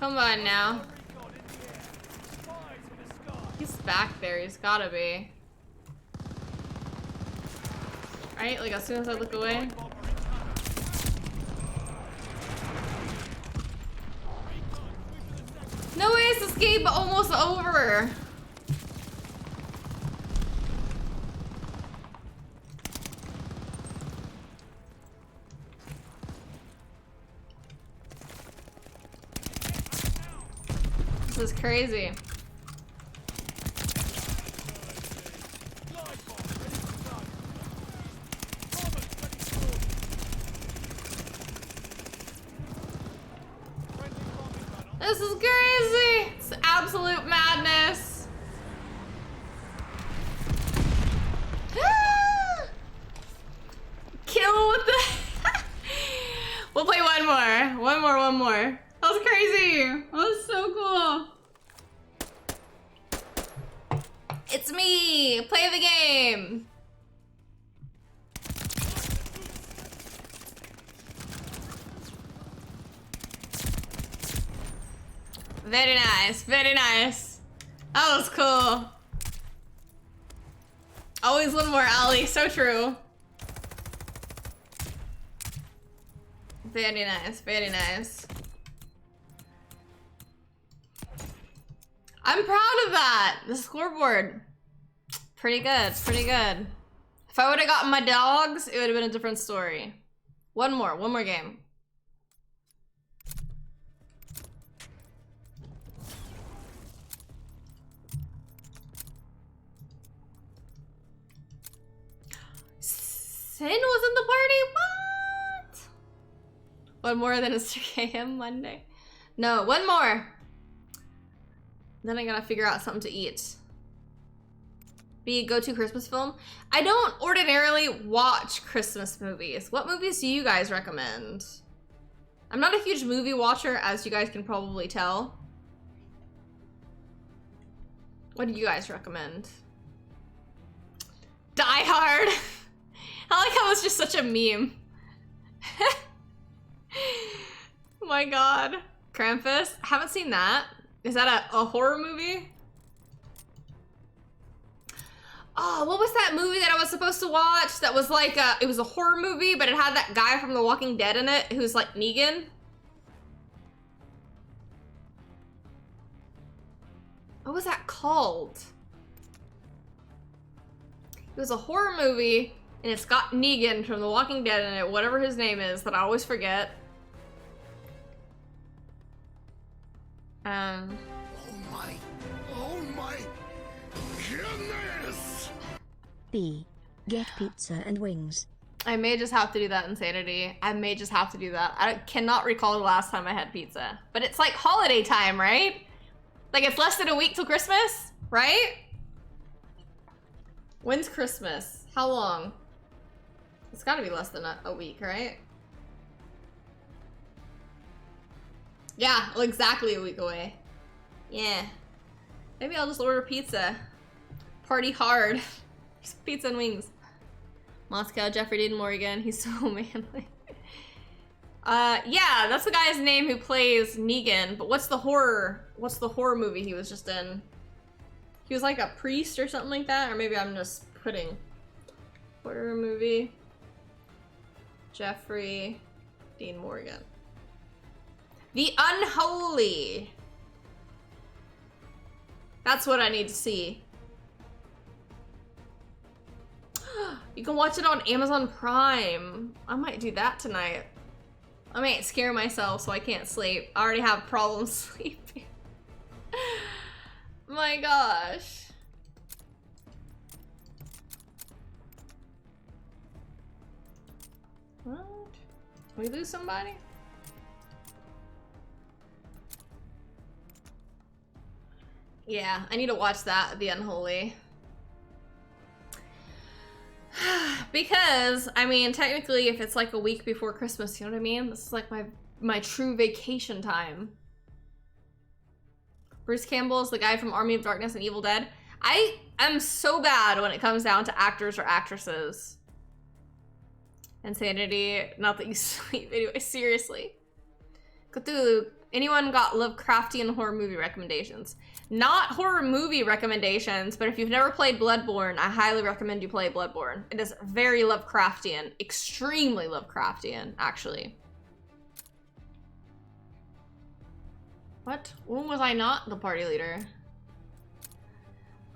Come on now. Recon in the air. Spies in the sky. He's back there. He's gotta be. Right? Like as soon as I look away. Bomber incoming. No way is this game almost over. This is crazy. Glide bomb ready for target. Bombers ready for order. Friendly bombing run on. This is crazy. It's absolute madness. Kill with the. We'll play one more. One more. That was crazy. That was so cool. It's me. Play the game. Very nice. Very nice. That was cool. Always one more, Ollie. So true. Very nice. Very nice. I'm proud of that. The scoreboard. Pretty good. Pretty good. If I would have gotten my dogs, it would have been a different story. One more game. Sin was in the party? What? One more than Mr. KM Monday? No, one more. Then I gotta figure out something to eat. Be a go-to Christmas film? I don't ordinarily watch Christmas movies. What movies do you guys recommend? I'm not a huge movie watcher, as you guys can probably tell. What do you guys recommend? Die Hard! I like how it's just such a meme. Oh my god. Krampus? Haven't seen that. Is that a horror movie? Oh, what was that movie that I was supposed to watch that was like it was a horror movie, but it had that guy from The Walking Dead in it who's like Negan? What was that called? It was a horror movie, and it's got Negan from The Walking Dead in it, whatever his name is, that I always forget. Oh my B. Get pizza and wings. I may just have to do that, Insanity. I may just have to do that. I cannot recall the last time I had pizza. But it's like holiday time, right? Like it's less than a week till Christmas, right? When's Christmas? How long? It's gotta be less than a week, right? Yeah, well, exactly a week away. Yeah. Maybe I'll just order pizza. Party hard. Just pizza and wings. Moscow, Jeffrey Dean Morgan. He's so manly. Yeah, that's the guy's name who plays Negan. But what's the horror movie he was just in? He was like a priest or something like that? Or maybe I'm just putting horror movie. Jeffrey Dean Morgan. The Unholy. That's what I need to see. You can watch it on Amazon Prime. I might do that tonight. I might scare myself so I can't sleep. I already have problems sleeping. My gosh. What? We lose somebody? Yeah, I need to watch that, The Unholy. Because, I mean, technically, if it's like a week before Christmas, you know what I mean? This is like my true vacation time. Bruce Campbell is the guy from Army of Darkness and Evil Dead. I am so bad when it comes down to actors or actresses. Insanity, not that you sleep. Anyway, seriously. Cthulhu, anyone got Lovecraftian horror movie recommendations? Not horror movie recommendations, but if you've never played Bloodborne, I highly recommend you play Bloodborne. It is very Lovecraftian, extremely Lovecraftian, actually. What? When was I not the party leader?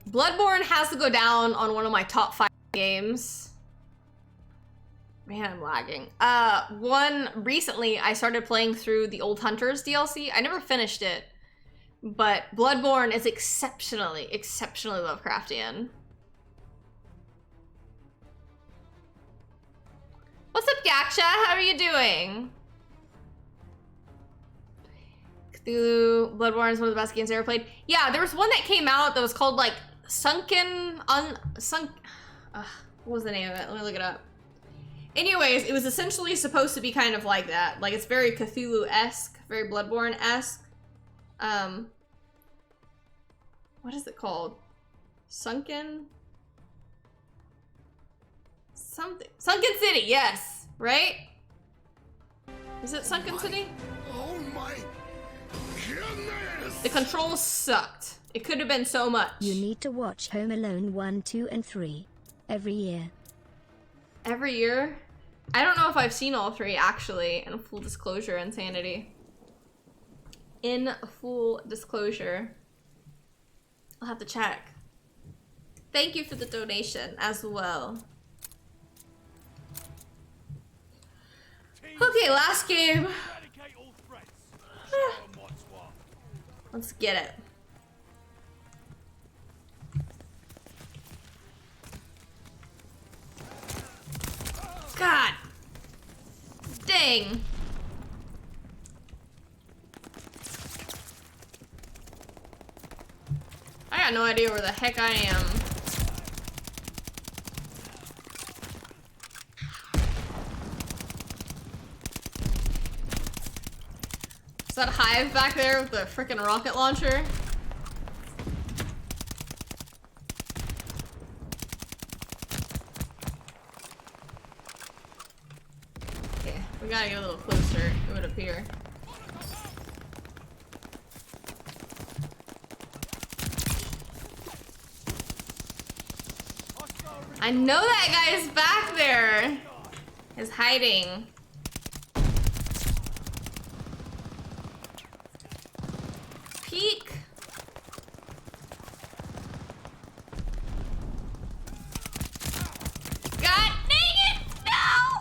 Bloodborne has to go down on one of my top 5 games. Man, I'm lagging. Recently I started playing through the Old Hunters DLC. I never finished it, but Bloodborne is exceptionally Lovecraftian. What's up, Yaksha? How are you doing? Cthulhu, Bloodborne is one of the best games I ever played. Yeah, there was one that came out that was called like what was the name of it? Let me look it up. Anyways, it was essentially supposed to be kind of like that. Like, it's very Cthulhu-esque, very Bloodborne-esque. What is it called? Sunken City, yes, right? Is it Sunken City? Oh my goodness! The controls sucked. It could have been so much. You need to watch Home Alone 1, 2, and 3 every year. Every year? I don't know if I've seen all 3, actually, in full disclosure, Insanity. In full disclosure. I'll have to check. Thank you for the donation as well. Okay, last game. Eradicate all threats. Show 'em what's what. Let's get it. God. Dang. I got no idea where the heck I am. Is that Hive back there with the frickin' rocket launcher? Okay, we gotta get a little closer, it would appear. I know that guy is back there. Is hiding. Peek. God dang it! No!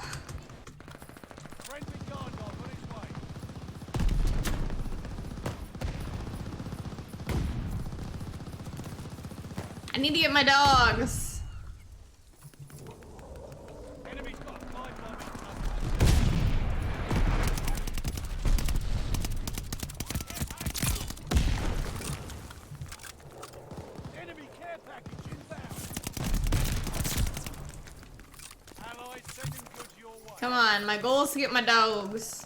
Friendly guard dog on its way. I need to get my dogs. Sending goods your way. Come on, my goal is to get my dogs.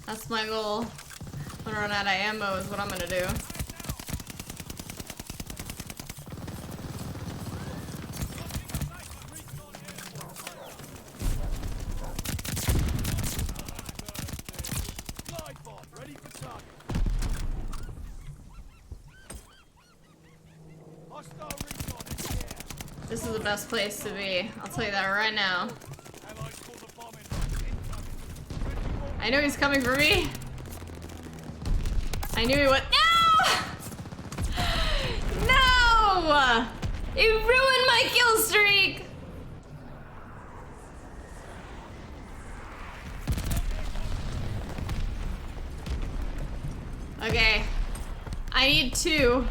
That's my goal. When I run out of ammo is what I'm gonna do. Glide bot, ready for target. Hostile recon in the air. This is the best place to be. I'll tell you that right now. Allies pull the bomb in. Incoming. I knew he's coming for me. I knew he would. No! No! It ruined my kill streak! Okay. I need 2.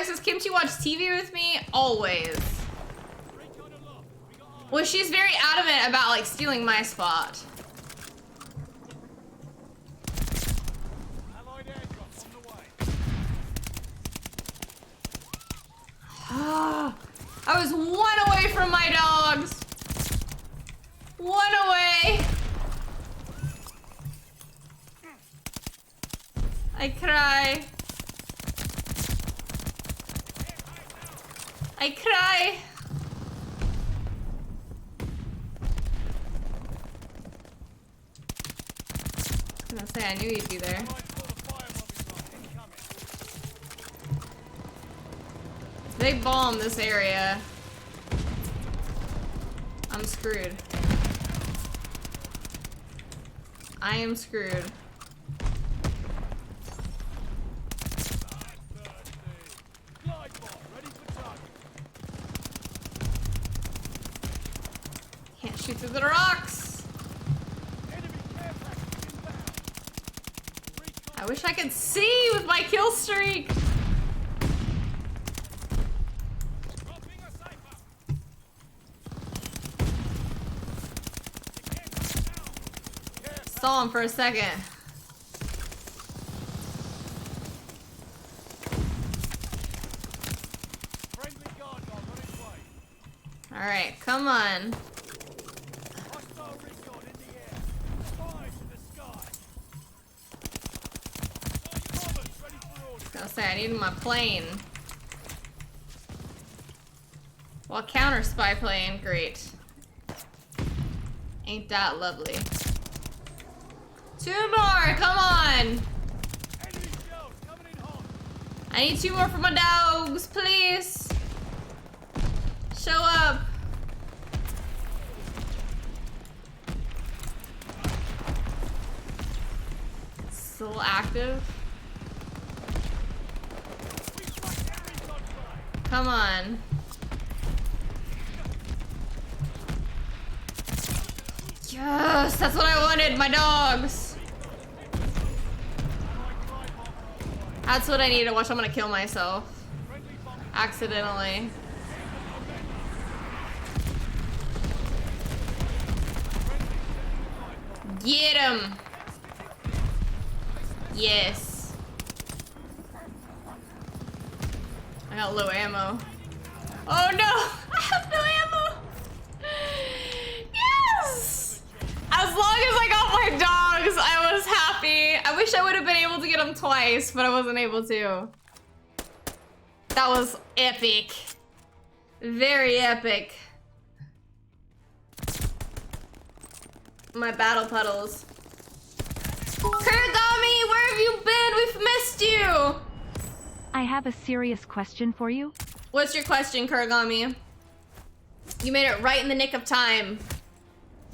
Does Kimchi watch TV with me? Always. Well, she's very adamant about like stealing my spot. Allied aircraft on the way. I was 1 away from my dogs. 1 away. I cry. I cry. I was gonna say I knew you'd be there. Allies pull the fire bomb in. Incoming. They bomb this area. I'm screwed. I am screwed. Glide bot, ready for target. Can't shoot through the rocks. Enemy care package inbound. Recon. I wish I could see with my kill streak. Dropping a cipher. Saw him for a second. Friendly guard dog on its way. Alright, come on. Hostile recon in the air. Spies in the sky. Bombers ready for orders. I was gonna say, I need my plane. Well, counter spy plane, great. Ain't that lovely. 2 more, come on! Enemy shells coming in hot. I need 2 more for my dogs, please. Show up. Still active. We strike that recon flag. Come on. Yes, that's what I wanted, my dogs. That's what I needed. Watch, I'm gonna kill myself. Accidentally. Get him. Yes. I got low ammo. Oh no! I have no ammo! Yes! As long as I got my dogs, I was happy. I wish I would have been able to get them twice, but I wasn't able to. That was epic. Very epic. My battle puddles. Kurigami, where have you been? We've missed you! I have a serious question for you. What's your question, Kurigami? You made it right in the nick of time.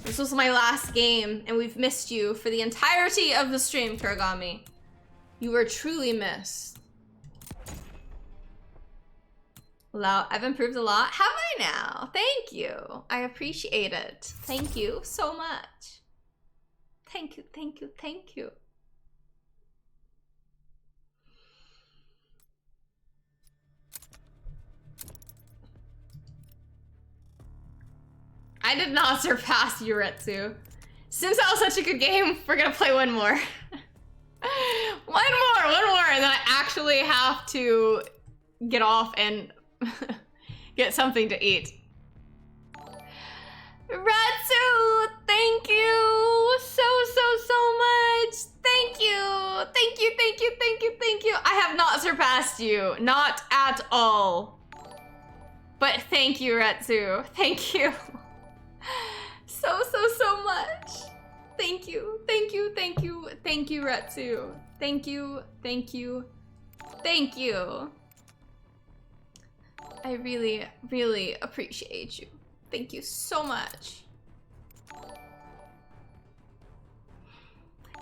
This was my last game, and we've missed you for the entirety of the stream, Kurigami. You were truly missed. Well, I've improved a lot. Have I now? Thank you. I appreciate it. Thank you so much. Thank Thank you, thank you, thank you. I did not surpass Yuretsu. Since that was such a good game, we're gonna play one more. one more, and then I actually have to get off and get something to eat. Ratsu, thank you so much. Thank you, thank you, thank you, thank you, thank you. I have not surpassed you, not at all. But thank you, Ratsu, thank you. So much. Thank you, thank you, thank you, thank you, Ratsu. Thank you, thank you, thank you. I really, really appreciate you. Thank you so much.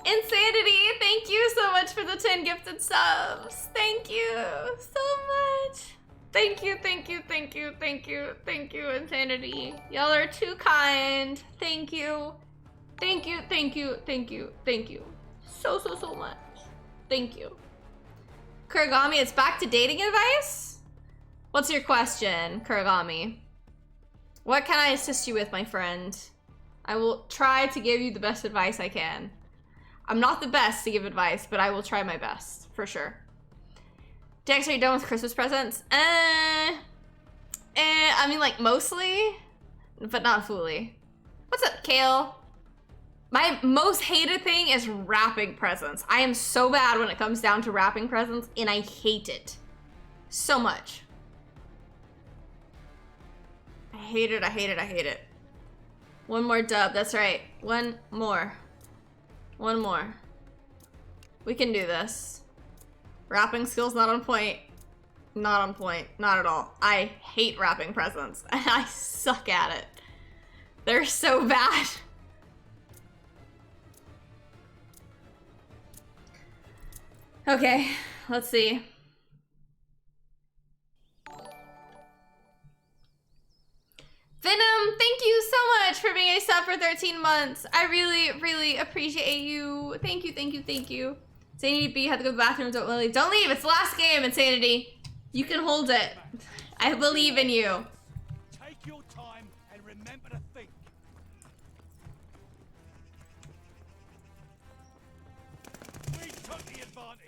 Insanity, thank you so much for the 10 gifted subs. Thank you so much. Thank you, thank you, thank you, thank you, thank you, Insanity. Y'all are too kind. Thank you. Thank you, thank you, thank you, thank you. So much. Thank you. Kuragami, it's back to dating advice? What's your question, Kuragami? What can I assist you with, my friend? I will try to give you the best advice I can. I'm not the best to give advice, but I will try my best, for sure. Dex, are you done with Christmas presents? I mean, like, mostly, but not fully. What's up, Kale? My most hated thing is wrapping presents. I am so bad when it comes down to wrapping presents, and I hate it so much. I hate it, I hate it, I hate it. One more dub, that's right. One more. One more. We can do this. Wrapping skills not on point. Not on point, not at all. I hate wrapping presents, and I suck at it. They're so bad. Okay, let's see. Venom, thank you so much for being a sub for 13 months. I really, really appreciate you. Thank you, thank you, thank you. Insanity B, had to go to the bathroom, don't leave. Don't leave, it's the last game, Insanity. You can hold it. I believe in you. Take your time and remember to think. We took the advantage.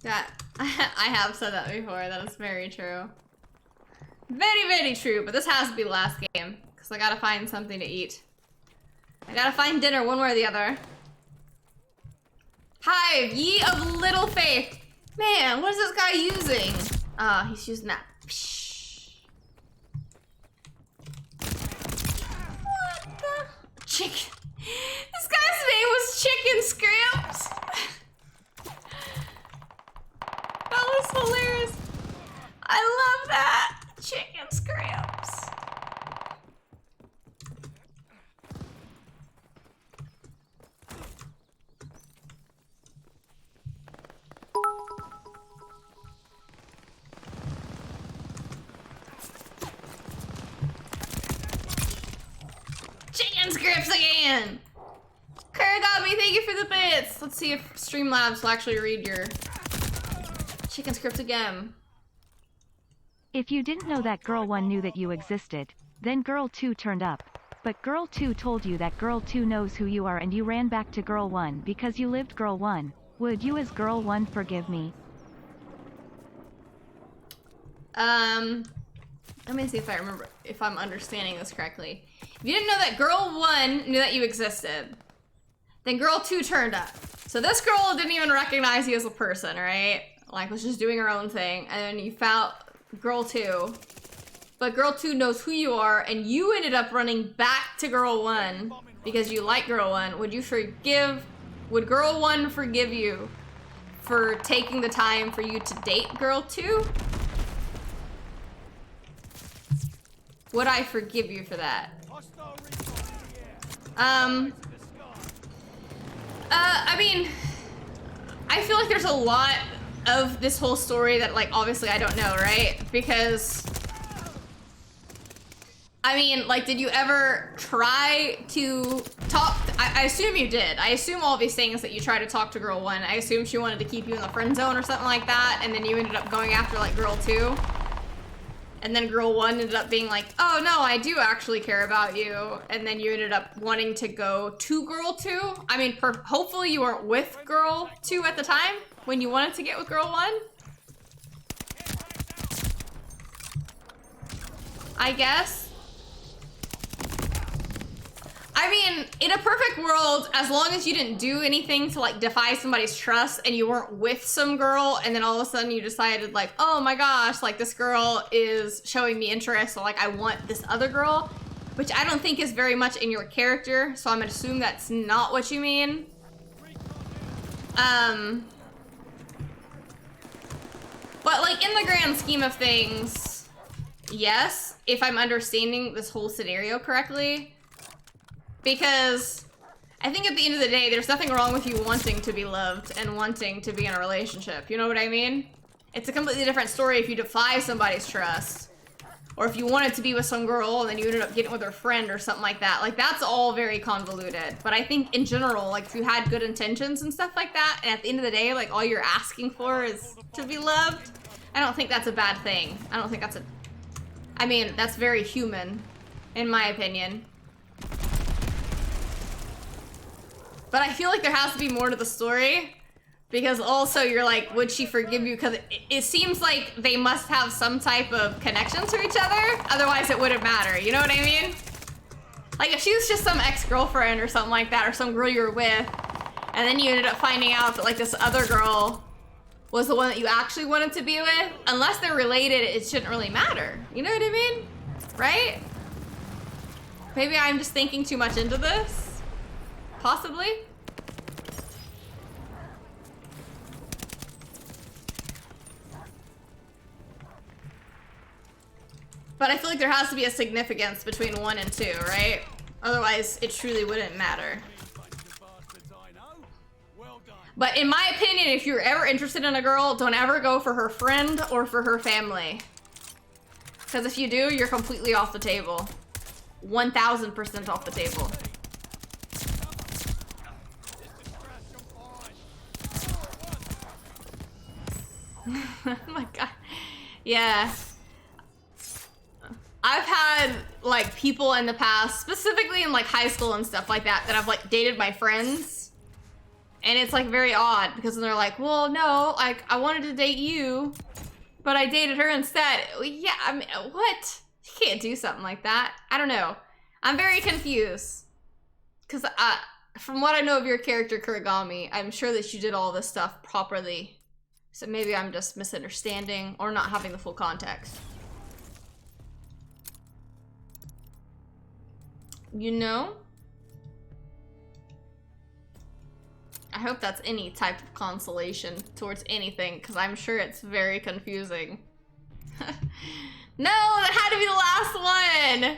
That I have said that before. That is very true. Very, very true. But this has to be the last game because I gotta find something to eat. I gotta find dinner one way or the other. Hive, ye of little faith. Man, what is this guy using? Ah, he's using that. What the? Chicken. This guy's name was Chicken Scrimps. That was hilarious. I love that. Chicken Scrimps. Chicken Scrimps again. Kuragami, thank you for the bits. Let's see if Streamlabs will actually read your chicken script again. If you didn't know that Girl 1 knew that you existed, then Girl 2 turned up. But Girl 2 told you that Girl 2 knows who you are and you ran back to Girl 1 because you lived Girl 1. Would you as Girl 1 forgive me? Let me see if I remember, if I'm understanding this correctly. If you didn't know that Girl 1 knew that you existed, then Girl 2 turned up. So this girl didn't even recognize you as a person, right? Like, was just doing her own thing, and then you found Girl 2. But Girl 2 knows who you are, and you ended up running back to Girl 1 because you like Girl 1. Would Girl 1 forgive you for taking the time for you to date Girl 2? Would I forgive you for that? I mean, I feel like there's a lot of this whole story that, like, obviously I don't know, right? Because, I mean, like, did you ever try to talk? I assume you did. I assume all these things that you tried to talk to girl 1. I assume she wanted to keep you in the friend zone or something like that, and then you ended up going after, like, girl 2. And then girl 1 ended up being like, oh no, I do actually care about you. And then you ended up wanting to go to girl 2. I mean, hopefully you weren't with girl 2 at the time when you wanted to get with girl 1. I guess. I mean, in a perfect world, as long as you didn't do anything to, like, defy somebody's trust and you weren't with some girl and then all of a sudden you decided, like, oh my gosh, like, this girl is showing me interest, so, like, I want this other girl, which I don't think is very much in your character, so I'm gonna assume that's not what you mean. But, like, in the grand scheme of things, yes, if I'm understanding this whole scenario correctly. Because I think at the end of the day, there's nothing wrong with you wanting to be loved and wanting to be in a relationship. You know what I mean? It's a completely different story if you defy somebody's trust. Or if you wanted to be with some girl and then you ended up getting with her friend or something like that. Like, that's all very convoluted. But I think in general, like, if you had good intentions and stuff like that, and at the end of the day, like, all you're asking for is to be loved, I don't think that's a bad thing. I don't think that's a... I mean, that's very human, in my opinion. But I feel like there has to be more to the story, because also you're like, would she forgive you? Because it seems like they must have some type of connection to each other, otherwise it wouldn't matter, you know what I mean? Like, if she was just some ex-girlfriend or something like that, or some girl you were with, and then you ended up finding out that, like, this other girl was the one that you actually wanted to be with, unless they're related, it shouldn't really matter, you know what I mean? Right? Maybe I'm just thinking too much into this. Possibly. But I feel like there has to be a significance between 1 and 2, right? Otherwise, it truly wouldn't matter. But in my opinion, if you're ever interested in a girl, don't ever go for her friend or for her family. Because if you do, you're completely off the table. 1000% off the table. Oh my god. Yeah. I've had, like, people in the past, specifically in, like, high school and stuff like that, that I've, like, dated my friends. And it's, like, very odd, because they're like, well, no, like, I wanted to date you, but I dated her instead. Yeah, I mean, what? You can't do something like that. I don't know. I'm very confused. Because, from what I know of your character, Kurigami, I'm sure that you did all this stuff properly. So maybe I'm just misunderstanding or not having the full context. You know? I hope that's any type of consolation towards anything, because I'm sure it's very confusing. No, that had to be the last one!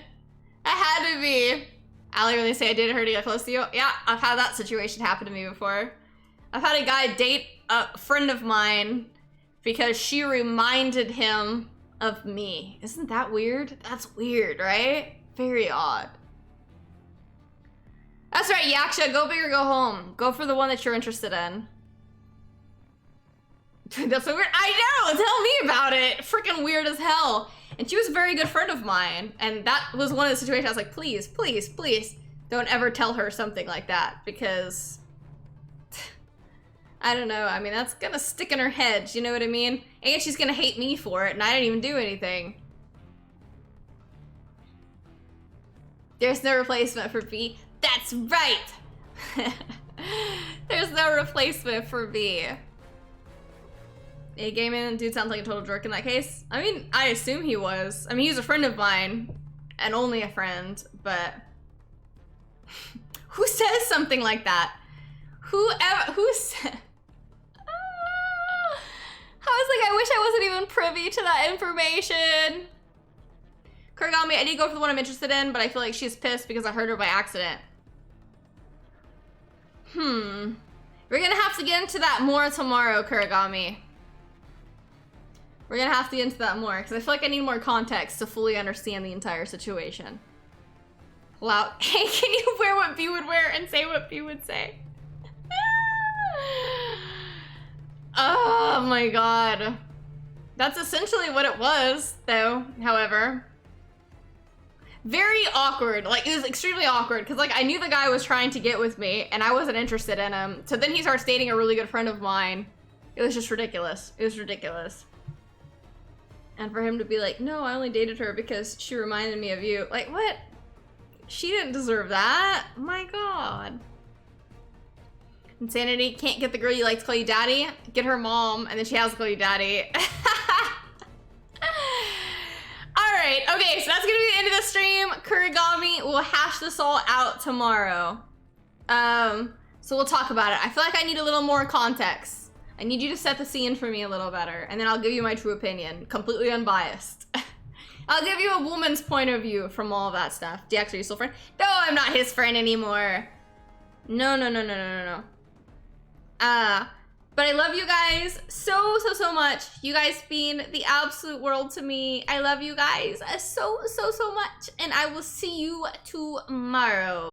That had to be. Allie really say I dated her to get close to you? Yeah, I've had that situation happen to me before. I've had a guy date a friend of mine because she reminded him of me. Isn't that weird? That's weird, right? Very odd. That's right, Yaksha, go big or go home. Go for the one that you're interested in. That's so weird. I know, tell me about it. Freaking weird as hell. And she was a very good friend of mine. And that was one of the situations I was like, please, please, please, don't ever tell her something like that, because I don't know. I mean, that's gonna stick in her head. You know what I mean? And she's gonna hate me for it, and I didn't even do anything. There's no replacement for B. That's right! There's no replacement for B. A gaming dude sounds like a total jerk in that case. I mean, I assume he was. I mean, he's a friend of mine, and only a friend, but who says something like that? Who said? I was like, I wish I wasn't even privy to that information. Kurigami, I did go for the one I'm interested in, but I feel like she's pissed because I hurt her by accident. We're gonna have to get into that more tomorrow, Kurigami. We're gonna have to get into that more, because I feel like I need more context to fully understand the entire situation. Wow. Hey, can you wear what B would wear and say what B would say? Oh my god. That's essentially what it was, though, however. Very awkward. Like, it was extremely awkward, because, like, I knew the guy was trying to get with me, and I wasn't interested in him. So then he starts dating a really good friend of mine. It was just ridiculous. It was ridiculous. And for him to be like, no, I only dated her because she reminded me of you. Like, what? She didn't deserve that. My god. Insanity, can't get the girl you like to call you daddy. Get her mom, and then she has to call you daddy. Alright, okay, so that's gonna be the end of the stream. Kurigami will hash this all out tomorrow. So we'll talk about it. I feel like I need a little more context. I need you to set the scene for me a little better, and then I'll give you my true opinion, completely unbiased. I'll give you a woman's point of view from all of that stuff. DX, are you still friend? No, I'm not his friend anymore. No. But I love you guys so much. You guys mean the absolute world to me. I love you guys so much, and I will see you tomorrow.